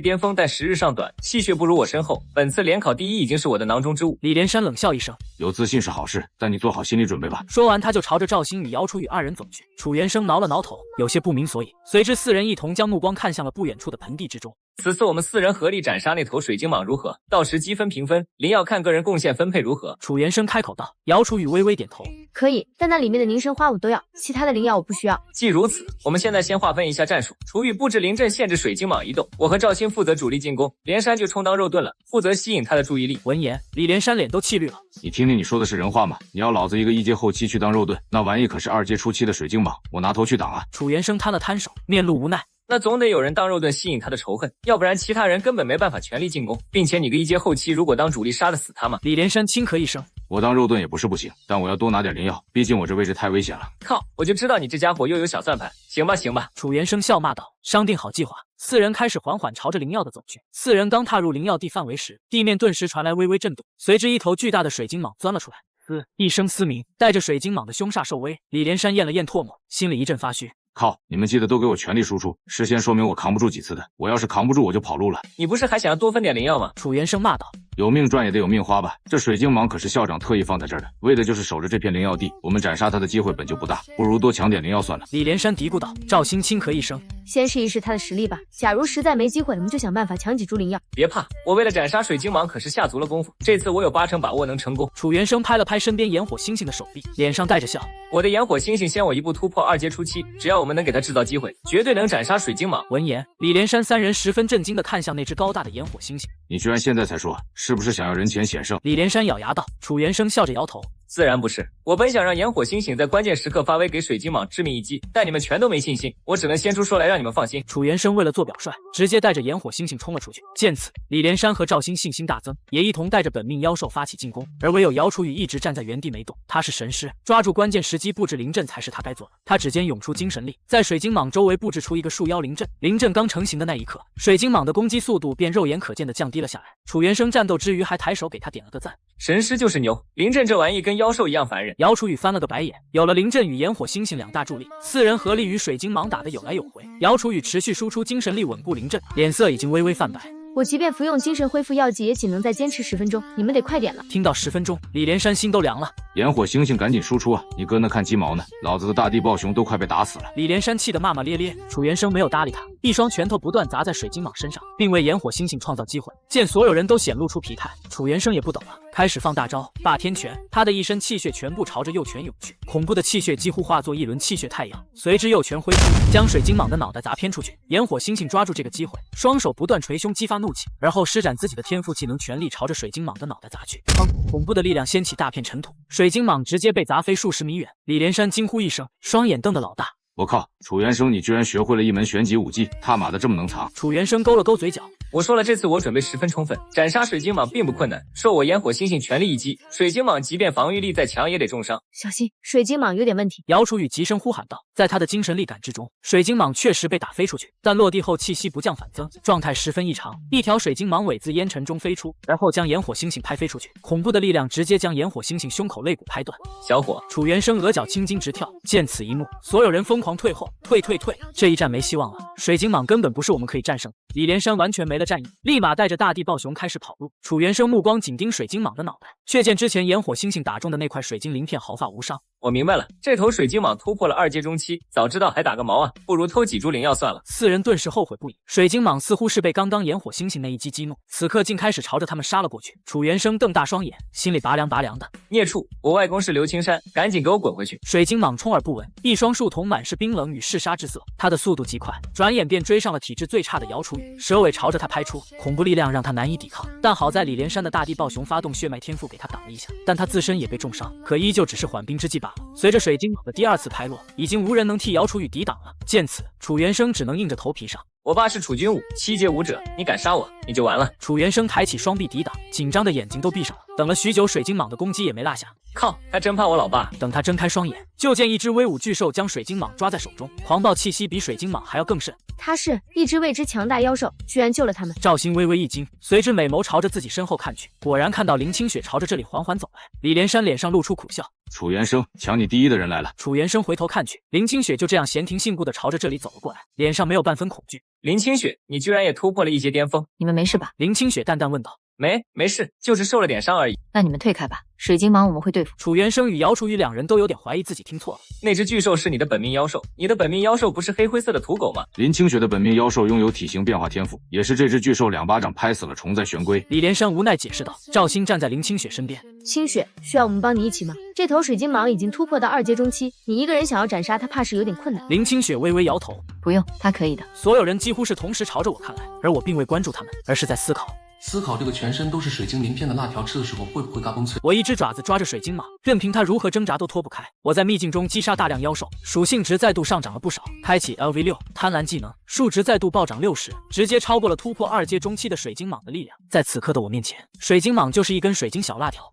巅峰，但时日尚短，气血不如我深厚。本次联考第1已经是我的囊中之物。李连山冷笑一声，有自信是好事，但你做好心理准备吧。说完，他就朝着赵鑫与姚楚雨2人走去。楚元生挠了挠头，有些不明所以。随之4人一同将目光看向了不远处的盆地之中。此次我们4人合力斩杀那头水晶蟒如何？到时积分平分，灵药看个人贡献分配如何？楚元生开口道。姚楚雨微微点头，可以，但那里面的凝神花我都要，其他的灵药我不需要。既如此，我们现在先划分一下战术。楚雨布置灵阵限制水晶蟒移动，我和赵鑫负责主力进攻，连山就充当肉盾了，负责吸引他的注意力。闻言，李连山脸都气绿了。你听听你说的是人话吗？你要老子一个1阶后期去当肉盾，那玩意可是2阶初期的水晶蟒，我拿头去挡啊！楚元生摊了摊手，面露无奈。那总得有人当肉盾吸引他的仇恨，要不然其他人根本没办法全力进攻。并且你个1阶后期如果当主力杀得死他吗？李连山轻咳一声，我当肉盾也不是不行，但我要多拿点灵药，毕竟我这位置太危险了。靠，我就知道你这家伙又有小算盘。行吧，行吧。楚元生笑骂道。商定好计划，四人开始缓缓朝着灵药的走去。四人刚踏入灵药地范围时，地面顿时传来微微震动，随之一头巨大的水晶蟒钻了出来。一声嘶鸣，带着水晶蟒的凶煞兽威，李连山咽了咽唾沫，心里一阵发虚。靠！你们记得都给我全力输出，事先说明我扛不住几次的。我要是扛不住，我就跑路了。你不是还想要多分点灵药吗？楚元生骂道。有命赚也得有命花吧？这水晶蟒可是校长特意放在这儿的，为的就是守着这片灵药地。我们斩杀他的机会本就不大，不如多抢点灵药算了。李连山嘀咕道。赵兴轻咳一声，先试一试他的实力吧。假如实在没机会，我们就想办法抢几株灵药。别怕，我为了斩杀水晶蟒可是下足了功夫，这次我有80%把握能成功。楚元生拍了拍身边炎火猩猩的手臂，脸上带着笑。我的炎火猩猩先我一步突破2阶初期，只要我们能给他制造机会，绝对能斩杀水晶蟒。闻言，李连山三人十分震惊地看向那只高大的炎火猩猩。你居然现在才说，是不是想要人前险胜？李连山咬牙道。楚元生笑着摇头。自然不是，我本想让炎火猩猩在关键时刻发威给水晶蟒致命一击，但你们全都没信心，我只能先出说来让你们放心。楚元生为了做表率，直接带着炎火猩猩冲了出去。见此，李连山和赵兴信心大增，也一同带着本命妖兽发起进攻。而唯有姚楚雨一直站在原地没动，他是神师，抓住关键时机布置灵阵才是他该做的。他指尖涌出精神力，在水晶蟒周围布置出一个束妖灵阵。灵阵刚成型的那一刻，水晶蟒的攻击速度便肉眼可见的降低了下来。楚元生战斗之余还抬手给他点了个赞。神师就是牛，灵阵这玩意跟妖兽一样烦人。姚楚雨翻了个白眼，有了灵阵与炎火猩猩两大助力，四人合力与水晶蟒打得有来有回。姚楚雨持续输出精神力稳固灵阵，脸色已经微微泛白。我即便服用精神恢复药剂，也仅能再坚持10分钟，你们得快点了。听到10分钟，李连山心都凉了。炎火猩猩赶紧输出啊！你哥那看鸡毛呢？老子的大地暴熊都快被打死了。李连山气得骂骂咧咧，楚元生没有搭理他，一双拳头不断砸在水晶蟒身上，并为炎火猩猩创造机会。见所有人都显露出疲态，楚元生也不等了，开始放大招霸天拳。他的一身气血全部朝着右拳涌去，恐怖的气血几乎化作一轮气血太阳，随之右拳挥出，将水晶蟒的脑袋砸偏出去。炎火猩猩抓住这个机会，双手不断捶胸激发怒气，而后施展自己的天赋技能，全力朝着水晶蟒的脑袋砸去。恐怖的力量掀起大片尘土，水晶蟒直接被砸飞数十米远。李连山惊呼一声，双眼瞪得老大。我靠，楚元生，你居然学会了一门玄级武技，他妈的这么能藏！楚元生勾了勾嘴角，我说了，这次我准备10分充分，斩杀水晶蟒并不困难。受我炎火猩猩全力一击，水晶蟒即便防御力再强也得重伤。小心，水晶蟒有点问题。姚楚雨急声呼喊道，在他的精神力感知中，水晶蟒确实被打飞出去，但落地后气息不降反增，状态十分异常。一条水晶蟒尾自烟尘中飞出，然后将炎火猩猩拍飞出去，恐怖的力量直接将炎火猩猩胸口肋骨拍断。小伙，楚元生额角青筋直跳，见此一幕，所有人疯狂退后，退！这一战没希望了，水晶蟒根本不是我们可以战胜。李连山完全没了战意，立马带着大地暴熊开始跑路。楚元生目光紧盯水晶蟒的脑袋，却见之前炎火猩猩打中的那块水晶鳞片毫发无伤。我明白了，这头水晶蟒突破了2阶中期，早知道还打个毛啊，不如偷几株灵药算了。四人顿时后悔不已，水晶蟒似乎是被刚刚炎火猩猩那一击激怒，此刻竟开始朝着他们杀了过去。楚元生瞪大双眼，心里拔凉拔凉的。孽畜，我外公是刘青山，赶紧给我滚回去！水晶蟒充耳不闻，一双树瞳满是冰冷与嗜杀之色，他的速度极快，转眼便追上了体质最差的姚楚雨，蛇尾朝着他拍出，恐怖力量让他难以抵抗。但好在李连山的大地暴熊发动血脉天赋给他挡了一下，但他自身也被重伤，可依旧只是缓兵之计罢了。随着水晶蟒的第2次拍落，已经无人能替姚楚雨抵挡了。见此，楚元生只能硬着头皮上。我爸是楚军武7阶武者，你敢杀我，你就完了。楚元生抬起双臂抵挡，紧张的眼睛都闭上了。等了许久，水晶蟒的攻击也没落下。靠，他真怕我老爸。等他睁开双眼，就见一只威武巨兽将水晶蟒抓在手中，狂暴气息比水晶蟒还要更甚。他是一只未知强大妖兽，居然救了他们。赵兴微微一惊，随之美眸朝着自己身后看去，果然看到林清雪朝着这里缓缓走来。李连山脸上露出苦笑。楚元生，抢你第一的人来了。楚元生回头看去，林清雪就这样闲庭信步地朝着这里走了过来，脸上没有半分恐惧。林清雪，你居然也突破了1阶巅峰，你们没事吧？林清雪淡淡问道。没事，就是受了点伤而已。那你们退开吧，水晶蟒我们会对付。楚元生与姚楚雨两人都有点怀疑自己听错了。那只巨兽是你的本命妖兽，你的本命妖兽不是黑灰色的土狗吗？林清雪的本命妖兽拥有体型变化天赋，也是这只巨兽2巴掌拍死了虫在玄龟。李连山无奈解释道。赵兴站在林清雪身边，清雪，需要我们帮你一起吗？这头水晶蟒已经突破到2阶中期，你一个人想要斩杀它，怕是有点困难。林清雪微微摇头，不用，他可以的。所有人几乎是同时朝着我看来，而我并未关注他们，而是在思考这个全身都是水晶鳞片的辣条吃的时候会不会嘎嘣脆。我一只爪子抓着水晶蟒，任凭它如何挣扎都脱不开。我在秘境中击杀大量妖兽，属性值再度上涨了不少，开启 LV6 贪婪技能，数值再度暴涨60，直接超过了突破2阶中期的水晶蟒的力量。在此刻的我面前，水晶蟒就是一根水晶小辣条。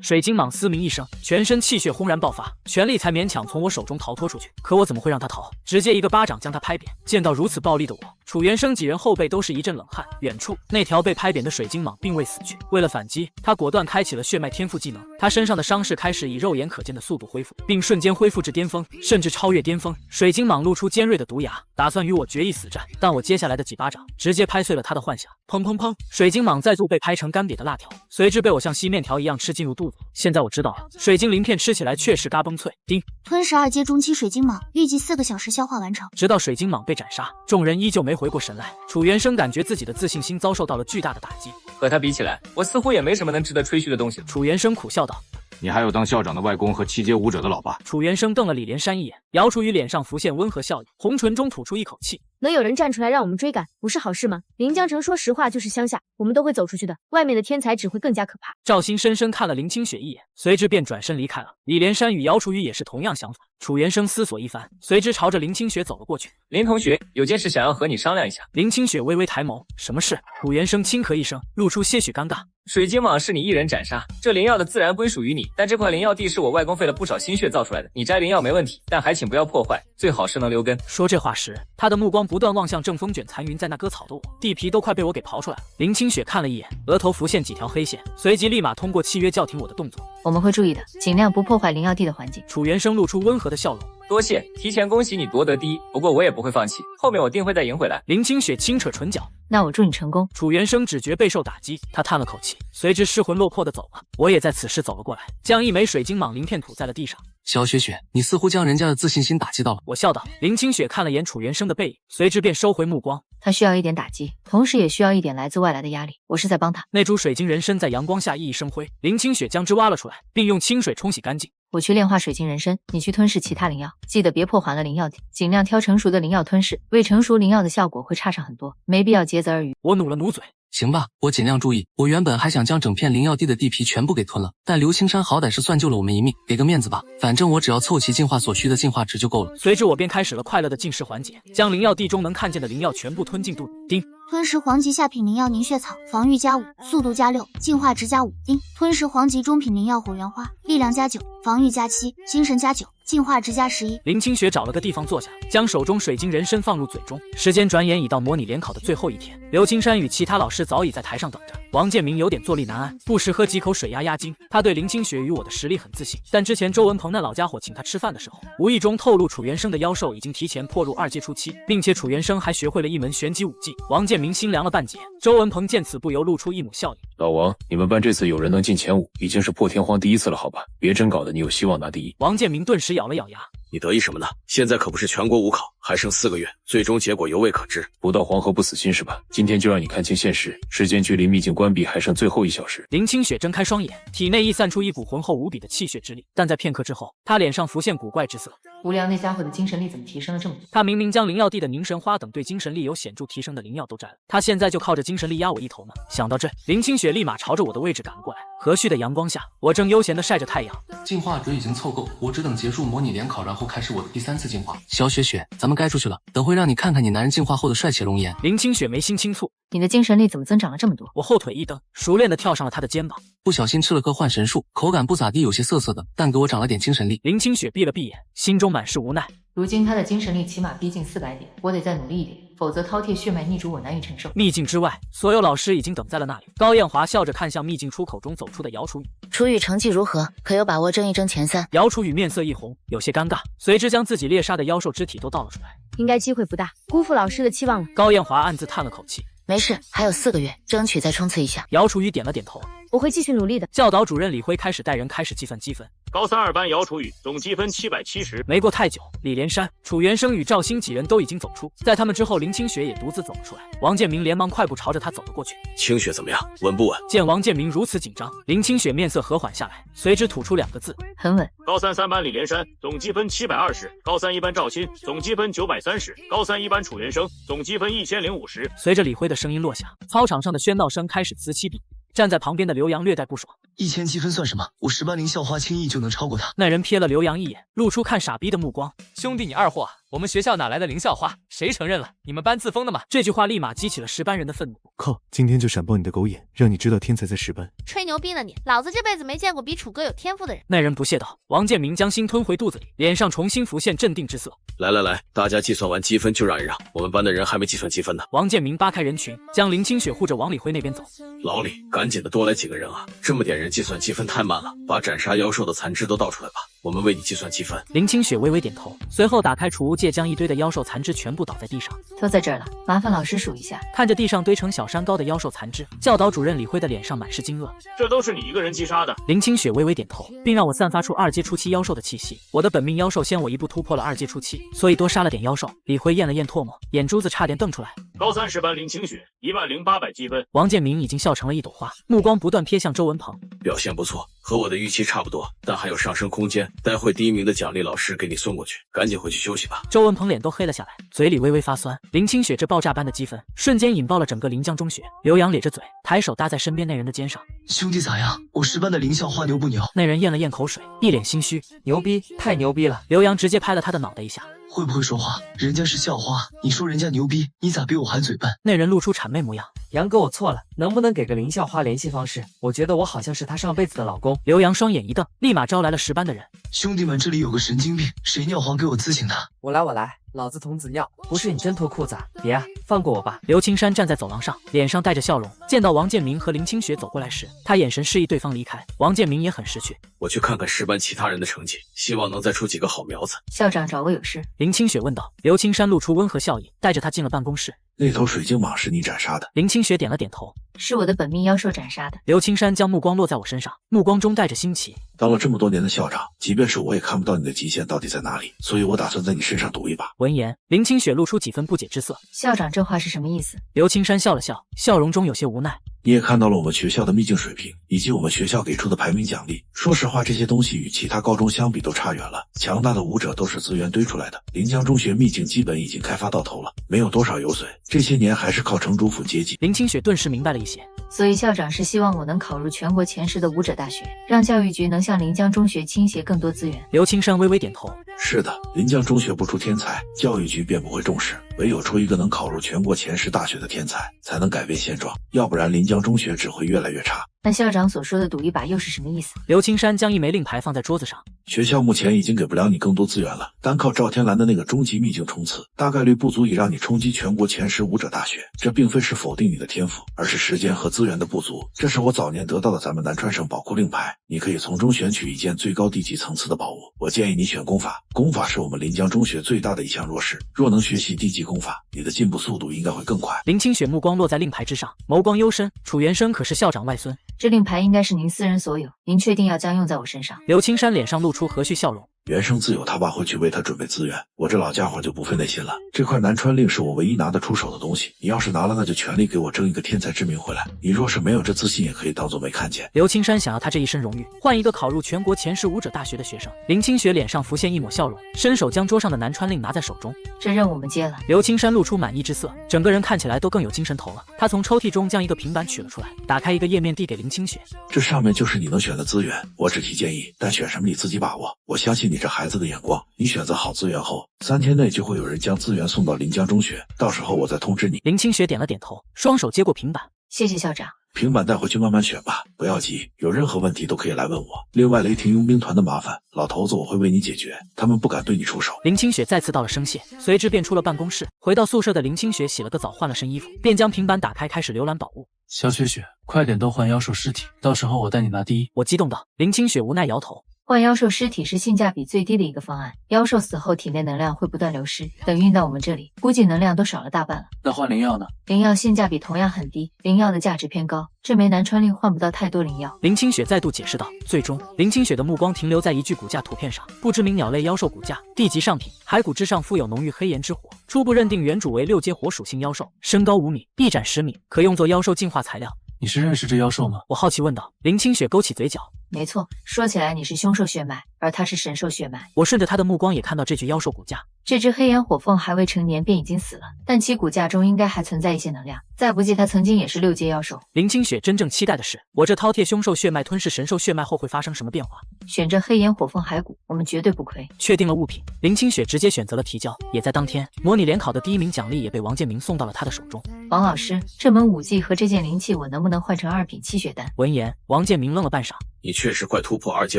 水晶蟒嘶鸣一声，全身气血轰然爆发，全力才勉强从我手中逃脱出去。可我怎么会让他逃？直接一个巴掌将他拍扁。见到如此暴力的我，楚原生几人后背都是一阵冷汗。远处那条被拍扁的水晶蟒并未死去，为了反击，他果断开启了血脉天赋技能。他身上的伤势开始以肉眼可见的速度恢复，并瞬间恢复至巅峰，甚至超越巅峰。水晶蟒露出尖锐的毒牙，打算与我决一死战。但我接下来的几巴掌直接拍碎了他的幻想。砰砰砰！水晶蟒再度被拍成干瘪的辣条，随之被我像吸面条一样吃进入肚子。现在我知道了，水晶鳞片吃起来确实嘎嘣脆。叮，吞噬2阶中期水晶蟒，预计4个小时消化完成。直到水晶蟒被斩杀，众人依旧没回过神来。楚原生感觉自己的自信心遭受到了巨大的打击。和他比起来，我似乎也没什么能值得吹嘘的东西。楚原生苦笑道。你还有当校长的外公和7阶武者的老爸。楚原生瞪了李连山一眼，姚楚雨脸上浮现温和笑意，红唇中吐出一口气。能有人站出来让我们追赶，不是好事吗？临江城说实话就是乡下，我们都会走出去的，外面的天才只会更加可怕。赵鑫深深看了林清雪一眼，随之便转身离开了。李连山与姚楚雨也是同样想法。楚原生思索一番，随之朝着林清雪走了过去。林同学，有件事想要和你商量一下。林清雪微微抬眸，什么事？楚原生轻咳一声，露出些许尴尬。水晶蟒是你一人斩杀，这灵药的自然归属于你，但这块灵药地是我外公费了不少心血造出来的，你摘灵药没问题，但还请不要破坏，最好是能留根。说这话时，他的目光不断望向正风卷残云在那割草的我，地皮都快被我给刨出来了。林清雪看了一眼，额头浮现几条黑线，随即立马通过契约叫停我的动作。我们会注意的，尽量不破坏灵药地的环境。楚原生露出温和的笑容。多谢，提前恭喜你夺得第一，不过我也不会放弃，后面我定会再赢回来。林清雪轻扯唇角，那我祝你成功。楚原生只觉备受打击，他叹了口气，随之失魂落魄的走了。我也在此时走了过来，将一枚水晶蟒鳞片吐在了地上。小雪雪，你似乎将人家的自信心打击到了。我笑道。林清雪看了眼楚原生的背影，随之便收回目光。他需要一点打击，同时也需要一点来自外来的压力，我是在帮他。那株水晶人参在阳光下熠熠生辉，林清雪将之挖了出来，并用清水冲洗干净。我去炼化水晶人参，你去吞噬其他灵药，记得别破坏了灵药体，尽量挑成熟的灵药吞噬，未成熟灵药的效果会差上很多，没必要竭泽而渔。我努了努嘴。行吧，我尽量注意。我原本还想将整片灵药地的地皮全部给吞了，但刘青山好歹是算救了我们一命，给个面子吧。反正我只要凑齐净化所需的净化值就够了。随之我便开始了快乐的进食环节，将灵药地中能看见的灵药全部吞进肚子。叮，吞食黄级下品灵药凝血草，防御+5，速度+6，净化值+5。叮，吞食黄级中品灵药火元花，力量+9，防御+7，精神+9，净化值+11。林清雪找了个地方坐下，将手中水晶人参放入嘴中。时间转眼已到模拟联考的最后一天，刘青山与其他老师早已在台上等着。王建明有点坐立难安，不时喝几口水压压惊。他对林清雪与我的实力很自信，但之前周文鹏那老家伙请他吃饭的时候，无意中透露楚原生的妖兽已经提前破入2阶初期，并且楚原生还学会了一门玄级武技。王建明心凉了半截。周文鹏见此不由露出一抹笑意。老王，你们班这次有人能进前5，已经是破天荒第一次了，好吧？别真搞得你有希望拿第一。王建明顿时咬了咬牙。你得意什么呢？现在可不是全国5考，还剩4个月，最终结果犹未可知。不到黄河不死心是吧？今天就让你看清现实，时间距离秘境关闭还剩最后1小时。林清雪睁开双眼，体内溢散出一股浑厚无比的气血之力，但在片刻之后，她脸上浮现古怪之色。无聊，那家伙的精神力怎么提升了这么多？他明明将灵药地的凝神花等对精神力有显著提升的灵药都摘了，他现在就靠着精神力压我一头呢。想到这，林清雪立马朝着我的位置赶了过来。和煦的阳光下，我正悠闲地晒着太阳。净化值已经凑够，我只等结束模拟联考，然后开始我的第3次净化。小雪雪，咱们该出去了，等会让你看看你男人净化后的帅气容颜。林清雪眉心轻蹙，你的精神力怎么增长了这么多？我后腿一蹬，熟练地跳上了他的肩膀。不小心吃了颗幻神树，口感不咋地，有些涩涩的，但给我长了点精神力。林清雪闭了闭眼，心中满是无奈。如今他的精神力起码逼近400点，我得再努力一点，否则饕餮血脉逆主我难以承受。秘境之外，所有老师已经等在了那里。高艳华笑着看向秘境出口中走出的姚楚雨。楚雨成绩如何？可有把握争一争前3？姚楚雨面色一红，有些尴尬，随之将自己猎杀的妖兽肢体都倒了出来。应该机会不大，辜负老师的期望了。高艳华暗自叹了口气。没事，还有4个月，争取再冲刺一下。姚楚雨点了点头，我会继续努力的。教导主任李辉开始带人开始计算积分。高3 2班姚楚雨总积分770。没过太久，李连山、楚原生与赵鑫几人都已经走出，在他们之后，林清雪也独自走了出来。王建明连忙快步朝着他走了过去。清雪怎么样？稳不稳？见王建明如此紧张，林清雪面色和缓下来，随之吐出2个字：很稳。高3 3班李连山总积分720，高3 1班赵鑫总积分930，高3 1班楚原生总积分1050。随着李辉的声音落下，操场上的喧闹声开始此起彼伏。站在旁边的刘洋略带不爽，1000积分算什么？我10班凌校花轻易就能超过他。那人瞥了刘洋一眼，露出看傻逼的目光。兄弟，你二货，我们学校哪来的林校花？谁承认了？你们班自封的吗？这句话立马激起了10班人的愤怒。靠！今天就闪爆你的狗眼，让你知道天才在10班。吹牛逼呢你！老子这辈子没见过比楚哥有天赋的人。那人不屑道。王建明将心吞回肚子里，脸上重新浮现镇定之色。来，大家计算完积分就让一让，我们班的人还没计算积分呢。王建明扒开人群，将林清雪护着往李辉那边走。老李，赶紧的多来几个人啊！这么点人计算积分太慢了，把斩杀妖兽的残肢都倒出来吧，我们为你计算积分。林清雪微微点头，随后打开储物戒，将一堆的妖兽残肢全部倒在地上。都在这儿了，麻烦老师数一下。看着地上堆成小山高的妖兽残肢，教导主任李辉的脸上满是惊愕。这都是你一个人击杀的？林清雪微微点头，并让我散发出2阶初期妖兽的气息。我的本命妖兽先我一步突破了2阶初期，所以多杀了点妖兽。李辉咽了咽唾沫，眼珠子差点瞪出来。高30班林清雪10800积分。王建明已经笑成了一朵花，目光不断瞥向周文鹏。表现不错，和我的预期差不多，但还有上升空间。待会第1名的奖励老师给你送过去，赶紧回去休息吧。周文鹏脸都黑了下来，嘴里微微发酸。林清雪这爆炸般的积分，瞬间引爆了整个临江中学。刘洋咧着嘴，抬手搭在身边那人的肩上。兄弟咋样？我10班的林校花牛不牛？那人咽了咽口水，一脸心虚。牛逼，太牛逼了！刘洋直接拍了他的脑袋一下。会不会说话？人家是校花，你说人家牛逼，你咋比我还嘴笨？那人露出谄媚模样。杨哥，我错了，能不能给个林校花联系方式？我觉得我好像是她上辈子的老公。刘洋双眼一瞪，立马招来了10班的人。兄弟们，这里有个神经病，谁尿黄给我咨询他？我来，老子童子尿，不是你真脱裤子啊！别啊，放过我吧！刘青山站在走廊上，脸上带着笑容。见到王建明和林清雪走过来时，他眼神示意对方离开。王建明也很识趣，我去看看10班其他人的成绩，希望能再出几个好苗子。校长找我有事？林清雪问道。刘青山露出温和笑意，带着他进了办公室。那头水晶蟒是你斩杀的？林清雪点了点头。是我的本命妖兽斩杀的。刘青山将目光落在我身上，目光中带着新奇。当了这么多年的校长，即便是我也看不到你的极限到底在哪里，所以我打算在你身上赌一把。闻言，林清雪露出几分不解之色。校长这话是什么意思？刘青山笑了笑，笑容中有些无奈。你也看到了我们学校的秘境水平，以及我们学校给出的排名奖励。说实话，这些东西与其他高中相比都差远了。强大的武者都是资源堆出来的，临江中学秘境基本已经开发到头了，没有多少油水。这些年还是靠城主府接济。林清雪顿时明白了一些。所以校长是希望我能考入全国前10的武者大学，让教育局能向临江中学倾斜更多资源。刘青山微微点头。是的，临江中学不出天才，教育局便不会重视。唯有出一个能考入全国前10大学的天才，才能改变现状，要不然临江中学只会越来越差。那校长所说的赌一把又是什么意思？刘青山将一枚令牌放在桌子上。学校目前已经给不了你更多资源了，单靠赵天蓝的那个终极秘境冲刺，大概率不足以让你冲击全国前10武者大学。这并非是否定你的天赋，而是时间和资源的不足。这是我早年得到的咱们南川省宝库令牌，你可以从中选取一件最高地级层次的宝物。我建议你选功法，功法是我们临江中学最大的一项弱势，若能学习地级功法，你的进步速度应该会更快。林清雪目光落在令牌之上，眸光幽深。楚元生可是校长外孙，这令牌应该是您私人所有，您确定要将用在我身上？刘青山脸上露出和煦笑容。元生自有他爸会去为他准备资源，我这老家伙就不费那心了。这块南川令是我唯一拿得出手的东西，你要是拿了，那就全力给我争一个天才之名回来。你若是没有这自信，也可以当做没看见。刘青山想要他这一身荣誉换一个考入全国前10武者大学的学生。林清雪脸上浮现一抹笑容，伸手将桌上的南川令拿在手中。这任务我们接了。刘青山露出满意之色，整个人看起来都更有精神头了。他从抽屉中将一个平板取了出来，打开一个页面递给林清雪。这上面就是你能选的资源，我只提建议，但选什么你自己把握。我相信你这孩子的眼光，你选择好资源后，3天内就会有人将资源送到临江中学，到时候我再通知你。林清雪点了点头，双手接过平板。谢谢校长。平板带回去慢慢选吧，不要急，有任何问题都可以来问我。另外，雷霆佣兵团的麻烦，老头子我会为你解决，他们不敢对你出手。林清雪再次道了声谢，随之便出了办公室。回到宿舍的林清雪洗了个澡，换了身衣服，便将平板打开，开始浏览宝物。小雪雪，快点都换妖兽尸体，到时候我带你拿第一。我激动道。林清雪无奈摇头。换妖兽尸体是性价比最低的一个方案，妖兽死后体内能量会不断流失，等运到我们这里，估计能量都少了大半了。那换灵药呢？灵药性价比同样很低，灵药的价值偏高，这枚南川令换不到太多灵药。林清雪再度解释道。最终，林清雪的目光停留在一具骨架图片上，不知名鸟类妖兽骨架，地级上品，骸骨之上附有浓郁黑炎之火，初步认定原主为6阶火属性妖兽，身高5米，臂展10米，可用作妖兽进化材料。你是认识这妖兽吗？我好奇问道。林清雪勾起嘴角。没错，说起来你是凶兽血脉，而他是神兽血脉。我顺着他的目光也看到这具妖兽骨架。这只黑岩火凤还未成年便已经死了，但其骨架中应该还存在一些能量。再不济，它曾经也是6阶妖兽。林清雪真正期待的是，我这饕餮凶兽血脉吞噬神兽血脉后会发生什么变化。选这黑岩火凤骸骨，我们绝对不亏。确定了物品，林清雪直接选择了提交。也在当天，模拟联考的第1名奖励也被王建明送到了他的手中。王老师，这门武技和这件灵器，我能不能换成2品气血丹？闻言，王建明愣了半晌。你确实快突破2阶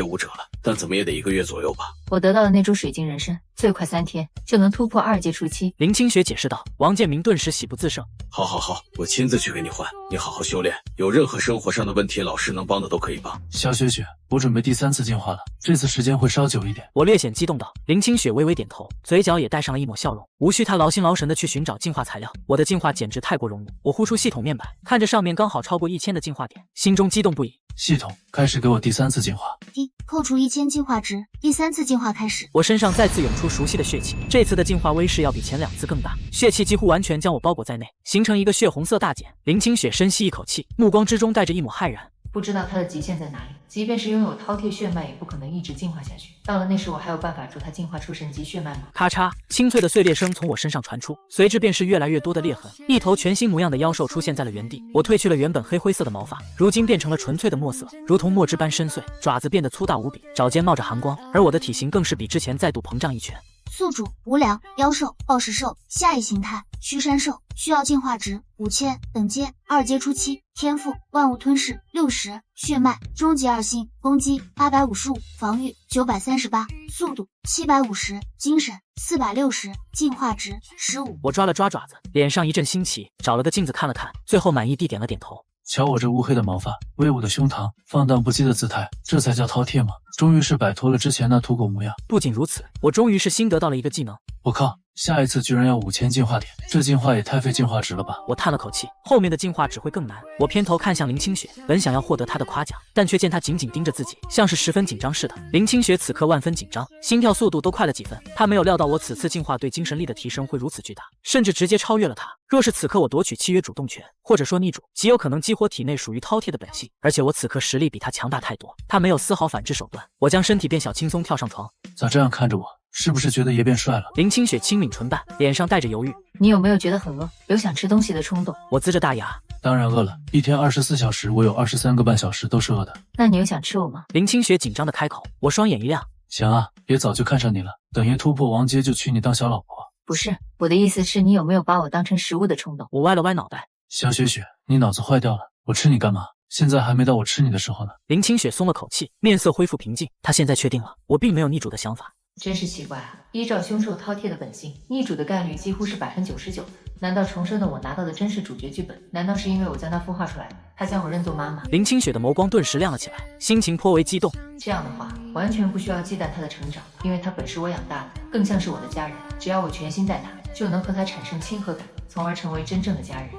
武者了，但怎么也得1个月左右吧。我得到的那株水晶人参，最快3天就能突破2阶初期。林清雪解释道。王建明顿时喜不自胜。好，我亲自去给你换。你好好修炼，有任何生活上的问题，老师能帮的都可以帮。小雪雪，我准备第3次进化了，这次时间会稍久一点。我略显激动道。林清雪微微点头，嘴角也带上了一抹笑容。无需她劳心劳神的去寻找进化材料，我的进化简直太过容易。我呼出系统面板，看着上面刚好超过1000的进化点，心中激动不已。系统开始给我第3次进化。扣除1000进化值，第3次进化开始。我身上再次涌出熟悉的血气，这次的进化威势要比前2次更大，血气几乎完全将我包裹在内，形成一个血红色大茧。林清雪深吸一口气，目光之中带着一抹骇然。不知道它的极限在哪里，即便是拥有饕餮血脉，也不可能一直进化下去。到了那时，我还有办法助它进化出神级血脉吗？咔嚓，清脆的碎裂声从我身上传出，随之便是越来越多的裂痕。一头全新模样的妖兽出现在了原地。我褪去了原本黑灰色的毛发，如今变成了纯粹的墨色，如同墨汁般深邃，爪子变得粗大无比，爪尖冒着寒光，而我的体型更是比之前再度膨胀一圈。宿主无良妖兽暴食兽，下一形态须山兽，需要进化值5000，等阶2阶初期，天赋万物吞噬60，血脉终极2星，攻击855，防御938，速度750，精神460，进化值15。我抓了抓爪子，脸上一阵新奇，找了个镜子看了看，最后满意地点了点头。瞧我这乌黑的毛发，威武的胸膛，放荡不羁的姿态，这才叫饕餮吗？终于是摆脱了之前那土狗模样。不仅如此，我终于是新得到了一个技能。我靠，下一次居然要5000进化点，这进化也太费进化值了吧！我叹了口气，后面的进化只会更难。我偏头看向林清雪，本想要获得她的夸奖，但却见她紧紧盯着自己，像是十分紧张似的。林清雪此刻万分紧张，心跳速度都快了几分。她没有料到我此次进化对精神力的提升会如此巨大，甚至直接超越了她。若是此刻我夺取契约主动权，或者说逆主，极有可能激活体内属于饕餮的本性。而且我此刻实力比她强大太多，她没有丝毫反制手段。我将身体变小，轻松跳上床。咋这样看着我？是不是觉得爷变帅了？林清雪轻抿唇瓣，脸上带着犹豫。你有没有觉得很饿，有想吃东西的冲动？我呲着大牙，当然饿了。一天24小时，我有23个半小时都是饿的。那你有想吃我吗？林清雪紧张的开口。我双眼一亮，行啊，爷早就看上你了，等爷突破王阶就娶你当小老婆。不是，我的意思是你有没有把我当成食物的冲动？我歪了歪脑袋。小雪雪，你脑子坏掉了，我吃你干嘛？现在还没到我吃你的时候呢。林清雪松了口气，面色恢复平静。她现在确定了，我并没有逆主的想法。真是奇怪啊！依照凶兽饕餮的本性，逆主的概率几乎是99%。难道重生的我拿到的真是主角剧本？难道是因为我将它孵化出来，他将我认作妈妈？林清雪的眸光顿时亮了起来，心情颇为激动。这样的话，完全不需要忌惮他的成长，因为他本是我养大的，更像是我的家人。只要我全心待他，就能和他产生亲和感，从而成为真正的家人。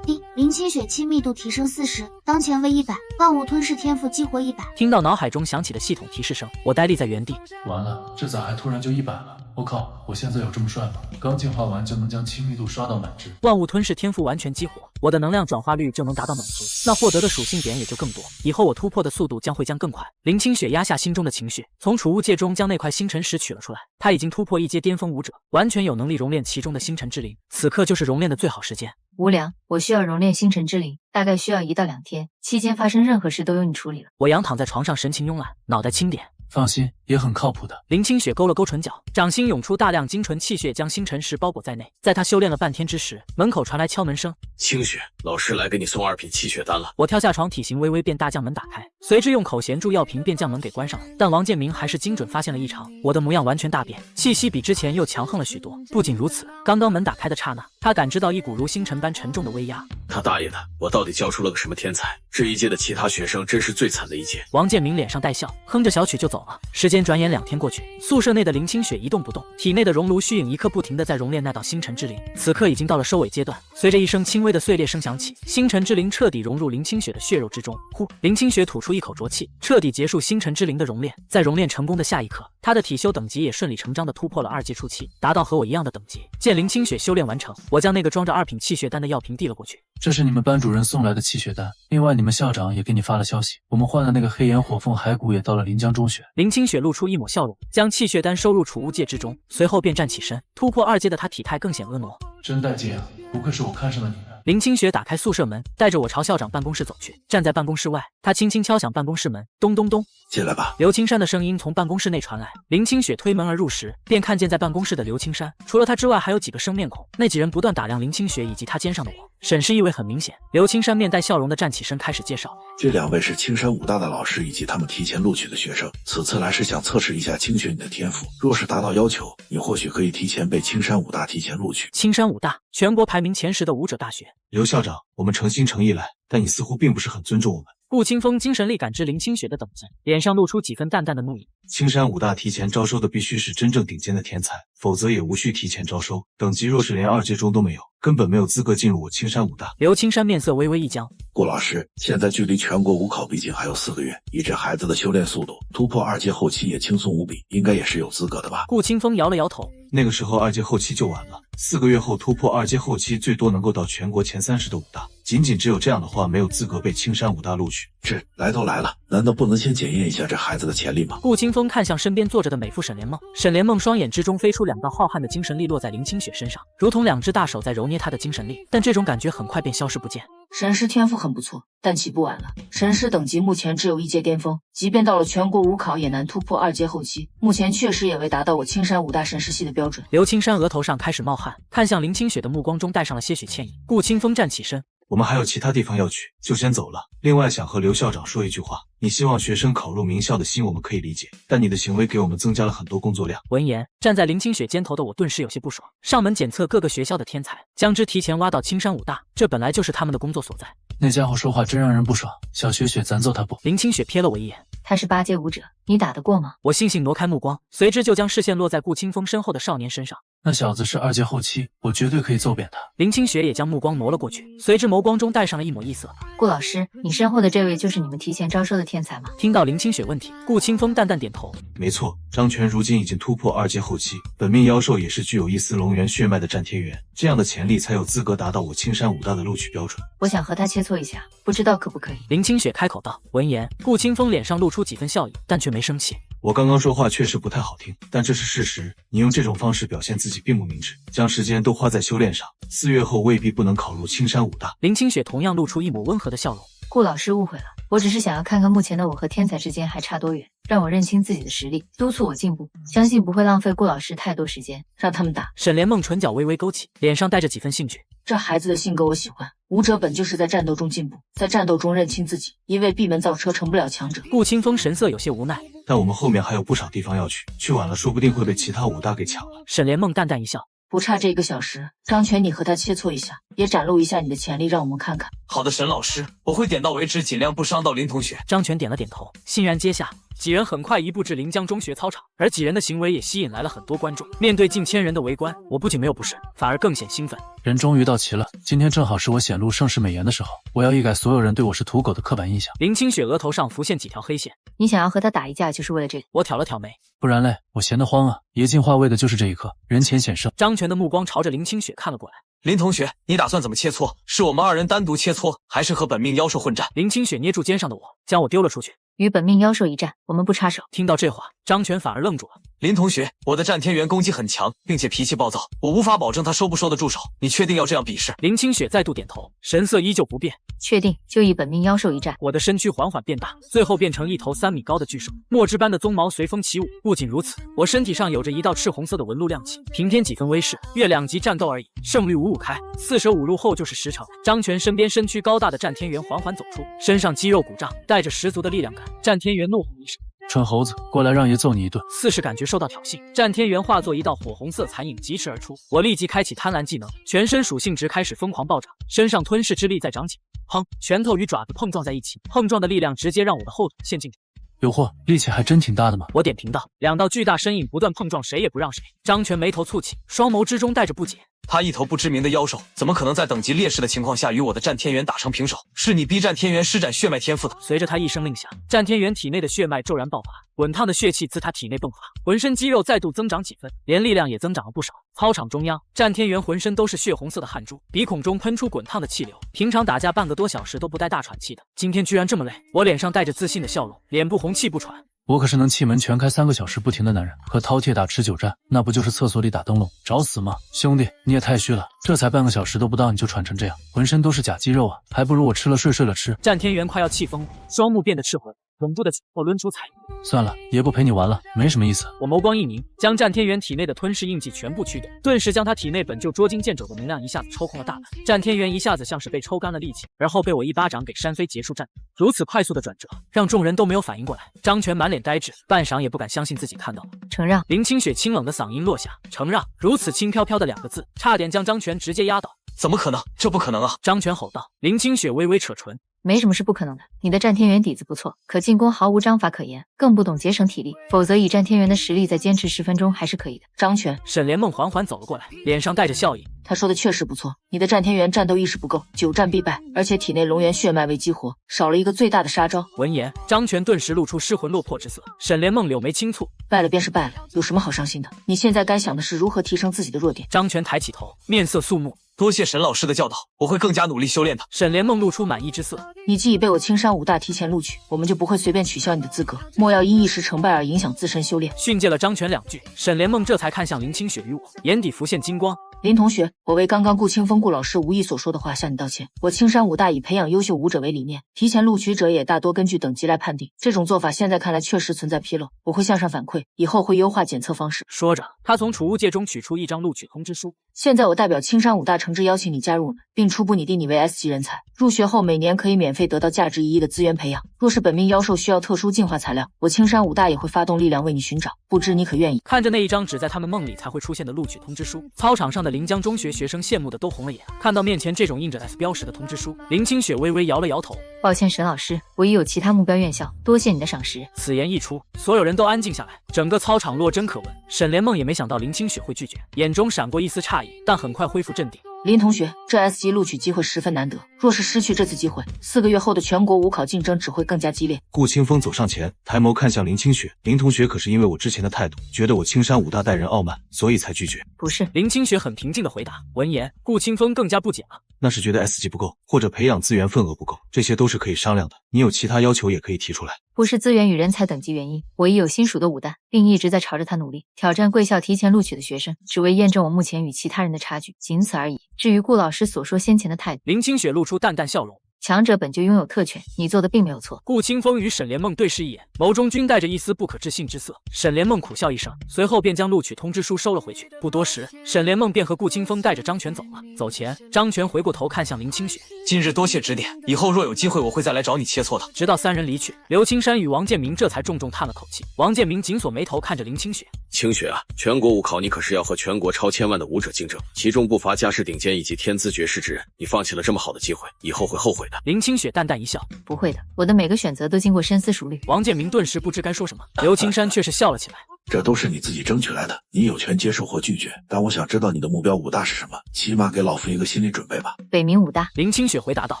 林清雪亲密度提升40，当前为100，万物吞噬天赋激活100。听到脑海中响起的系统提示声，我呆立在原地。完了，这咋还突然就100了？我靠，我现在有这么帅吗？刚进化完就能将亲密度刷到满值，万物吞噬天赋完全激活，我的能量转化率就能达到满值，那获得的属性点也就更多，以后我突破的速度将会更快。林清雪压下心中的情绪，从储物戒中将那块星辰石取了出来。她已经突破1阶巅峰武者，完全有能力熔炼其中的星辰之灵，此刻就是熔炼的最好时间。无良，我需要熔炼星辰之灵，大概需要1到2天，期间发生任何事都由你处理了。我仰躺在床上，神情慵懒，脑袋轻点。放心，也很靠谱的。林清雪勾了勾唇角，掌心涌出大量精纯气血，将星辰石包裹在内。在她修炼了半天之时，门口传来敲门声。清雪，老师来给你送2品气血丹了。我跳下床，体型微微变大，将门打开，随之用口衔住药瓶，便将门给关上了。但王建明还是精准发现了异常，我的模样完全大变，气息比之前又强横了许多。不仅如此，刚刚门打开的刹那，他感知到一股如星辰般沉重的威压。他大爷的，我到底教出了个什么天才？这一届的其他学生真是最惨的一届。王建明脸上带笑，哼着小曲就走了。时间转眼2天过去，宿舍内的林清雪一动不动，体内的熔炉虚影一刻不停地在熔炼那道星辰之灵。此刻已经到了收尾阶段，随着一声轻微的碎裂声响起，星辰之灵彻底融入林清雪的血肉之中。呼，林清雪吐出一口浊气，彻底结束星辰之灵的熔炼。在熔炼成功的下一刻，她的体修等级也顺理成章地突破了2阶初期，达到和我一样的等级。见林清雪修炼完成，我将那个装着2品气血丹的药瓶递了过去。这是你们班主任送来的气血丹，另外你们校长也给你发了消息，我们换的那个黑岩火凤骸骨也到了临江中学。林清雪露出一抹笑容，将气血丹收入储物戒之中，随后便站起身。突破2阶的她体态更显婀娜，真带劲啊！不愧是我看上了你们。林清雪打开宿舍门，带着我朝校长办公室走去。站在办公室外，她轻轻敲响办公室门，咚咚咚，进来吧。刘青山的声音从办公室内传来。林清雪推门而入时，便看见在办公室的刘青山，除了他之外，还有几个生面孔。那几人不断打量林清雪以及她肩上的我，审视意味很明显。刘青山面带笑容的站起身，开始介绍：这2位是青山武大的老师以及他们提前录取的学生，此次来是想测试一下清雪你的天赋，若是达到要求，你或许可以提前被青山武大提前录取。青山武大，全国排名前10的武者大学。刘校长，我们诚心诚意来，但你似乎并不是很尊重我们。顾清风精神力感知林清雪的等级，脸上露出几分淡淡的怒意。青山武大提前招收的必须是真正顶尖的天才，否则也无需提前招收。等级若是连2阶中都没有，根本没有资格进入我青山武大。刘青山面色微微一僵。顾老师，现在距离全国武考毕竟还有4个月，以这孩子的修炼速度，突破2阶后期也轻松无比，应该也是有资格的吧？顾清风摇了摇头。那个时候2阶后期就完了，4个月后突破2阶后期，最多能够到全国前30的武大。仅仅只有这样的话，没有资格被青山武大录取。这来都来了，难道不能先检验一下这孩子的潜力吗？顾清风看向身边坐着的美妇沈莲梦，沈莲梦双眼之中飞出2道浩瀚的精神力，落在林清雪身上，如同2只大手在揉捏她的精神力，但这种感觉很快便消失不见。神师天赋很不错，但起步晚了。神师等级目前只有1阶巅峰，即便到了全国武考也难突破2阶后期。目前确实也未达到我青山武大神师系的标准。刘青山额头上开始冒汗，看向林清雪的目光中带上了些许歉意。顾清风站起身。我们还有其他地方要去，就先走了。另外想和刘校长说一句话，你希望学生考入名校的心我们可以理解，但你的行为给我们增加了很多工作量。闻言，站在林清雪肩头的我顿时有些不爽。上门检测各个学校的天才，将之提前挖到青山武大，这本来就是他们的工作所在。那家伙说话真让人不爽，小雪雪，咱揍他不？林清雪瞥了我一眼。他是8阶武者，你打得过吗？我悻悻挪开目光，随之就将视线落在顾清风身后的少年身上。那小子是2阶后期，我绝对可以揍扁他。林清雪也将目光挪了过去，随之眸光中带上了一抹异色。顾老师，你身后的这位就是你们提前招收的天才吗？听到林清雪问题，顾清风淡淡点头。没错，张全如今已经突破2阶后期，本命妖兽也是具有一丝龙源血脉的战天元，这样的潜力才有资格达到我青山武大的录取标准。我想和他切磋一下，不知道可不可以？林清雪开口道。闻言，顾清风脸上露出几分笑意，但却没生气。我刚刚说话确实不太好听，但这是事实。你用这种方式表现自己并不明智，将时间都花在修炼上，4月后未必不能考入青山武大。林清雪同样露出一抹温和的笑容。顾老师误会了，我只是想要看看目前的我和天才之间还差多远，让我认清自己的实力，督促我进步。相信不会浪费顾老师太多时间，让他们打。沈莲梦唇角微微勾起，脸上带着几分兴趣。这孩子的性格我喜欢，武者本就是在战斗中进步，在战斗中认清自己，一味闭门造车成不了强者。顾清风神色有些无奈，但我们后面还有不少地方要去，去晚了说不定会被其他武大给抢了。沈莲梦淡淡一笑，不差这1个小时，张全你和他切磋一下，也展露一下你的潜力，让我们看看。好的，沈老师，我会点到为止，尽量不伤到林同学。张全点了点头，欣然接下。几人很快移步至临江中学操场，而几人的行为也吸引来了很多观众。面对近千人的围观，我不仅没有不顺，反而更显兴奋。人终于到齐了，今天正好是我显露盛世美颜的时候，我要一改所有人对我是土狗的刻板印象。林清雪额头上浮现几条黑线。你想要和他打一架，就是为了这个？我挑了挑眉，不然嘞，我闲得慌啊。爷进化为的就是这一刻，人前显胜。张全的目光朝着林清雪看了过来。林同学，你打算怎么切磋？是我们2人单独切磋，还是和本命妖兽混战？林清雪捏住肩上的我，将我丢了出去。与本命妖兽一战，我们不插手。听到这话，张全反而愣住了。林同学，我的战天元攻击很强，并且脾气暴躁，我无法保证他收不收得住手。你确定要这样比试？林清雪再度点头，神色依旧不变。确定，就以本命妖兽一战。我的身躯缓缓变大，最后变成一头3米高的巨兽，墨汁般的鬃毛随风起舞。不仅如此，我身体上有着一道赤红色的纹路亮起，平添几分威势。约2级战斗而已，胜率5-5开，4舍5入后就是10成。张全身边身躯高大的战天元缓缓走出，身上肌肉鼓胀，带着十足的力量感。战天元怒吼一声，蠢猴子，过来让爷揍你一顿！似是感觉受到挑衅，战天元化作一道火红色残影疾驰而出。我立即开启贪婪技能，全身属性值开始疯狂暴涨，身上吞噬之力在涨紧。砰！拳头与爪子碰撞在一起，碰撞的力量直接让我的后腿陷进去。有货，力气还真挺大的嘛！我点评道。2道巨大身影不断碰撞，谁也不让谁。张全眉头蹙起，双眸之中带着不解。他一头不知名的妖兽，怎么可能在等级劣势的情况下与我的战天元打成平手？是你逼战天元施展血脉天赋的。随着他一声令下，战天元体内的血脉骤然爆发，滚烫的血气自他体内迸发，浑身肌肉再度增长几分，连力量也增长了不少。操场中央，战天元浑身都是血红色的汗珠，鼻孔中喷出滚烫的气流。平常打架半个多小时都不带大喘气的，今天居然这么累。我脸上带着自信的笑容，脸不红气不喘。我可是能气门全开3个小时不停的男人，和饕餮打持久战，那不就是厕所里打灯笼，找死吗？兄弟，你也太虚了，这才半个小时都不到你就喘成这样，浑身都是假肌肉啊，还不如我吃了睡，睡了吃。战天元快要气疯了，双目变得赤红，稳住的紧握抡出彩云。算了，也不陪你玩了，没什么意思。我眸光一凝，将战天元体内的吞噬印记全部驱动，顿时将他体内本就捉襟见肘的能量一下子抽空了大半。战天元一下子像是被抽干了力气，而后被我一巴掌给扇飞结束战斗。如此快速的转折，让众人都没有反应过来。张全满脸呆滞，半晌也不敢相信自己看到了。承让。林清雪清冷的嗓音落下，承让。如此轻飘飘的2个字，差点将张全直接压倒。怎么可能？这不可能啊！张全吼道。林清雪微微扯唇。没什么是不可能的，你的战天元底子不错，可进攻毫无章法可言，更不懂节省体力，否则以战天元的实力再坚持10分钟还是可以的。张全，沈莲梦缓缓走了过来，脸上带着笑意。他说的确实不错，你的战天元战斗意识不够，久战必败，而且体内龙元血脉未激活，少了一个最大的杀招。闻言，张全顿时露出失魂落魄之色。沈莲梦柳眉轻蹙，败了便是败了，有什么好伤心的？你现在该想的是如何提升自己的弱点。张全抬起头，面色肃穆。多谢沈老师的教导，我会更加努力修炼的。沈莲梦露出满意之色。你既已被我青山武大提前录取，我们就不会随便取消你的资格，莫要因一时成败而影响自身修炼。训诫了张全2句，沈莲梦这才看向林清雪与我，眼底浮现金光。林同学，我为刚刚顾清风顾老师无意所说的话向你道歉。我青山武大以培养优秀武者为理念，提前录取者也大多根据等级来判定，这种做法现在看来确实存在纰漏，我会向上反馈，以后会优化检测方式。说着，他从储物戒中取出一张录取通知书。现在我代表青山武大诚挚邀请你加入我们，并初步拟定你为 S 级人才。入学后每年可以免费得到价值1亿的资源培养。若是本命妖兽需要特殊进化材料，我青山武大也会发动力量为你寻找，不知你可愿意？看着那一张只在他们梦里才会出现的录取通知书，操场上的临江中学学生羡慕的都红了眼。看到面前这种印着 S 标识的通知书，林清雪微微摇了摇头。抱歉，沈老师，我已有其他目标院校，多谢你的赏识。此言一出，所有人都安静下来，整个操场落针可闻。沈莲梦也没想到林清雪会拒绝，眼中闪过一丝诧异，但很快恢复镇定。林同学，这 S 级录取机会十分难得，若是失去这次机会，4个月后的全国武考竞争只会更加激烈。顾清风走上前，抬眸看向林清雪。林同学可是因为我之前的态度，觉得我青山武大待人傲慢，所以才拒绝？不是。林清雪很平静的回答。闻言，顾清风更加不解了。那是觉得 S 级不够，或者培养资源份额不够，这些都是可以商量的。你有其他要求也可以提出来。不是资源与人才等级原因，我已有新属的武弹，并一直在朝着它努力，挑战贵校提前录取的学生，只为验证我目前与其他人的差距，仅此而已。至于顾老师所说先前的态度，林清雪露出淡淡笑容。强者本就拥有特权，你做的并没有错。顾清风与沈莲梦对视一眼，眸中均带着一丝不可置信之色。沈莲梦苦笑一声，随后便将录取通知书收了回去。不多时，沈莲梦便和顾清风带着张全走了。走前，张全回过头看向林清雪，今日多谢指点，以后若有机会我会再来找你切磋的。直到3人离去，刘青山与王建明这才重重叹了口气。王建明紧锁眉头看着林清雪，清雪啊，全国武考你可是要和全国超千万的武者竞争，其中不乏家世顶尖以及天资绝世之人，你放弃了这么好的机会，以后会后悔的。林清雪淡淡一笑，不会的，我的每个选择都经过深思熟虑。王建明顿时不知该说什么，刘青山却是笑了起来。这都是你自己争取来的，你有权接受或拒绝，但我想知道你的目标武大是什么，起码给老夫一个心理准备吧。北冥武大。林清雪回答道。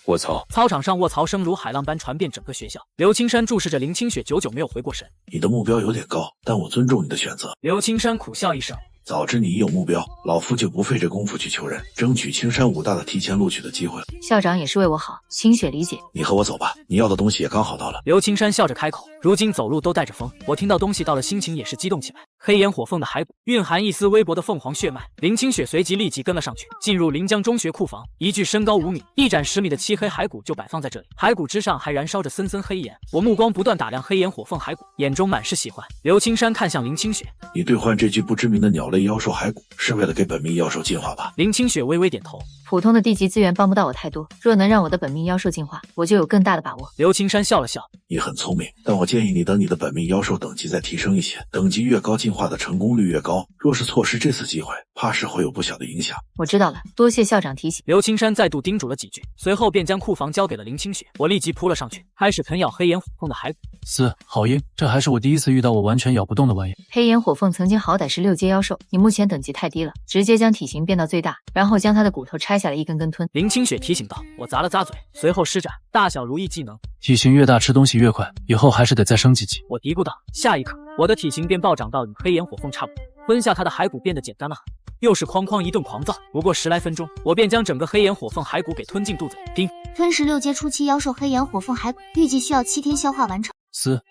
卧槽！操场上卧槽声如海浪般传遍整个学校。刘青山注视着林清雪，久久没有回过神。你的目标有点高，但我尊重你的选择。刘青山苦笑一声。早知你已有目标，老夫就不费这功夫去求人，争取青山武大的提前录取的机会了。校长也是为我好，清雪理解。你和我走吧，你要的东西也刚好到了。刘青山笑着开口，如今走路都带着风，我听到东西到了，心情也是激动起来。黑岩火凤的骸骨，蕴含一丝微薄的凤凰血脉。林清雪随即立即跟了上去，进入临江中学库房。一具身高5米、翼展10米的漆黑骸骨就摆放在这里，骸骨之上还燃烧着森森黑岩。我目光不断打量黑岩火凤骸骨，眼中满是喜欢。刘青山看向林清雪，你兑换这具不知名的鸟类妖兽骸骨，是为了给本命妖兽进化吧？林清雪微微点头。普通的地级资源帮不到我太多，若能让我的本命妖兽进化，我就有更大的把握。刘青山笑了笑，你很聪明，但我建议你等你的本命妖兽等级再提升一些，等级越高进进化的成功率越高。若是错失这次机会，怕是会有不小的影响。我知道了，多谢校长提醒。刘青山再度叮嘱了几句，随后便将库房交给了林清雪。我立即扑了上去，开始啃咬黑岩火凤的骸骨。好鹰，这还是我第一次遇到我完全咬不动的玩意。黑岩火凤曾经好歹是6阶妖兽，你目前等级太低了，直接将体型变到最大，然后将它的骨头拆下来一根根吞。林清雪提醒道。我咂了咂嘴，随后施展大小如意技能，体型越大吃东西越快，以后还是得再升几级。我嘀咕道。下一刻，我的体型便暴涨到与黑岩火凤差不多，吞下它的骸骨变得简单了很。又是哐哐一顿狂躁，不过10来分钟，我便将整个黑岩火凤骸骨给吞进肚子里。叮，吞噬6阶初期妖兽黑岩火凤骸骨，预计需要7天消化完成。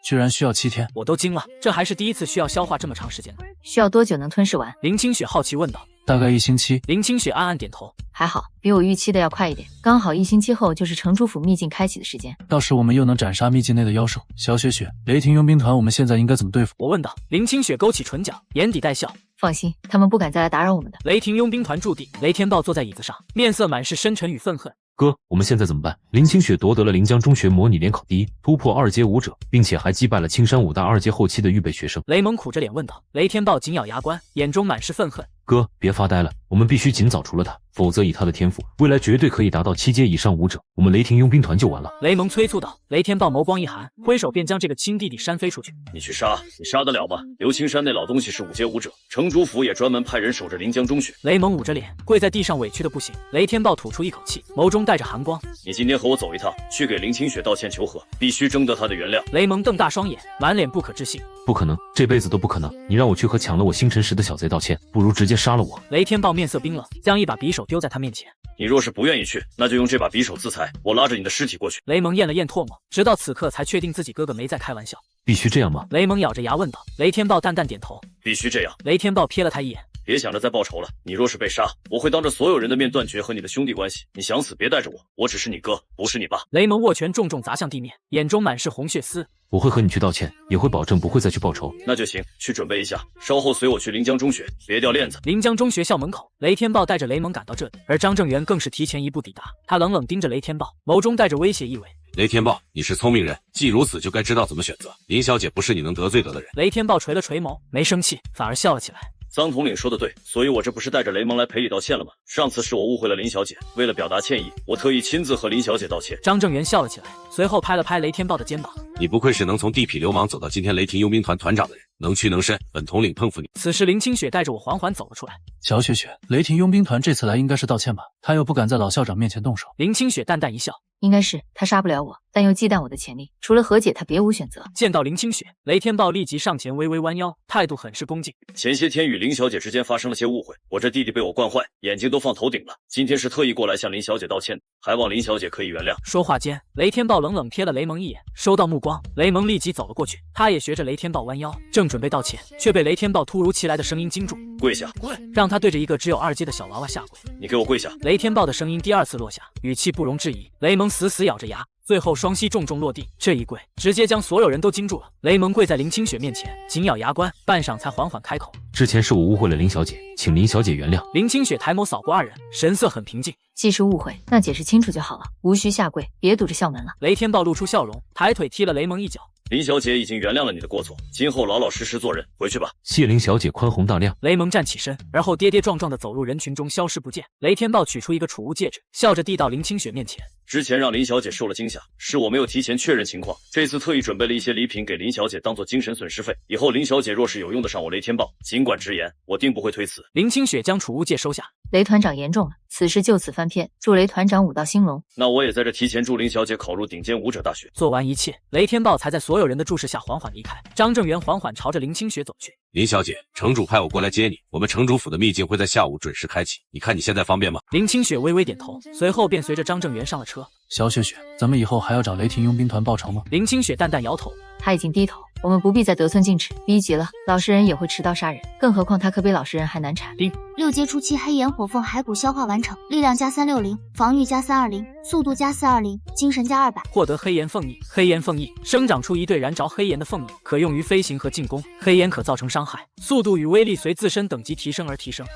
居然需要7天，我都惊了，这还是第一次需要消化这么长时间的。需要多久能吞噬完？林清雪好奇问道。大概1星期。林清雪暗暗点头，还好，比我预期的要快一点，刚好1星期后就是城主府秘境开启的时间，到时我们又能斩杀秘境内的妖兽。小雪雪，雷霆佣兵团我们现在应该怎么对付？我问道。林清雪勾起唇角，眼底带笑。放心，他们不敢再来打扰我们的。雷霆佣兵团驻地，雷天豹坐在椅子上，面色满是深沉与愤恨。哥，我们现在怎么办？林清雪夺得了临江中学模拟联考第1，突破2阶武者，并且还击败了青山武大2阶后期的预备学生。雷蒙苦着脸问道。雷天豹紧咬牙关，眼中满是愤恨。哥，别发呆了，我们必须尽早除了他，否则以他的天赋，未来绝对可以达到7阶以上武者，我们雷霆佣兵团就完了。雷蒙催促道。雷天豹眸光一寒，挥手便将这个亲弟弟扇飞出去。你去杀，你杀得了吗？刘青山那老东西是5阶武者，城主府也专门派人守着临江中学。雷蒙捂着脸跪在地上，委屈的不行。雷天豹吐出一口气，眸中带着寒光。你今天和我走一趟，去给林清雪道歉求和，必须征得她的原谅。雷蒙瞪大双眼，满脸不可置信。不可能，这辈子都不可能！你让我去和抢了我星辰石的小贼道歉，不如直接杀了我。雷天豹面色冰冷，将一把匕首丢在他面前。你若是不愿意去，那就用这把匕首自裁，我拉着你的尸体过去。雷蒙咽了咽唾沫，直到此刻才确定自己哥哥没在开玩笑。必须这样吗？雷蒙咬着牙问道。雷天豹淡淡点头，必须这样。雷天豹瞥了他一眼，别想着再报仇了，你若是被杀，我会当着所有人的面断绝和你的兄弟关系。你想死别带着我，我只是你哥，不是你爸。雷蒙握拳重重砸向地面，眼中满是红血丝。我会和你去道歉，也会保证不会再去报仇。那就行，去准备一下，稍后随我去临江中学，别掉链子。临江中学校门口，雷天豹带着雷蒙赶到这里，而张正元更是提前一步抵达。他冷冷盯着雷天豹，眸中带着威胁意味。雷天豹，你是聪明人，既如此，就该知道怎么选择。林小姐不是你能得罪得的人。雷天豹垂了垂眸，没生气，反而笑了起来。臧统领说的对，所以我这不是带着雷蒙来赔礼道歉了吗？上次是我误会了林小姐，为了表达歉意，我特意亲自和林小姐道歉。张正元笑了起来，随后拍了拍雷天豹的肩膀。你不愧是能从地痞流氓走到今天雷霆佣兵团团长的人，能屈能伸，本统领佩服你。此时林清雪带着我缓缓走了出来。小雪雪，雷霆佣兵团这次来应该是道歉吧？他又不敢在老校长面前动手。林清雪淡淡一笑，应该是他杀不了我，但又忌惮我的潜力，除了和解他别无选择。见到林清雪，雷天豹立即上前微微弯腰，态度很是恭敬。前些天与林小姐之间发生了些误会，我这弟弟被我惯坏，眼睛都放头顶了，今天是特意过来向林小姐道歉，还望林小姐可以原谅。说话间，雷天豹冷冷瞥了雷蒙一眼，收到目光，雷蒙立即走了过去，他也学着雷天豹弯腰，正准备道歉，却被雷天豹突如其来的声音惊住。跪下！让他对着一个只有2阶的小娃娃下跪。你给我跪下！雷天豹的声音第2次落下，语气不容置疑。雷蒙死死咬着牙，最后双膝重重落地，这一跪直接将所有人都惊住了。雷蒙跪在林清雪面前，紧咬牙关，半晌才缓缓开口：之前是我误会了林小姐，请林小姐原谅。林清雪抬眸扫过2人，神色很平静。既是误会，那解释清楚就好了，无需下跪，别堵着校门了。雷天豹露出笑容，抬腿踢了雷蒙一脚。林小姐已经原谅了你的过错，今后老老实实做人，回去吧。谢林小姐宽宏大量。雷蒙站起身，而后跌跌撞撞地走入人群中，消失不见。雷天豹取出一个储物戒指，笑着递到林清雪面前。之前让林小姐受了惊吓，是我没有提前确认情况，这次特意准备了一些礼品给林小姐当做精神损失费。以后林小姐若是有用得上我雷天豹，尽管直言，我定不会推辞。林清雪将储物戒收下。雷团长言重了，此事就此翻篇，祝雷团长武道兴隆。那我也在这提前祝林小姐考入顶尖武者大学。做完一切，雷天豹才在所有人的注视下缓缓离开。张正元缓缓朝着林清雪走去。林小姐，城主派我过来接你，我们城主府的秘境会在下午准时开启，你看你现在方便吗？林清雪微微点头，随后便随着张正元上了车。小雪雪，咱们以后还要找雷霆佣兵团报仇吗？林清雪淡淡摇头，他已经低头，我们不必再得寸进尺，逼急了，老实人也会持刀杀人，更何况他可比老实人还难缠。6阶初期黑岩火凤骸骨消化完成，力量加360，防御加320，速度加420，精神加200。获得黑岩凤翼，黑岩凤翼生长出一对燃着黑岩的凤翼，可用于飞行和进攻。黑岩可造成伤害，速度与威力随自身等级提升而提升。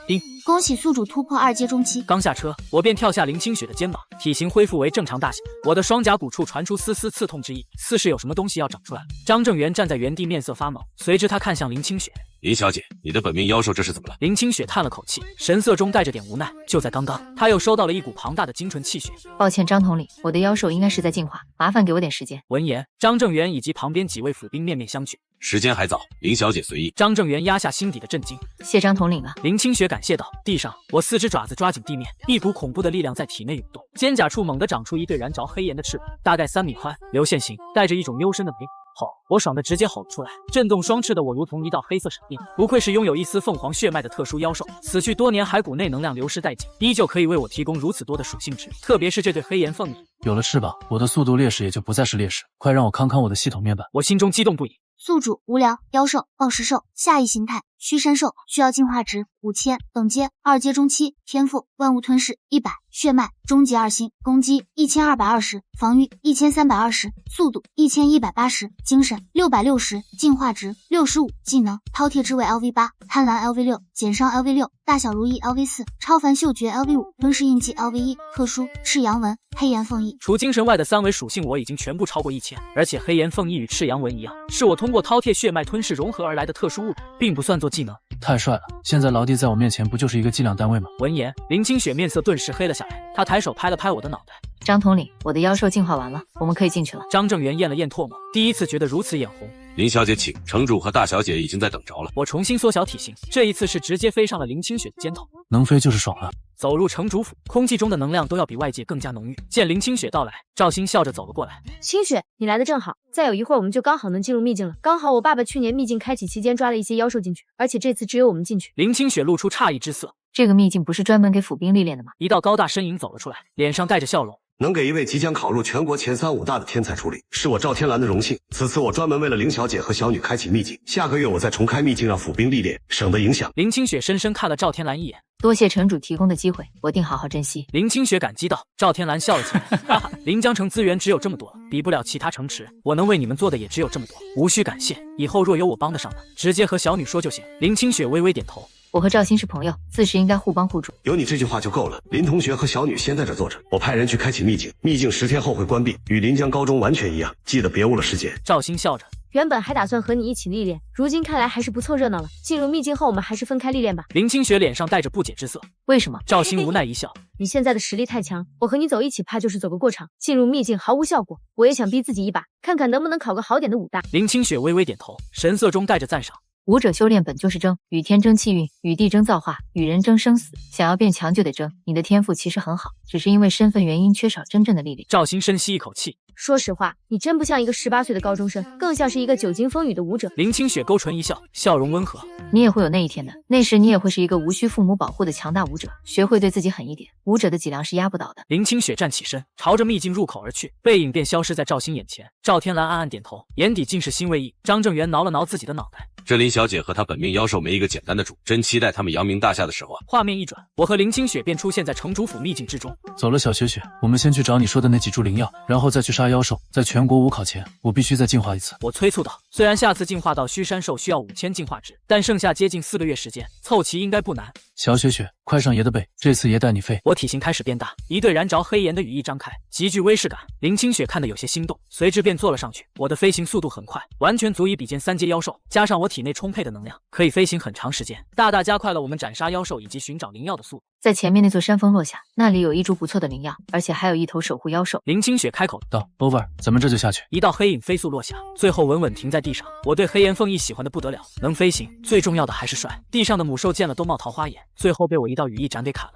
恭喜宿主突破2阶中期。刚下车，我便跳下林清雪的肩膀，体型恢复为正常大小。我的双颊骨处传出丝丝刺痛之意，似是有什么东西要长出来了。张正元站在原地，面色发懵，随之他看向林清雪。林小姐，你的本命妖兽这是怎么了？林清雪叹了口气，神色中带着点无奈。就在刚刚，她又收到了一股庞大的精纯气血。抱歉，张统领，我的妖兽应该是在进化，麻烦给我点时间。闻言，张正元以及旁边几位府兵面面相觑。时间还早，林小姐随意。张正元压下心底的震惊，谢张统领了。林清雪感谢道。地上，我4只爪子抓紧地面，一股恐怖的力量在体内涌动，肩胛处猛地长出一对燃着黑炎的翅膀，大概3米宽，流线型，带着一种幽深的美。吼！我爽的直接吼不出来，震动双翅的我如同一道黑色闪电，不愧是拥有一丝凤凰血脉的特殊妖兽，死去多年骸骨内能量流失殆尽，依旧可以为我提供如此多的属性值，特别是这对黑炎凤翼。有了翅膀，我的速度劣势也就不再是劣势，快让我康康我的系统面板！我心中激动不已。宿主无聊妖兽暴食兽，下一形态虚山兽，需要进化值5000，等阶2阶中期，天赋万物吞噬100，血脉终极2星，攻击1220，防御1320，速度1180，精神660，进化值65，技能饕餮之尾 LV8，贪婪 LV6，减伤 LV6，大小如意 LV4，超凡嗅觉 LV5，吞噬印记 LV1，特殊赤阳纹黑炎凤翼。除精神外的3维属性我已经全部超过1000，而且黑炎凤翼与赤阳纹一样，是我通过饕餮血脉吞噬融合而来的特殊物种，并不算作技能。太帅了！现在劳迪在我面前不就是一个计量单位吗？闻言，林清雪面色顿时黑了下来，她抬手拍了拍我的脑袋。张统领，我的妖兽进化完了，我们可以进去了。张正元咽了咽唾沫，第一次觉得如此眼红。林小姐请，城主和大小姐已经在等着了。我重新缩小体型，这一次是直接飞上了林清雪的肩头。能飞就是爽啊！走入城主府，空气中的能量都要比外界更加浓郁。见林清雪到来，赵鑫笑着走了过来。清雪，你来的正好，再有一会儿我们就刚好能进入秘境了。刚好我爸爸去年秘境开启期间抓了一些妖兽进去，而且这次只有我们进去。林清雪露出诧异之色。这个秘境不是专门给府兵历练的吗？一道高大身影走了出来，脸上带着笑容。能给一位即将考入全国前3、5大的天才处理，是我赵天蓝的荣幸。此次我专门为了林小姐和小女开启秘境，下个月我再重开秘境，让府兵历练，省得影响。林清雪深深看了赵天蓝一眼，多谢城主提供的机会，我定好好珍惜。林清雪感激道。赵天蓝笑了起来，哈哈，临江城资源只有这么多，比不了其他城池，我能为你们做的也只有这么多，无需感谢，以后若有我帮得上的，直接和小女说就行。林清雪微微点头。我和赵鑫是朋友，自是应该互帮互助。有你这句话就够了。林同学和小女先在这坐着，我派人去开启秘境，秘境10天后会关闭，与临江高中完全一样，记得别误了时间。赵鑫笑着，原本还打算和你一起历练，如今看来还是不凑热闹了。进入秘境后，我们还是分开历练吧。林清雪脸上带着不解之色。为什么？赵鑫无奈一笑，你现在的实力太强，我和你走一起怕就是走个过场，进入秘境毫无效果。我也想逼自己一把，看看能不能考个好点的5大。林清雪微微点头，神色中带着赞赏。武者修炼本就是争，与天争气运，与地争造化，与人争生死。想要变强就得争。你的天赋其实很好，只是因为身份原因缺少真正的历练。赵鑫深吸一口气，说实话，你真不像一个18岁的高中生，更像是一个久经风雨的武者。林清雪勾唇一笑，笑容温和。你也会有那一天的，那时你也会是一个无需父母保护的强大武者。学会对自己狠一点，武者的脊梁是压不倒的。林清雪站起身，朝着秘境入口而去，背影便消失在赵鑫眼前。赵天蓝暗暗点头，眼底尽是欣慰意。张正元挠了挠自己的脑袋。这林小姐和她本命妖兽没一个简单的主，真期待他们扬名大夏的时候啊！画面一转，我和林清雪便出现在城主府秘境之中。走了，小雪雪，我们先去找你说的那几株灵药，然后再去杀妖兽。在全国5考前，我必须再进化一次。我催促道。虽然下次进化到虚山兽需要5000进化值，但剩下接近4个月时间，凑齐应该不难。小雪雪，快上爷的背，这次爷带你飞。我体型开始变大，一对燃着黑炎的羽翼张开，极具威势感。林清雪看得有些心动，随之便坐了上去。我的飞行速度很快，完全足以比肩3阶妖兽，加上我体内充沛的能量，可以飞行很长时间，大大加快了我们斩杀妖兽以及寻找灵药的速度。在前面那座山峰落下，那里有一株不错的灵药，而且还有一头守护妖兽。林清雪开口道 ：“Over， 咱们这就下去。”一道黑影飞速落下，最后稳稳停在地上。我对黑炎凤翼喜欢的不得了，能飞行，最重要的还是帅。地上的母兽见了都冒桃花眼，最后被我一道羽翼斩给砍了。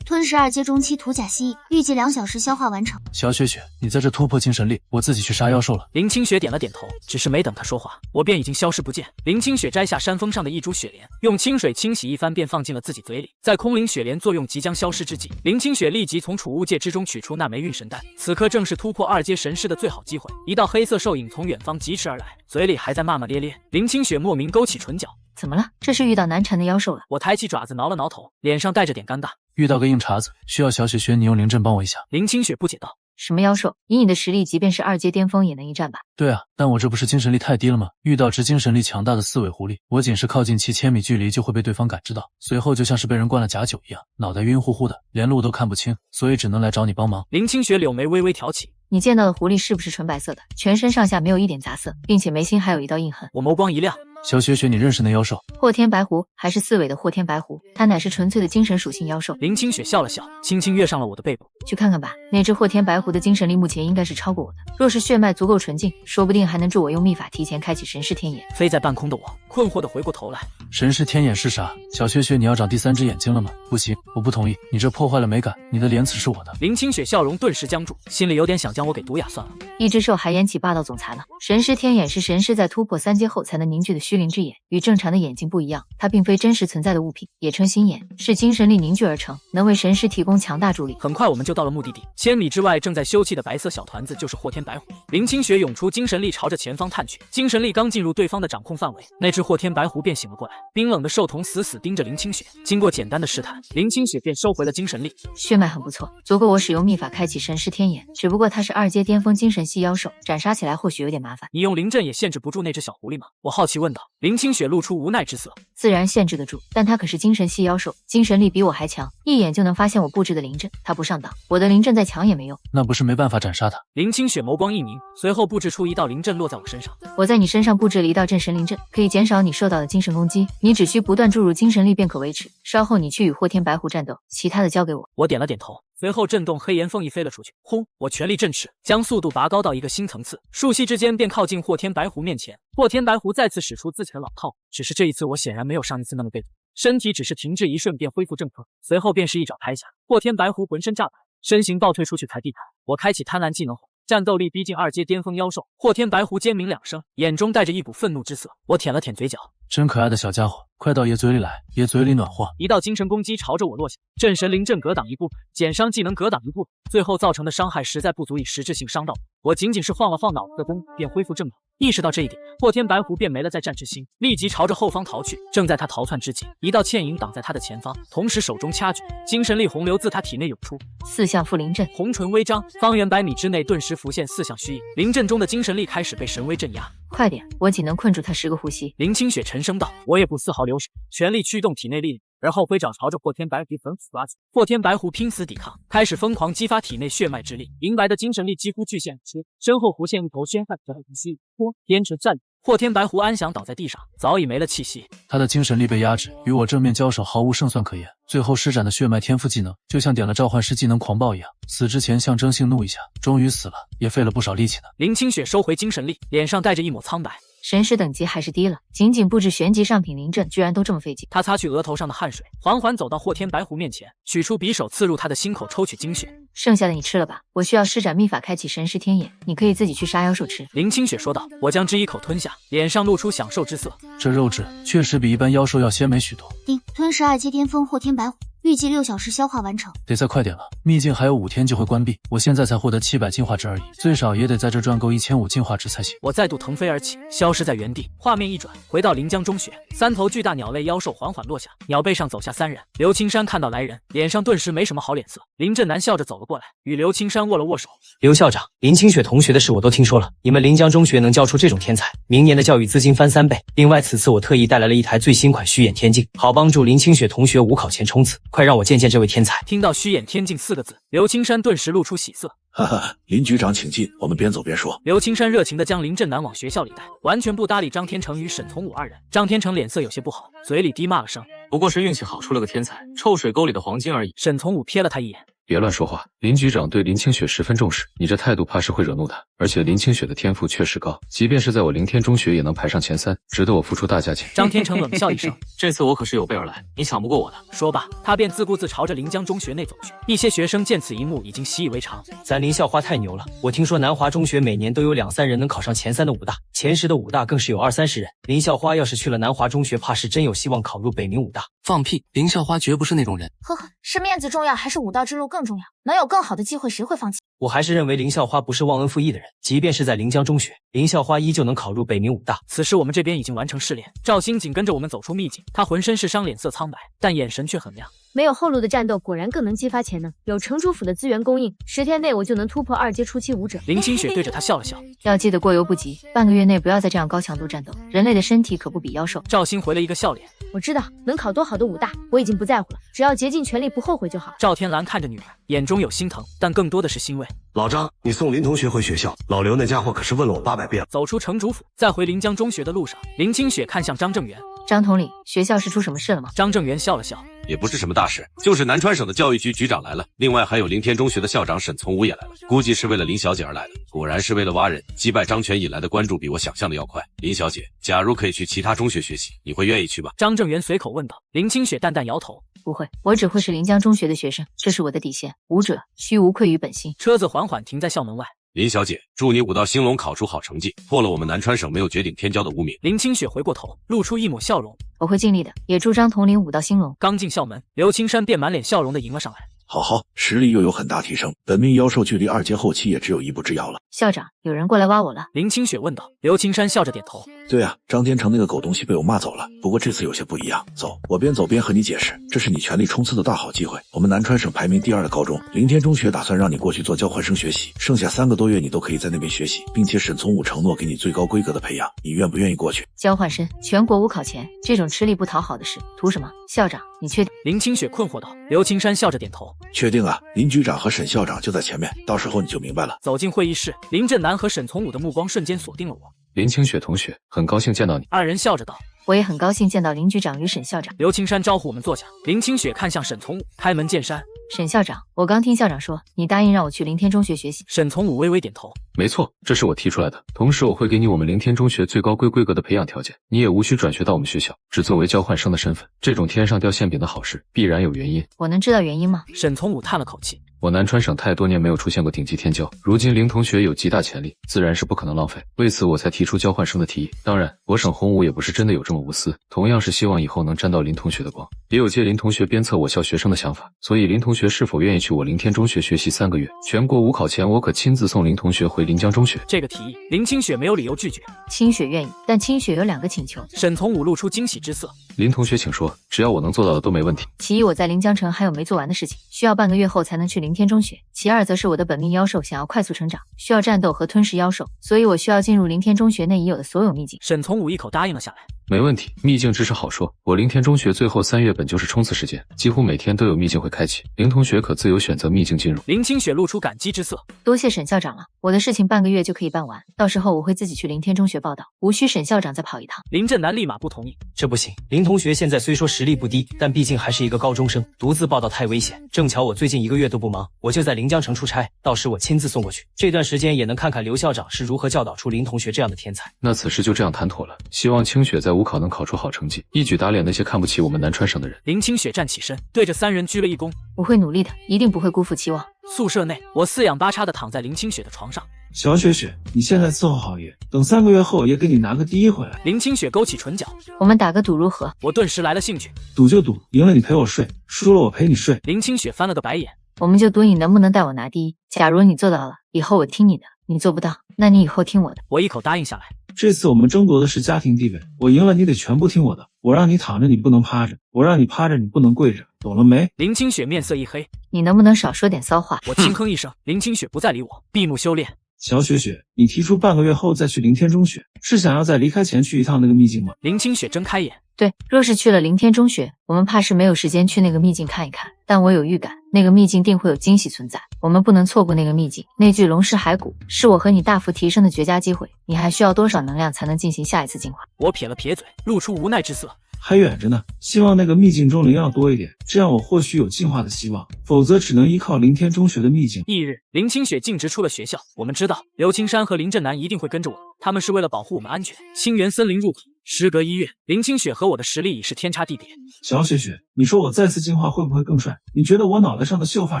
吞噬2阶中期土甲蜥蜴，预计2小时消化完成。小雪雪，你在这突破精神力，我自己去杀妖兽了。林清雪点了点头，只是没等她说话，我便已经消失不见。林清雪摘下山峰上的一株雪莲，用清水清洗一番，便放进了自己嘴里。在空灵雪莲作用即将消失之际，林清雪立即从储物戒之中取出那枚运神丹。此刻正是突破2阶神师的最好机会。一道黑色兽影从远方疾驰而来，嘴里还在骂骂咧咧。林清雪莫名勾起唇角。怎么了？这是遇到难缠的妖兽了。我抬起爪子挠了挠头，脸上带着点尴尬。遇到个硬茬子，需要小雪雪你用灵阵帮我一下。林清雪不解道。什么妖兽？以你的实力，即便是2阶巅峰也能一战吧？对啊，但我这不是精神力太低了吗？遇到只精神力强大的4尾狐狸，我仅是靠近其千米距离就会被对方感知到，随后就像是被人灌了假酒一样，脑袋晕乎乎的，连路都看不清，所以只能来找你帮忙。林清雪柳眉微微挑起。你见到的狐狸是不是纯白色的？全身上下没有一点杂色，并且眉心还有一道印痕。我眸光一亮，小雪雪，你认识那妖兽？霍天白狐，还是4尾的霍天白狐，它乃是纯粹的精神属性妖兽。林清雪笑了笑，轻轻跃上了我的背部。去看看吧，那只霍天白狐的精神力目前应该是超过我的。若是血脉足够纯净，说不定还能助我用秘法提前开启神识天眼。飞在半空的我困惑地回过头来，神识天眼是啥？小雪雪，你要长第3只眼睛了吗？不行，我不同意，你这破坏了美感。你的莲子是我的。林清雪笑容顿时僵住，心里有点想将我给毒哑算了。一只兽还演起霸道总裁了。神识天眼是神识在突破3阶后才能凝聚的虚灵之眼，与正常的眼睛不一样，它并非真实存在的物品，也称心眼，是精神力凝聚而成，能为神识提供强大助力。很快我们就到了目的地，千米之外正在休憩的白色小团子就是霍天白狐。林清雪涌出精神力，朝着前方探去，精神力刚进入对方的掌控范围，那只霍天白狐便醒了过来，冰冷的兽瞳死死盯着林清雪。经过简单的试探，林清雪便收回了精神力。血脉很不错，足够我使用秘法开启神识天眼，只不过它是2阶巅峰精神系妖兽，斩杀起来或许有点麻烦。你用灵阵也限制不住那只小狐狸吗？我好奇问道。林清雪露出无奈之色。自然限制得住，但它可是精神系妖兽，精神力比我还强，一眼就能发现我布置的灵阵，它不上当，我的灵阵再强也没用。那不是没办法斩杀它？林清雪眸光一凝，随后布置出一道灵阵落在我身上。我在你身上布置了一道镇神灵阵，可以减少你受到的精神攻击，你只需不断注入精神力便可维持。稍后你去与霍天白狐战斗，其他的交给我。我点了点头。随后震动黑岩风翼飞了出去，轰！我全力振翅，将速度拔高到一个新层次，瞬息之间便靠近霍天白狐面前。霍天白狐再次使出自己的老套，只是这一次我显然没有上一次那么被动，身体只是停滞一瞬便恢复正合，随后便是一爪拍下，霍天白狐浑身炸板，身形倒退出去踩地毯。我开启贪婪技能后，战斗力逼近2阶巅峰妖兽。霍天白狐尖鸣2声，眼中带着一股愤怒之色。我舔了舔嘴角，真可爱的小家伙，快到爷嘴里来，爷嘴里暖和。一道精神攻击朝着我落下，镇神灵阵格挡一步，减伤技能格挡一步，最后造成的伤害实在不足以实质性伤到我，仅仅是晃了晃脑子的灯便恢复正常。意识到这一点，霍天白狐便没了再战之心，立即朝着后方逃去。正在他逃窜之际，一道倩影挡在他的前方，同时手中掐举，精神力洪流自他体内涌出。4象副灵阵，红唇微张，方圆100米之内顿时浮现4象虚影，灵阵中的精神力开始被神威镇压。快点，我仅能困住他10个呼吸。林清雪沉声道。我也不丝毫留手，全力驱动体内力量，而后挥爪朝着霍天白狐狠狠抓去。霍天白狐拼死抵抗，开始疯狂激发体内血脉之力，银白的精神力几乎具现之，身后浮现一头宣汉的呼吸。天池战。霍天白狐安详倒在地上，早已没了气息。他的精神力被压制，与我正面交手毫无胜算可言。最后施展的血脉天赋技能，就像点了召唤师技能狂暴一样，死之前象征性怒一下，终于死了，也费了不少力气呢。林清雪收回精神力，脸上带着一抹苍白。神识等级还是低了，仅仅布置玄级上品灵阵，居然都这么费劲。他擦去额头上的汗水，缓缓走到霍天白狐面前，取出匕首刺入他的心口，抽取精血。剩下的你吃了吧，我需要施展秘法开启神识天眼，你可以自己去杀妖兽吃。林清雪说道。我将之一口吞下，脸上露出享受之色。这肉质确实比一般妖兽要鲜美许多。吞噬2阶巅峰霍天白狐，预计6小时消化完成。得再快点了，秘境还有5天就会关闭，我现在才获得700进化值而已，最少也得在这赚够1500进化值才行。我再度腾飞而起，消失在原地。画面一转，回到临江中学，3头巨大鸟类妖兽缓缓落下，鸟背上走下3人。刘青山看到来人，脸上顿时没什么好脸色。林震南笑着走了过来，与刘青山握了握手。刘校长，林清雪同学的事我都听说了，你们临江中学能教出这种天才，明年的教育资金翻3倍。另外，此次我特意带来了一台最新款虚眼天镜，好帮助林清雪同学5考前冲刺。快让我见见这位天才。听到虚眼天镜4个字，刘青山顿时露出喜色。哈哈，林局长请进，我们边走边说。刘青山热情地将林震南往学校里带，完全不搭理张天成与沈从武2人。张天成脸色有些不好，嘴里低骂了声，不过是运气好出了个天才，臭水沟里的黄金而已。沈从武瞥了他一眼，别乱说话，林局长对林清雪十分重视，你这态度怕是会惹怒他。而且林清雪的天赋确实高，即便是在我凌天中学也能排上前3，值得我付出大价钱。张天成冷笑一声，这次我可是有备而来，你抢不过我的。说罢，他便自顾自朝着临江中学内走去。一些学生见此一幕，已经习以为常。咱林校花太牛了，我听说南华中学每年都有2、3人能考上前3的武大，前10的武大更是有20、30人。林校花要是去了南华中学，怕是真有希望考入北明武大。放屁，林校花绝不是那种人。呵呵，是面子重要还是武道之路更重要？能有更好的机会，谁会放弃？我还是认为林校花不是忘恩负义的人，即便是在临江中学，林校花依旧能考入北明武大。此时我们这边已经完成试炼，赵兴紧跟着我们走出秘境，他浑身是伤，脸色苍白，但眼神却很亮。没有后路的战斗果然更能激发潜能。有城主府的资源供应，10天内我就能突破2阶初期武者。林清雪对着他笑了笑，要记得过犹不及，半个月内不要再这样高强度战斗，人类的身体可不比妖兽。赵鑫回了一个笑脸，我知道能考多好的武大，我已经不在乎了，只要竭尽全力不后悔就好。赵天蓝看着女儿，眼中有心疼，但更多的是欣慰。老张，你送林同学回学校，老刘那家伙可是问了我800遍了。走出城主府，在回临江中学的路上，林清雪看向张正元。张统领，学校是出什么事了吗？张正元笑了笑，也不是什么大事，就是南川省的教育局局长来了，另外还有凌天中学的校长沈从武也来了，估计是为了林小姐而来的。果然是为了挖人，击败张权以来的关注比我想象的要快。林小姐，假如可以去其他中学学习，你会愿意去吗？张正元随口问道。林清雪淡淡摇头，不会，我只会是临江中学的学生，这是我的底线。武者须无愧于本心。车子缓缓停在校门外。林小姐，祝你武道兴隆考出好成绩，破了我们南川省没有绝顶天骄的污名。林清雪回过头，露出一抹笑容。我会尽力的，也祝张统领武道兴隆。刚进校门，刘青山便满脸笑容的迎了上来。好，实力又有很大提升，本命妖兽距离2阶后期也只有一步之遥了。校长，有人过来挖我了。林清雪问道。刘青山笑着点头。对啊，张天成那个狗东西被我骂走了，不过这次有些不一样。走，我边走边和你解释，这是你全力冲刺的大好机会。我们南川省排名第2的高中凌天中学打算让你过去做交换生学习，剩下3个多月你都可以在那边学习，并且沈从武承诺给你最高规格的培养，你愿不愿意过去？交换生，全国武考前，这种吃力不讨好的事，图什么？校长，你确定？林清雪困惑道。刘青山笑着点头，确定啊，林局长和沈校长就在前面，到时候你就明白了。走进会议室，林振南和沈从武的目光瞬间锁定了我。林清雪同学，很高兴见到你。二人笑着道。我也很高兴见到林局长与沈校长。刘青山招呼我们坐下，林清雪看向沈从武，开门见山。沈校长，我刚听校长说，你答应让我去凌天中学学习。沈从武微微点头。没错，这是我提出来的，同时我会给你我们凌天中学最高规格的培养条件，你也无需转学到我们学校，只作为交换生的身份。这种天上掉馅饼的好事，必然有原因。我能知道原因吗？沈从武叹了口气。我南川省太多年没有出现过顶级天骄，如今林同学有极大潜力，自然是不可能浪费。为此我才提出交换生的提议。当然，我沈宏武也不是真的有这么无私，同样是希望以后能沾到林同学的光，也有借林同学鞭策我校学生的想法。所以林同学是否愿意去我凌天中学学习3个月？全国武考前，我可亲自送林同学回临江中学。这个提议，林清雪没有理由拒绝。清雪愿意，但清雪有2个请求。沈从武露出惊喜之色。林同学请说，只要我能做到的都没问题。其一，我在临江城还有没做完的事情，需要半个月后才能去凌天中学。其二，则是我的本命妖兽想要快速成长，需要战斗和吞噬妖兽，所以我需要进入凌天中学内已有的所有秘境。沈从武一口答应了下来。没问题，秘境之事好说。我凌天中学最后3月本就是冲刺时间，几乎每天都有秘境会开启，林同学可自由选择秘境进入。林清雪露出感激之色。多谢沈校长了，我的事情半个月就可以办完，到时候我会自己去凌天中学报道，无需沈校长再跑一趟。林振南立马不同意。这不行，林同学现在虽说实力不低，但毕竟还是一个高中生，独自报道太危险。正巧我最近1个月都不忙，我就在临江城出差，到时我亲自送过去，这段时间也能看看刘校长是如何教导出林同学这样的天才。那此事就这样谈妥了，希望清雪在武考能考出好成绩，一举打脸那些看不起我们南川省的人。林清雪站起身，对着3人鞠了一躬。我会努力的，一定不会辜负期望。宿舍内，我四仰八叉的躺在林清雪的床上。小雪雪，你现在伺候好爷，等3个月后爷给你拿个第1回来。林清雪勾起唇角。我们打个赌如何？我顿时来了兴趣。赌就赌，赢了你陪我睡，输了我陪你睡。林清雪翻了个白眼。我们就赌你能不能带我拿第1，假如你做到了，以后我听你的；你做不到，那你以后听我的。我一口答应下来。这次我们争夺的是家庭地位，我赢了你得全部听我的，我让你躺着你不能趴着，我让你趴着你不能跪着，懂了没？林清雪面色一黑。你能不能少说点骚话？我轻哼一声。林清雪不再理我，闭目修炼。小雪雪，你提出半个月后再去凌天中学，是想要在离开前去一趟那个秘境吗？林清雪睁开眼。对，若是去了凌天中学，我们怕是没有时间去那个秘境看一看，但我有预感，那个秘境定会有惊喜存在，我们不能错过那个秘境。那具龙尸骸骨是我和你大幅提升的绝佳机会，你还需要多少能量才能进行下一次进化？我撇了撇嘴，露出无奈之色。还远着呢，希望那个秘境中灵药多一点，这样我或许有进化的希望，否则只能依靠凌天中学的秘境。翌日，林清雪径直出了学校。我们知道刘青山和林振南一定会跟着我，他们是为了保护我们安全。清源森林入口，时隔1月，林清雪和我的实力已是天差地别。小雪雪，你说我再次进化会不会更帅？你觉得我脑袋上的秀发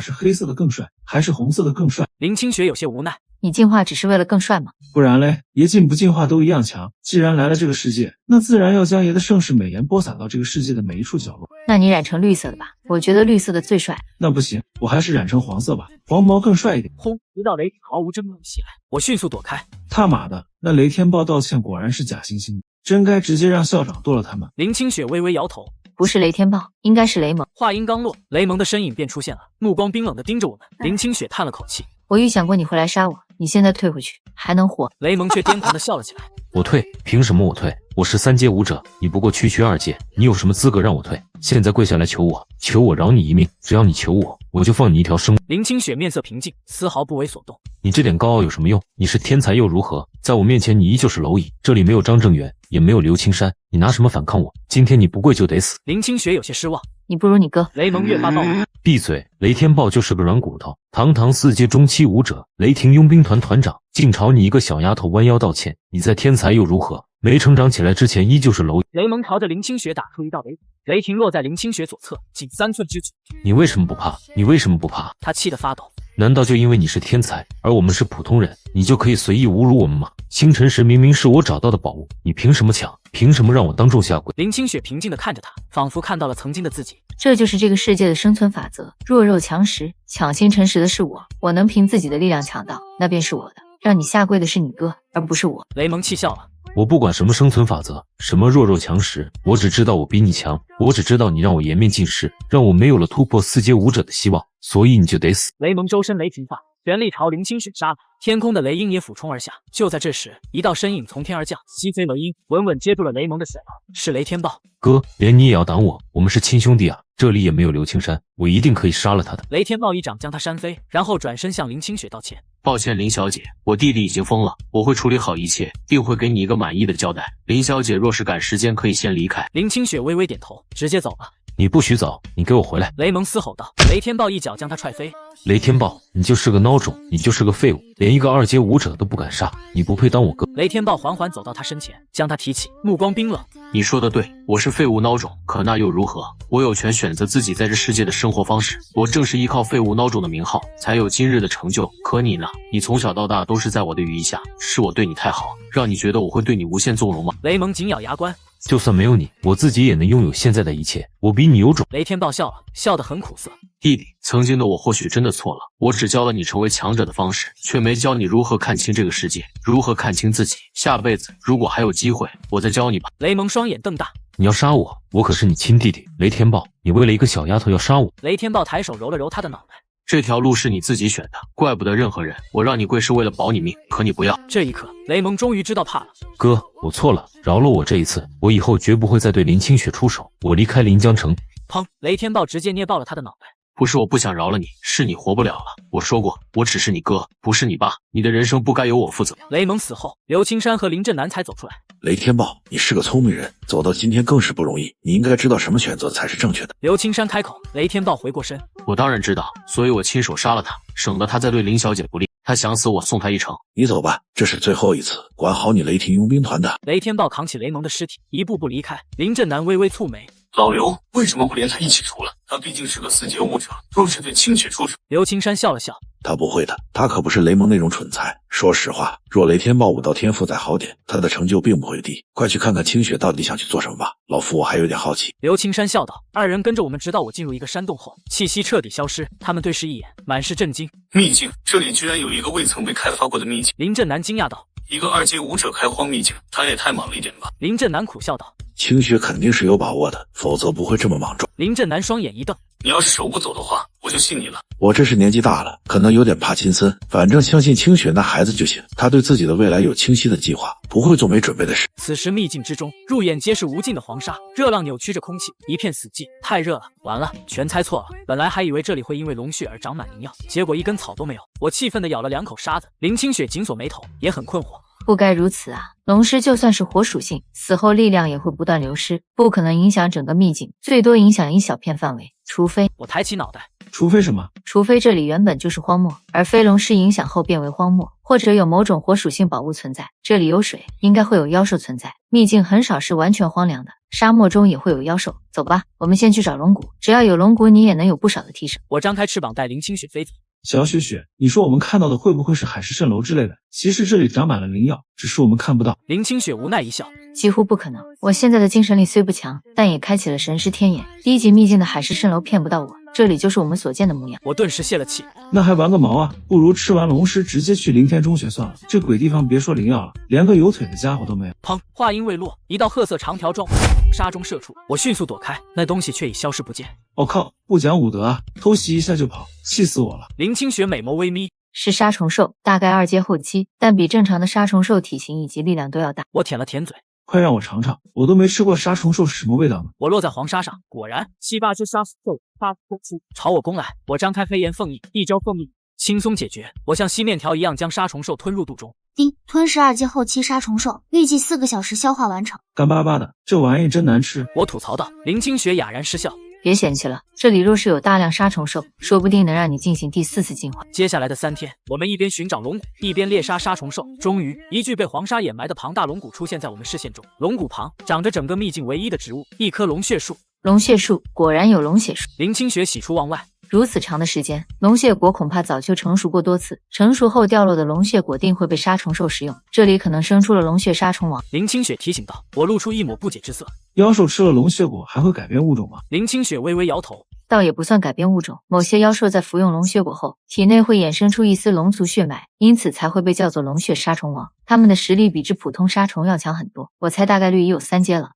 是黑色的更帅，还是红色的更帅？林清雪有些无奈。你进化只是为了更帅吗？不然嘞，爷进不进化都一样强。既然来了这个世界，那自然要将爷的盛世美颜播撒到这个世界的每一处角落。那你染成绿色的吧，我觉得绿色的最帅。那不行，我还是染成黄色吧，黄毛更帅一点。轰！一道雷霆毫无争议袭来，我迅速躲开。他妈的，那雷天豹道歉果然是假惺惺的，真该直接让校长剁了他们。林清雪微微摇头。不是雷天豹，应该是雷蒙。话音刚落，雷蒙的身影便出现了，目光冰冷地盯着我们。林清雪叹了口气，我预想过你会来杀我，你现在退回去还能活？雷蒙却癫狂地笑了起来。我退？凭什么我退？我是3阶武者，你不过区区2阶，你有什么资格让我退？现在跪下来求我，求我饶你一命，只要你求我，我就放你一条生。林清雪面色平静，丝毫不为所动。你这点高傲有什么用？你是天才又如何？在我面前你依旧是蝼蚁。这里没有张正元，也没有刘青山，你拿什么反抗我？今天你不跪就得死。林清雪有些失望。你不如你哥。雷蒙越发暴怒。闭嘴！雷天豹就是个软骨头，堂堂4阶中期武者，雷霆佣兵团团长，竟朝你一个小丫头弯腰道歉。你再天才又如何？没成长起来之前依旧是蝼蚁。雷蒙朝着林清雪打出一道雷霆，雷霆落在林清雪左侧，仅3寸之距。你为什么不怕？你为什么不怕？他气得发抖。难道就因为你是天才，而我们是普通人，你就可以随意侮辱我们吗？星辰石明明是我找到的宝物，你凭什么抢？凭什么让我当众下跪？林清雪平静地看着他，仿佛看到了曾经的自己。这就是这个世界的生存法则，弱肉强食，抢星辰石的是我，我能凭自己的力量抢到，那便是我的。让你下跪的是你哥，而不是我。雷蒙气笑了。我不管什么生存法则，什么弱肉强食，我只知道我比你强，我只知道你让我颜面尽失，让我没有了突破4阶武者的希望，所以你就得死。雷蒙周身雷霆发，全力朝林清雪杀来，天空的雷鹰也俯冲而下。就在这时，一道身影从天而降，西飞雷鹰稳稳接住了雷蒙的血头，是雷天豹。哥，连你也要挡我？我们是亲兄弟啊！这里也没有刘青山，我一定可以杀了他的。雷天豹一掌将他扇飞，然后转身向林清雪道歉。抱歉，林小姐，我弟弟已经疯了，我会处理好一切，定会给你一个满意的交代。林小姐若是赶时间，可以先离开。林清雪微微点头，直接走了。你不许走，你给我回来！雷蒙嘶吼道。雷天豹一脚将他踹飞。雷天豹，你就是个孬种，你就是个废物，连一个2阶武者都不敢杀，你不配当我哥。雷天豹缓缓走到他身前，将他提起，目光冰冷。你说的对，我是废物孬种，可那又如何？我有权选择自己在这世界的生活方式，我正是依靠废物孬种的名号，才有今日的成就。可你呢？你从小到大都是在我的羽翼下，是我对你太好，让你觉得我会对你无限纵容吗？雷蒙紧咬牙关。就算没有你，我自己也能拥有现在的一切，我比你有种。雷天豹笑了，笑得很苦涩。弟弟，曾经的我或许真的错了，我只教了你成为强者的方式，却没教你如何看清这个世界，如何看清自己。下辈子如果还有机会，我再教你吧。雷蒙双眼瞪大。你要杀我？我可是你亲弟弟。雷天豹，你为了一个小丫头要杀我？雷天豹抬手揉了揉他的脑袋。这条路是你自己选的，怪不得任何人。我让你跪是为了保你命，可你不要。这一刻，雷蒙终于知道怕了。哥，我错了，饶了我这一次，我以后绝不会再对林清雪出手。我离开临江城。砰！雷天豹直接捏爆了他的脑袋。不是我不想饶了你，是你活不了了。我说过，我只是你哥，不是你爸，你的人生不该由我负责。雷蒙死后，刘青山和林震南才走出来。雷天豹，你是个聪明人，走到今天更是不容易，你应该知道什么选择才是正确的。刘青山开口，雷天豹回过身。我当然知道，所以我亲手杀了他，省得他再对林小姐不利。他想死，我送他一程。你走吧，这是最后一次，管好你雷霆佣兵团的。雷天豹扛起雷蒙的尸体，一步步离开。林震南微微蹙眉。老刘为什么不连他一起出了？他毕竟是个4阶武者，若是对清雪出手……刘青山笑了笑，他不会的，他可不是雷蒙那种蠢材。说实话，若雷天豹武道天赋再好点，他的成就并不会低。快去看看清雪到底想去做什么吧，老夫我还有点好奇。刘青山笑道。二人跟着我们直到我进入一个山洞后，气息彻底消失。他们对视一眼，满是震惊。秘境，这里居然有一个未曾被开发过的秘境。林震南惊讶道。一个2阶武者开荒秘境，他也太莽了一点吧。林震南苦笑道。清雪肯定是有把握的，否则不会这么莽撞。林震南双眼一瞪，你要是手不走的话，我就信你了。我这是年纪大了，可能有点怕亲森，反正相信清雪那孩子就行。他对自己的未来有清晰的计划，不会做没准备的事。此时秘境之中，入眼皆是无尽的黄沙，热浪扭曲着空气，一片死寂，太热了。完了，全猜错了。本来还以为这里会因为龙血而长满灵药，结果一根草都没有。我气愤地咬了2口沙子。林清雪紧锁眉头，也很困惑。不该如此啊！龙尸就算是火属性，死后力量也会不断流失，不可能影响整个秘境，最多影响一小片范围。除非……我抬起脑袋。除非什么？除非这里原本就是荒漠，而非龙尸影响后变为荒漠，或者有某种火属性宝物存在。这里有水，应该会有妖兽存在。秘境很少是完全荒凉的，沙漠中也会有妖兽。走吧，我们先去找龙骨，只要有龙骨，你也能有不少的提升。我张开翅膀带林清雪飞走。小雪雪，你说我们看到的会不会是海市蜃楼之类的？其实这里长满了灵药，只是我们看不到。林清雪无奈一笑，几乎不可能。我现在的精神力虽不强，但也开启了神识天眼，低级秘境的海市蜃楼骗不到我。这里就是我们所见的模样。我顿时泄了气。那还玩个毛啊！不如吃完龙尸直接去凌天中学算了。这鬼地方别说灵药了，连个有腿的家伙都没有。砰！话音未落，一道褐色长条状沙中射出，我迅速躲开，那东西却已消失不见。我靠，不讲武德啊！偷袭一下就跑，气死我了！林清雪美眸微眯，是杀虫兽，大概2阶后期，但比正常的杀虫兽体型以及力量都要大。我舔了舔嘴，快让我尝尝，我都没吃过杀虫兽是什么味道呢？我落在黄沙上，果然7、8只杀兽发冲出，朝我攻来。我张开飞檐凤翼，一招凤翼轻松解决。我像吸面条一样将杀虫兽吞入肚中。丁吞噬2阶后期杀虫兽，预计4个小时消化完成。干巴巴的，这玩意真难吃。我吐槽道。林清雪哑然失笑。别嫌弃了，这里若是有大量杀虫兽，说不定能让你进行第4次进化。接下来的3天，我们一边寻找龙骨，一边猎杀杀虫兽。终于，一具被黄沙掩埋的庞大龙骨出现在我们视线中。龙骨旁长着整个秘境唯一的植物——一棵龙血树。龙血树果然有龙血树。林清雪喜出望外。如此长的时间，龙血果恐怕早就成熟过多次。成熟后掉落的龙血果定会被杀虫兽食用，这里可能生出了龙血杀虫王。林清雪提醒道。我露出一抹不解之色。妖兽吃了龙血果还会改变物种吗？林清雪微微摇头。倒也不算改变物种，某些妖兽在服用龙血果后，体内会衍生出一丝龙族血脉，因此才会被叫做龙血杀虫王。它们的实力比之普通杀虫要强很多，我猜大概率已有3阶了。